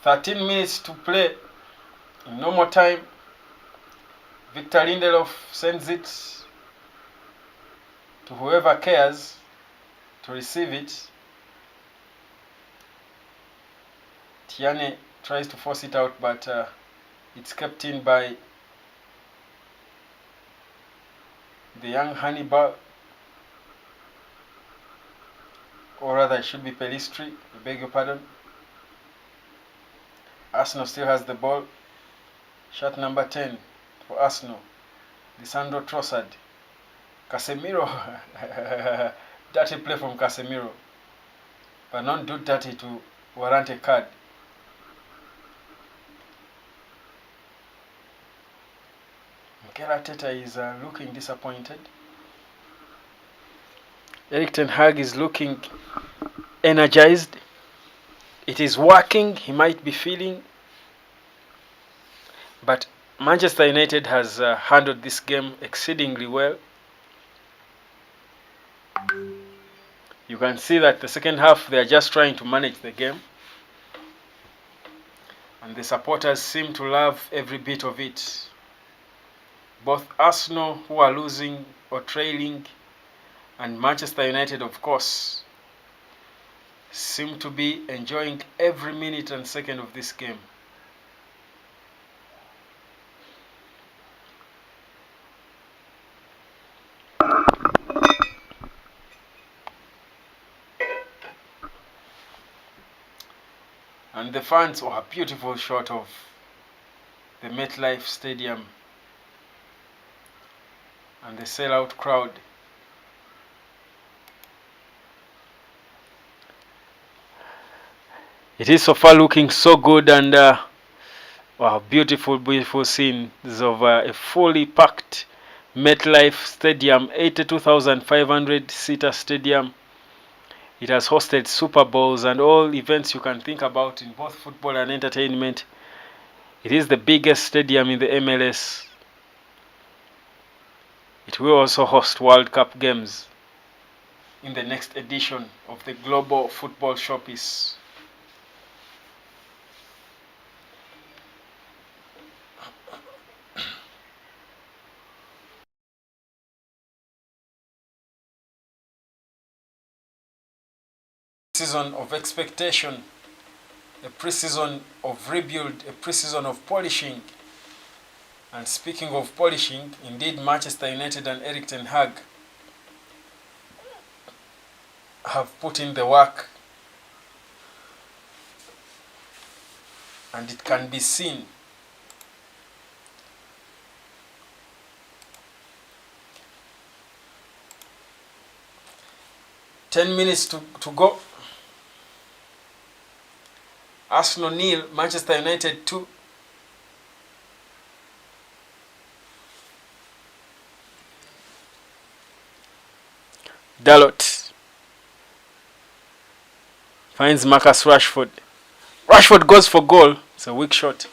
.13 minutes to play. In normal time, Victor Lindelof sends it to whoever cares to receive it. Tierney tries to force it out, but it's kept in by the young Hannibal, or rather it should be Pelistri, I beg your pardon. Arsenal still has the ball. Shot number 10 for Arsenal, Lisandro Trossard. Casemiro. Dirty play from Casemiro, but not too dirty to warrant a card. Mikel Arteta is looking disappointed. Erik ten Hag is looking energized. It is working, he might be feeling. But Manchester United has handled this game exceedingly well. You can see that the second half they are just trying to manage the game. And the supporters seem to love every bit of it. Both Arsenal, who are losing or trailing, and Manchester United, of course, seem to be enjoying every minute and second of this game. And the fans, a beautiful shot of the MetLife Stadium and the sellout crowd. It is so far looking so good, and wow, beautiful, beautiful scenes of a fully packed MetLife Stadium, 82,500 seater stadium. It has hosted Super Bowls and all events you can think about in both football and entertainment. It is the biggest stadium in the MLS. It will also host World Cup games in the next edition of the Global Football Showpiece. Season of expectation, a pre-season of rebuild, a pre-season of polishing. And speaking of polishing, indeed Manchester United and Erik ten Hag have put in the work, and it can be seen. 10 minutes to go. Arsenal 0, Manchester United 2. Dalot finds Marcus Rashford. Rashford goes for goal. It's a weak shot.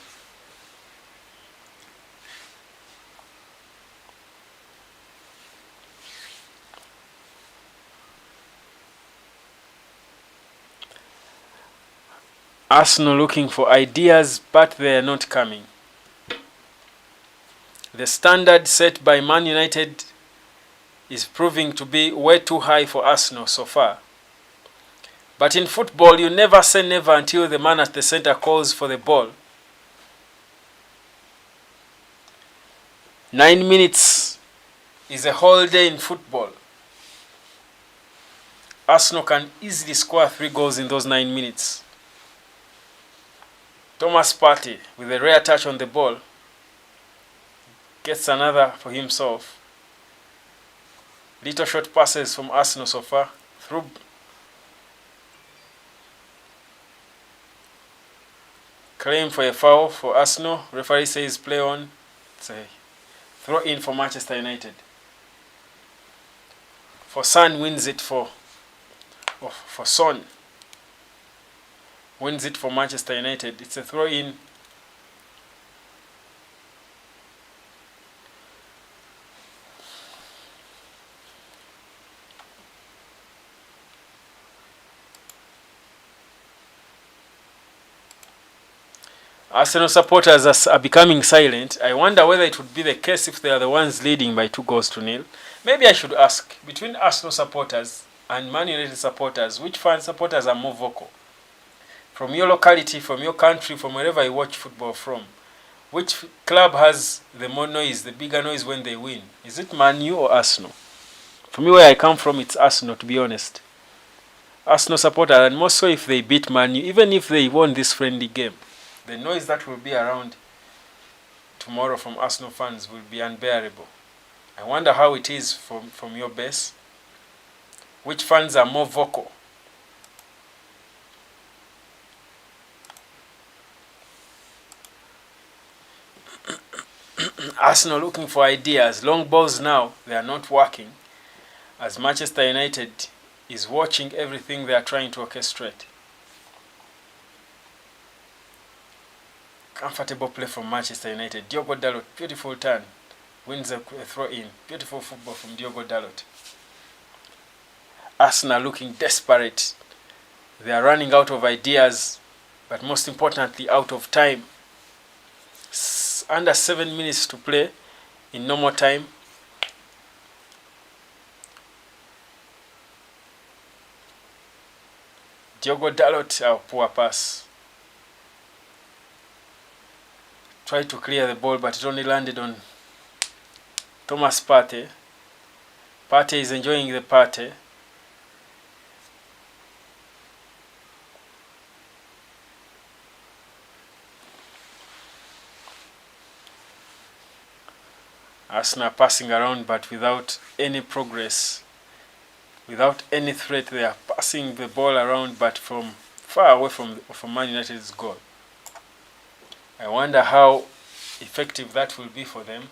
Arsenal looking for ideas, but they are not coming. The standard set by Man United is proving to be way too high for Arsenal so far. But in football, you never say never until the man at the center calls for the ball. 9 minutes is a whole day in football. Arsenal can easily score 3 goals in those 9 minutes. Thomas Partey, with a rare touch on the ball, gets another for himself. Little short passes from Arsenal so far. Through claim for a foul for Arsenal. Referee says play on. It's a throw in for Manchester United. For Son wins it for Son. Wins it for Manchester United. It's a throw in. Arsenal supporters are becoming silent. I wonder whether it would be the case if they are the ones leading by 2-0. Maybe I should ask, between Arsenal supporters and Man United supporters, which fan supporters are more vocal? From your locality, from your country, from wherever you watch football from, which club has the more noise, the bigger noise when they win? Is it Man U or Arsenal? For me, where I come from, it's Arsenal, to be honest. Arsenal supporters, and more so if they beat Man U, even if they won this friendly game. The noise that will be around tomorrow from Arsenal fans will be unbearable. I wonder how it is from your base. Which fans are more vocal? Arsenal looking for ideas. Long balls now, they are not working, as Manchester United is watching everything they are trying to orchestrate. Comfortable play from Manchester United. Diogo Dalot, beautiful turn. Wins a throw in. Beautiful football from Diogo Dalot. Arsenal looking desperate. They are running out of ideas, but most importantly, out of time. Under 7 minutes to play in normal time. Diogo Dalot, oh, poor pass. Tried to clear the ball, but it only landed on Thomas Partey. Partey is enjoying the Partey. Arsenal passing around, but without any progress, without any threat. They are passing the ball around, but from far away from Man United's goal. I wonder how effective that will be for them.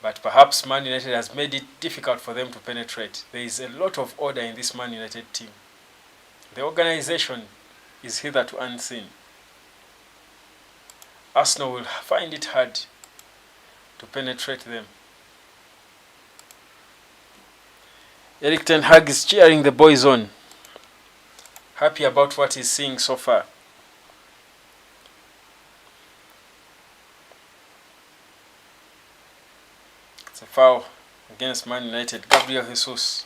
But perhaps Man United has made it difficult for them to penetrate. There is a lot of order in this Man United team. The organization is hitherto unseen. Arsenal will find it hard to penetrate them. Erik ten Hag is cheering the boys on. Happy about what he's seeing so far. It's a foul against Man United. Gabriel Jesus.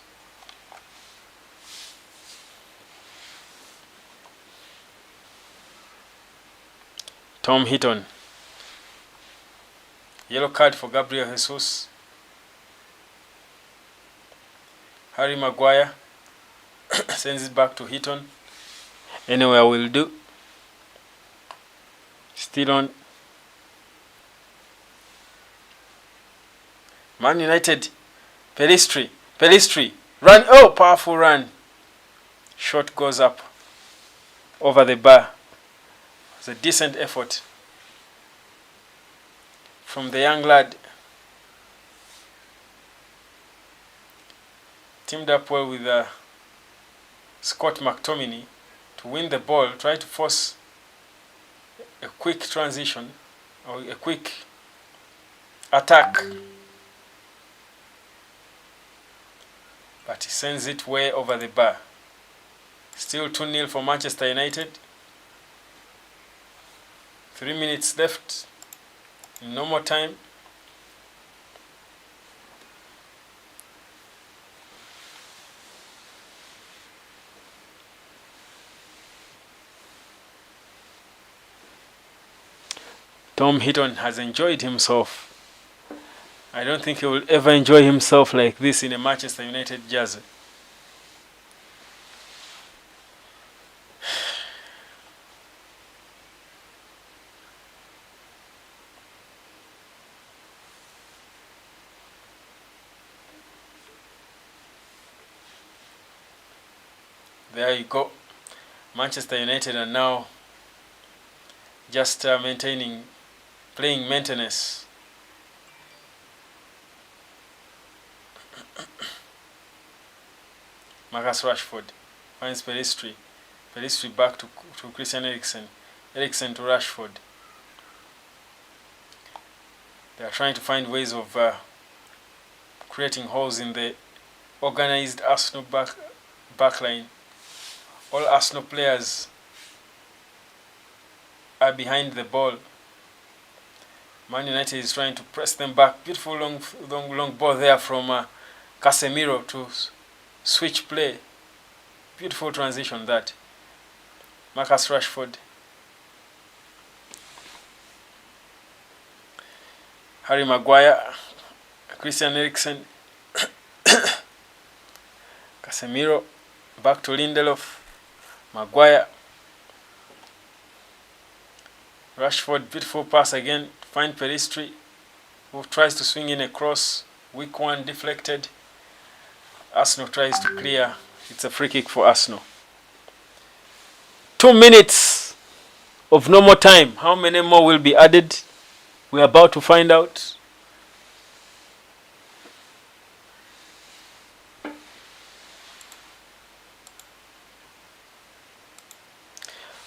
Tom Heaton. Yellow card for Gabriel Jesus. Harry Maguire sends it back to Heaton. Anywhere will do. Still on. Man United. Pelistri. Run. Oh, powerful run. Shot goes up over the bar. It's a decent effort from the young lad. Teamed up well with Scott McTominay to win the ball, try to force a quick transition or a quick attack. But he sends it way over the bar. Still 2-0 for Manchester United. 3 minutes left in normal time. Tom Heaton has enjoyed himself. I don't think he will ever enjoy himself like this in a Manchester United jersey. There you go. Manchester United are now just playing maintenance. Marcus Rashford finds Peristri. Peristri back to Christian Eriksen. Eriksen to Rashford. They are trying to find ways of creating holes in the organized Arsenal backline. All Arsenal players are behind the ball. Man United is trying to press them back. Beautiful long ball there from Casemiro to switch play. Beautiful transition that. Marcus Rashford. Harry Maguire. Christian Eriksen. Casemiro. Back to Lindelof. Maguire. Rashford, beautiful pass again. Find Peristri, who tries to swing in a cross. Weak one, deflected. Arsenal tries to clear. It's a free kick for Arsenal. 2 minutes of normal time. How many more will be added? We're about to find out.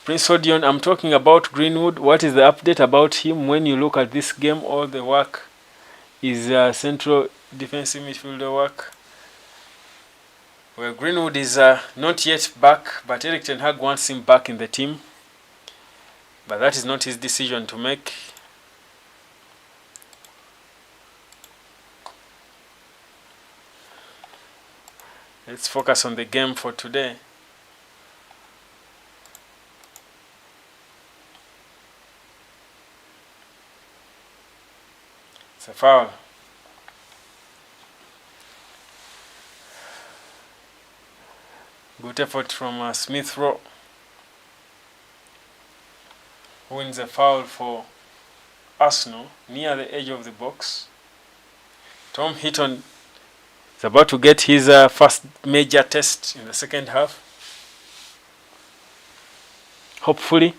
Prince Odion, I'm talking about Greenwood. What is the update about him? When you look at this game, all the work is central defensive midfielder work. Well, Greenwood is not yet back, but Erik ten Hag wants him back in the team. But that is not his decision to make. Let's focus on the game for today. It's a foul. Good effort from Smith Rowe, who wins a foul for Arsenal near the edge of the box. Tom Heaton is about to get his first major test in the second half. Hopefully.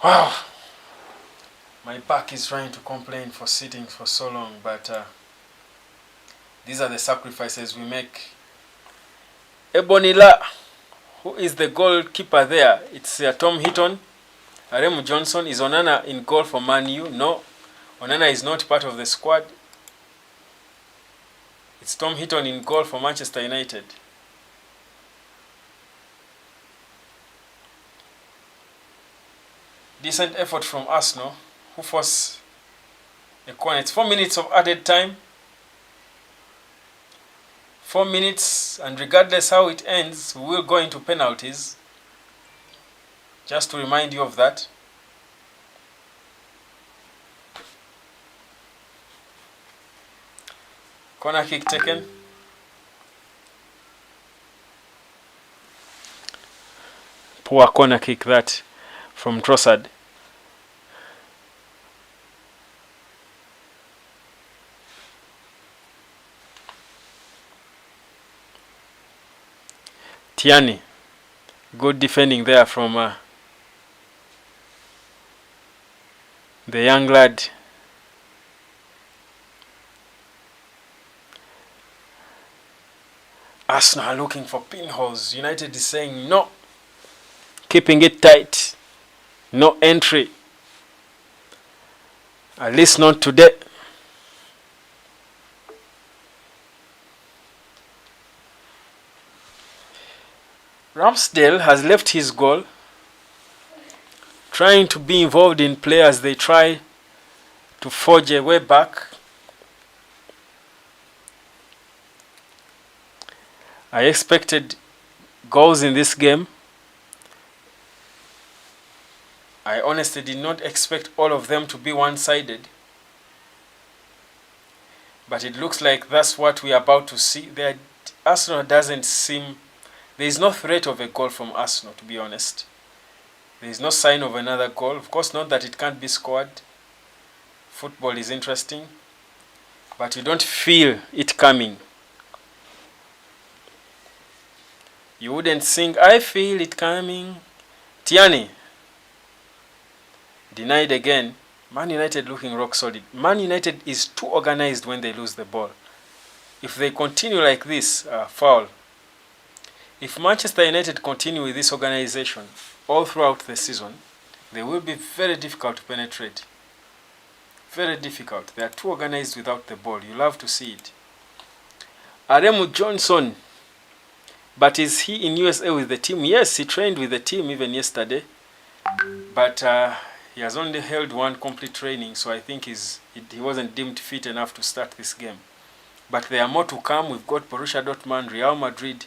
Wow. My back is trying to complain for sitting for so long, but these are the sacrifices we make. Ebonila, who is the goalkeeper there? It's Tom Heaton. Aremu Johnson. Is Onana in goal for Man U? No. Onana is not part of the squad. It's Tom Heaton in goal for Manchester United. Decent effort from Arsenal, who force a corner. It's 4 minutes of added time. 4 minutes, and regardless how it ends, we will go into penalties. Just to remind you of that. Corner kick taken. Poor corner kick that from Trossard. Tierney, good defending there from the young lad. Arsenal are looking for pinholes. United is saying no, keeping it tight, no entry, at least not today. Ramsdale has left his goal, trying to be involved in play as they try to forge a way back. I expected goals in this game. I honestly did not expect all of them to be one-sided. But it looks like that's what we are about to see. Arsenal doesn't seem... There is no threat of a goal from Arsenal, to be honest. There is no sign of another goal. Of course, not that it can't be scored. Football is interesting. But you don't feel it coming. You wouldn't sing, I feel it coming. Tierney. Denied again. Man United looking rock solid. Man United is too organized when they lose the ball. If they continue like this, foul. If Manchester United continue with this organization all throughout the season, they will be very difficult to penetrate. Very difficult. They are too organized without the ball. You love to see it. Aremu Johnson. But is he in USA with the team? Yes, he trained with the team even yesterday. But he has only held one complete training, so I think he wasn't deemed fit enough to start this game. But there are more to come. We've got Borussia Dortmund, Real Madrid.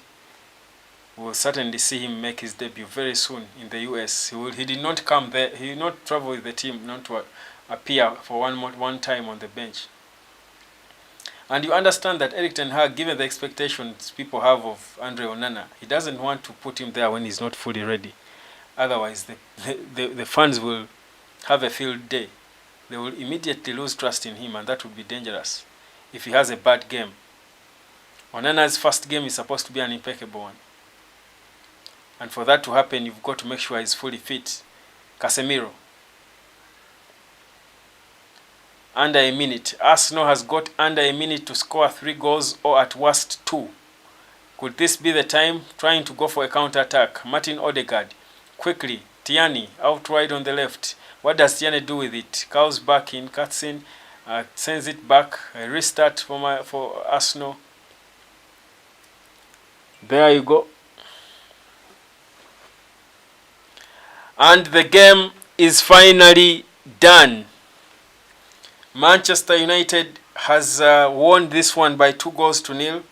We'll certainly see him make his debut very soon in the US. He did not come there. He did not travel with the team, not to appear for one time on the bench. And you understand that Erik ten Hag, given the expectations people have of Andre Onana, he doesn't want to put him there when he's not fully ready. Otherwise, the fans will have a field day. They will immediately lose trust in him, and that would be dangerous if he has a bad game. Onana's first game is supposed to be an impeccable one. And for that to happen, you've got to make sure he's fully fit. Casemiro. Under a minute. Arsenal has got under a minute to score 3 goals or at worst 2. Could this be the time? Trying to go for a counter-attack. Martin Odegaard. Quickly. Tierney out wide on the left. What does Tierney do with it? Cows back in. Cuts in. Sends it back. A restart for Arsenal. There you go. And the game is finally done. Manchester United has won this one by 2-0.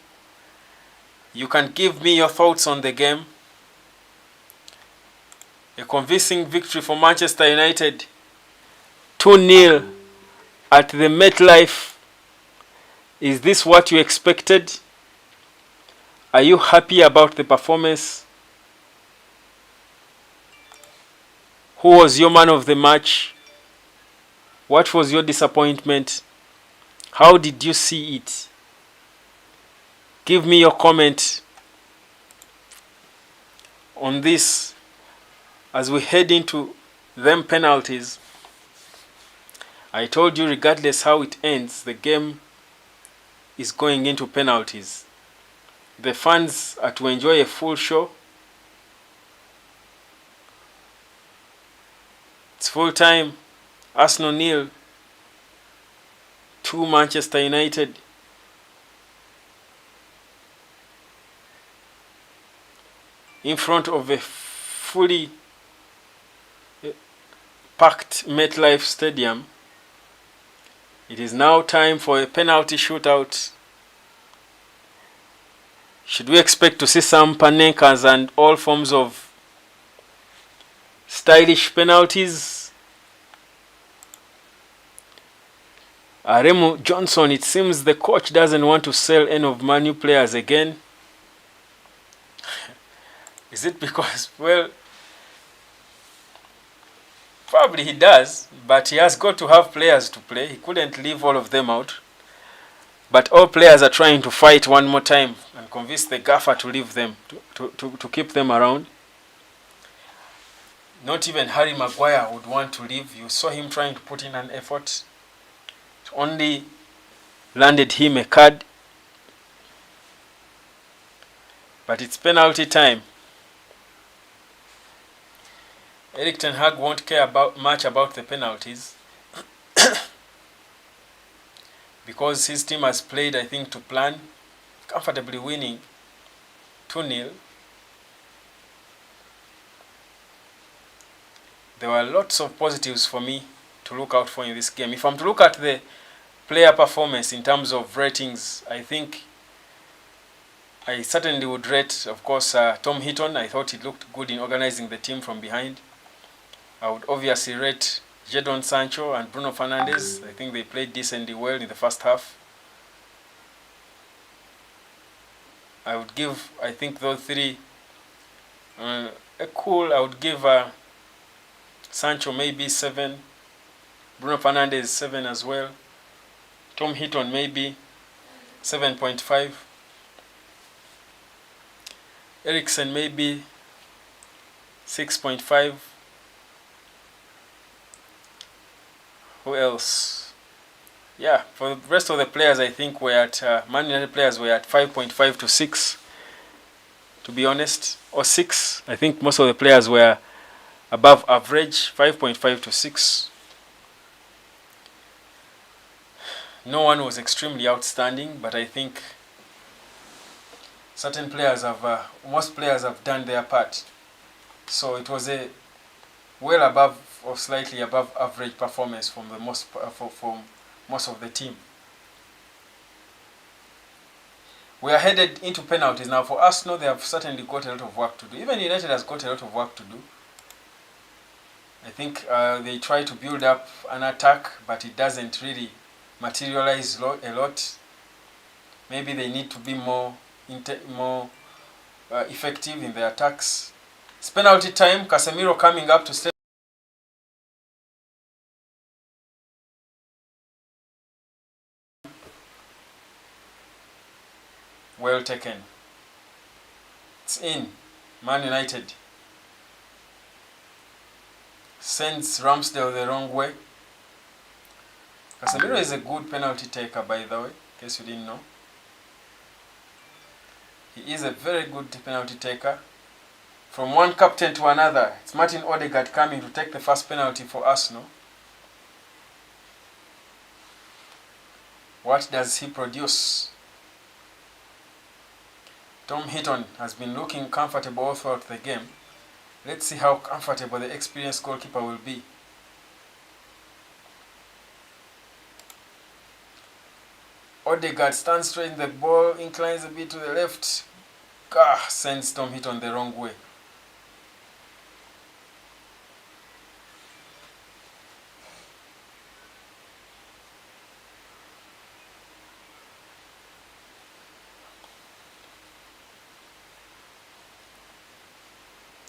You can give me your thoughts on the game. A convincing victory for Manchester United. 2-0 at the MetLife. Is this what you expected? Are you happy about the performance? Who was your man of the match? What was your disappointment? How did you see it? Give me your comment on this as we head into them penalties. I told you regardless how it ends, the game is going into penalties. The fans are to enjoy a full show. It's full time. Arsenal 0 to Manchester United. In front of a fully packed MetLife Stadium. It is now time for a penalty shootout. Should we expect to see some Panekas and all forms of stylish penalties? Aremu Johnson, it seems the coach doesn't want to sell any of Man U players again. Is it because, well, probably he does, but he has got to have players to play. He couldn't leave all of them out. But all players are trying to fight one more time and convince the gaffer to leave them, to keep them around. Not even Harry Maguire would want to leave. You saw him trying to put in an effort. It only landed him a card. But it's penalty time. Erik ten Hag won't care much about the penalties because his team has played, I think, to plan, comfortably winning 2-0. There were lots of positives for me to look out for in this game. If I'm to look at the player performance in terms of ratings, I think I certainly would rate, of course, Tom Heaton. I thought he looked good in organizing the team from behind. I would obviously rate Jadon Sancho and Bruno Fernandes. I think they played decently well in the first half. I would give, I think, those three I would give Sancho maybe 7, Bruno Fernandes 7 as well, Tom Heaton maybe 7.5, Eriksen maybe 6.5. Who else? Yeah, for the rest of the players, I think we're at Man United players were at 5.5 to 6, to be honest, or 6. I think most of the players were above average, 5.5 to 6. No one was extremely outstanding, but I think certain players have, most players have done their part. So it was a well above or slightly above average performance from the from most of the team. We are headed into penalties now. For Arsenal, they have certainly got a lot of work to do. Even United has got a lot of work to do. I think they try to build up an attack, but it doesn't really materialize a lot. Maybe they need to be more effective in their attacks. It's penalty time. Casemiro coming up to step. Well taken. It's in. Man United sends Ramsdale the wrong way. Casemiro is a good penalty taker, by the way, in case you didn't know. He is a very good penalty taker. From one captain to another, it's Martin Odegaard coming to take the first penalty for Arsenal. What does he produce? Tom Heaton has been looking comfortable all throughout the game. Let's see how comfortable the experienced goalkeeper will be. Odegaard stands straight in the ball, inclines a bit to the left. Sends Tom Heaton the wrong way.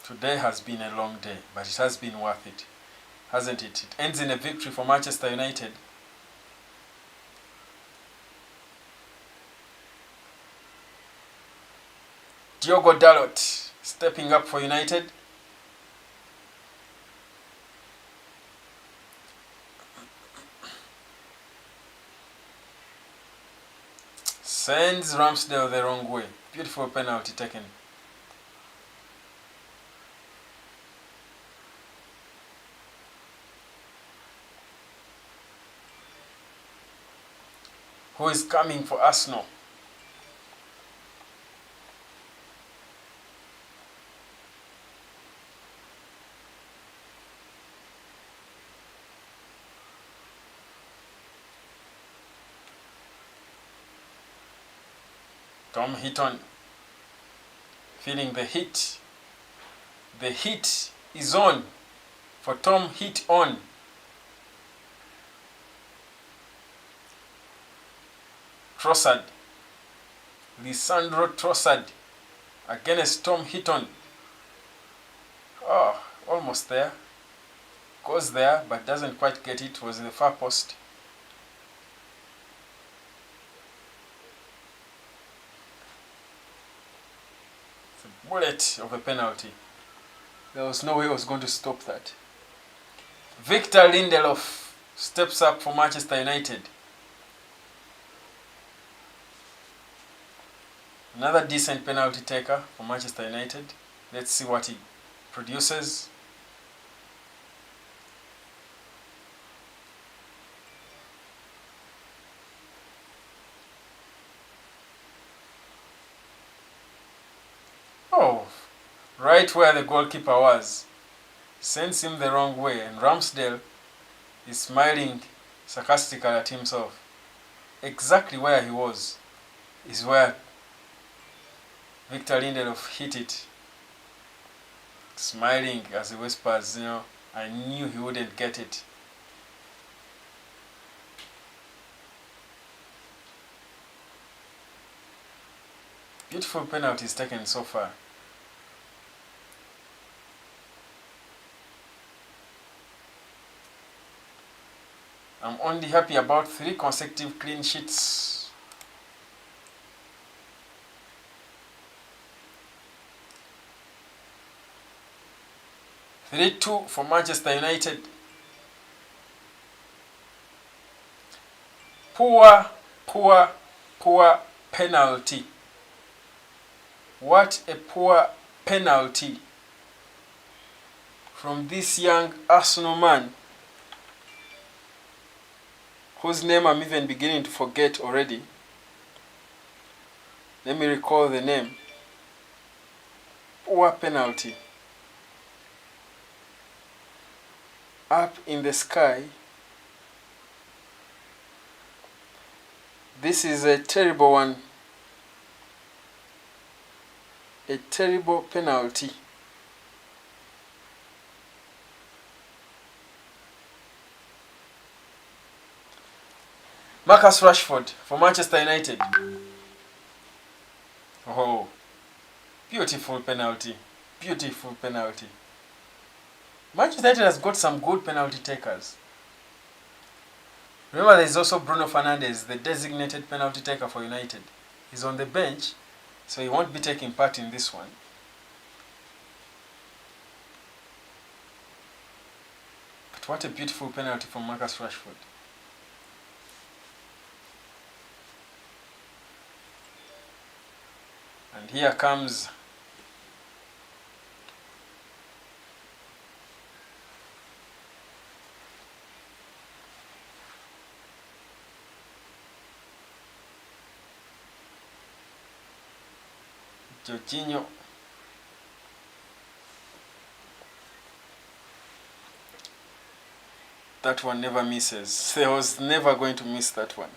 Today has been a long day, but it has been worth it, hasn't it? It ends in a victory for Manchester United. Diogo Dalot stepping up for United. Sends Ramsdale the wrong way. Beautiful penalty taken. Who is coming for Arsenal? Tom Heaton feeling the heat. The heat is on for Tom Heaton. Trossard, Lisandro Trossard against Tom Heaton. Oh, almost there. Goes there, but doesn't quite get it. Was in the far post. It's a bullet of a penalty. There was no way he was going to stop that. Victor Lindelof steps up for Manchester United. Another decent penalty taker for Manchester United. Let's see what he produces. Oh, right where the goalkeeper was. Sends him the wrong way, and Ramsdale is smiling sarcastically at himself. Exactly where he was is where Victor Lindelof hit it. Smiling as he whispers, you know, I knew he wouldn't get it. Beautiful penalties taken so far. I'm only happy about 3 consecutive clean sheets. (3-2) for Manchester United. Poor penalty. What a poor penalty from this young Arsenal man, whose name I'm even beginning to forget already. Let me recall the name. Poor penalty. Up in the sky. This is a terrible one. A terrible penalty. Marcus Rashford for Manchester United. Oh, beautiful penalty. Beautiful penalty. Manchester United has got some good penalty takers. Remember, there is also Bruno Fernandes, the designated penalty taker for United. He's on the bench, so he won't be taking part in this one. But what a beautiful penalty from Marcus Rashford. And here comes Jorginho. That one never misses. He was never going to miss that one.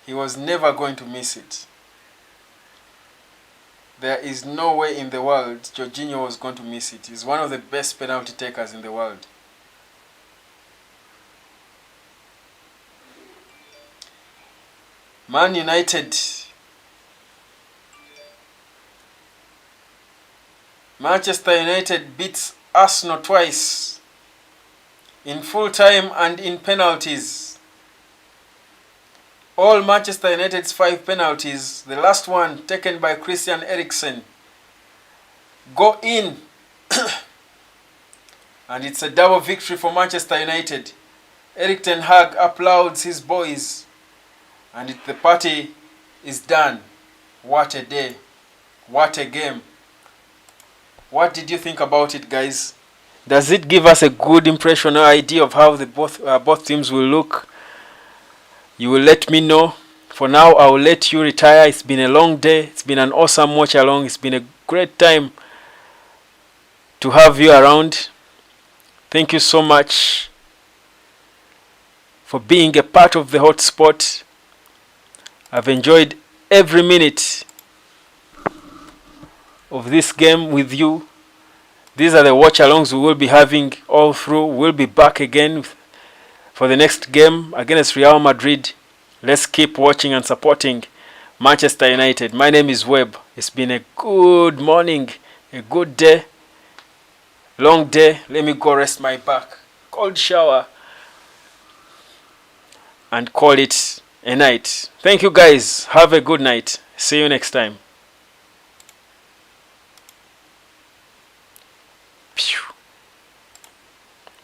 He was never going to miss it. There is no way in the world Jorginho was going to miss it. He's one of the best penalty takers in the world. Man United. Manchester United beats Arsenal twice, in full time and in penalties. All Manchester United's 5 penalties, the last one taken by Christian Eriksen, go in. And it's a double victory for Manchester United. Erik ten Hag applauds his boys, and the party is done. What a day. What a game. What did you think about it, guys? Does it give us a good impression or idea of how the both teams will look? You will let me know. For now, I will let you retire. It's been a long day. It's been an awesome watch along. It's been a great time to have you around. Thank you so much for being a part of the hotspot. I've enjoyed every minute of this game with you. These are the watch alongs we will be having all through. We'll be back again for the next game against Real Madrid. Let's keep watching and supporting Manchester United. My name is Webb. It's been a good morning, a good day, long day. Let me go rest my back, cold shower, and call it a night. Thank you, guys. Have a good night. See you next time.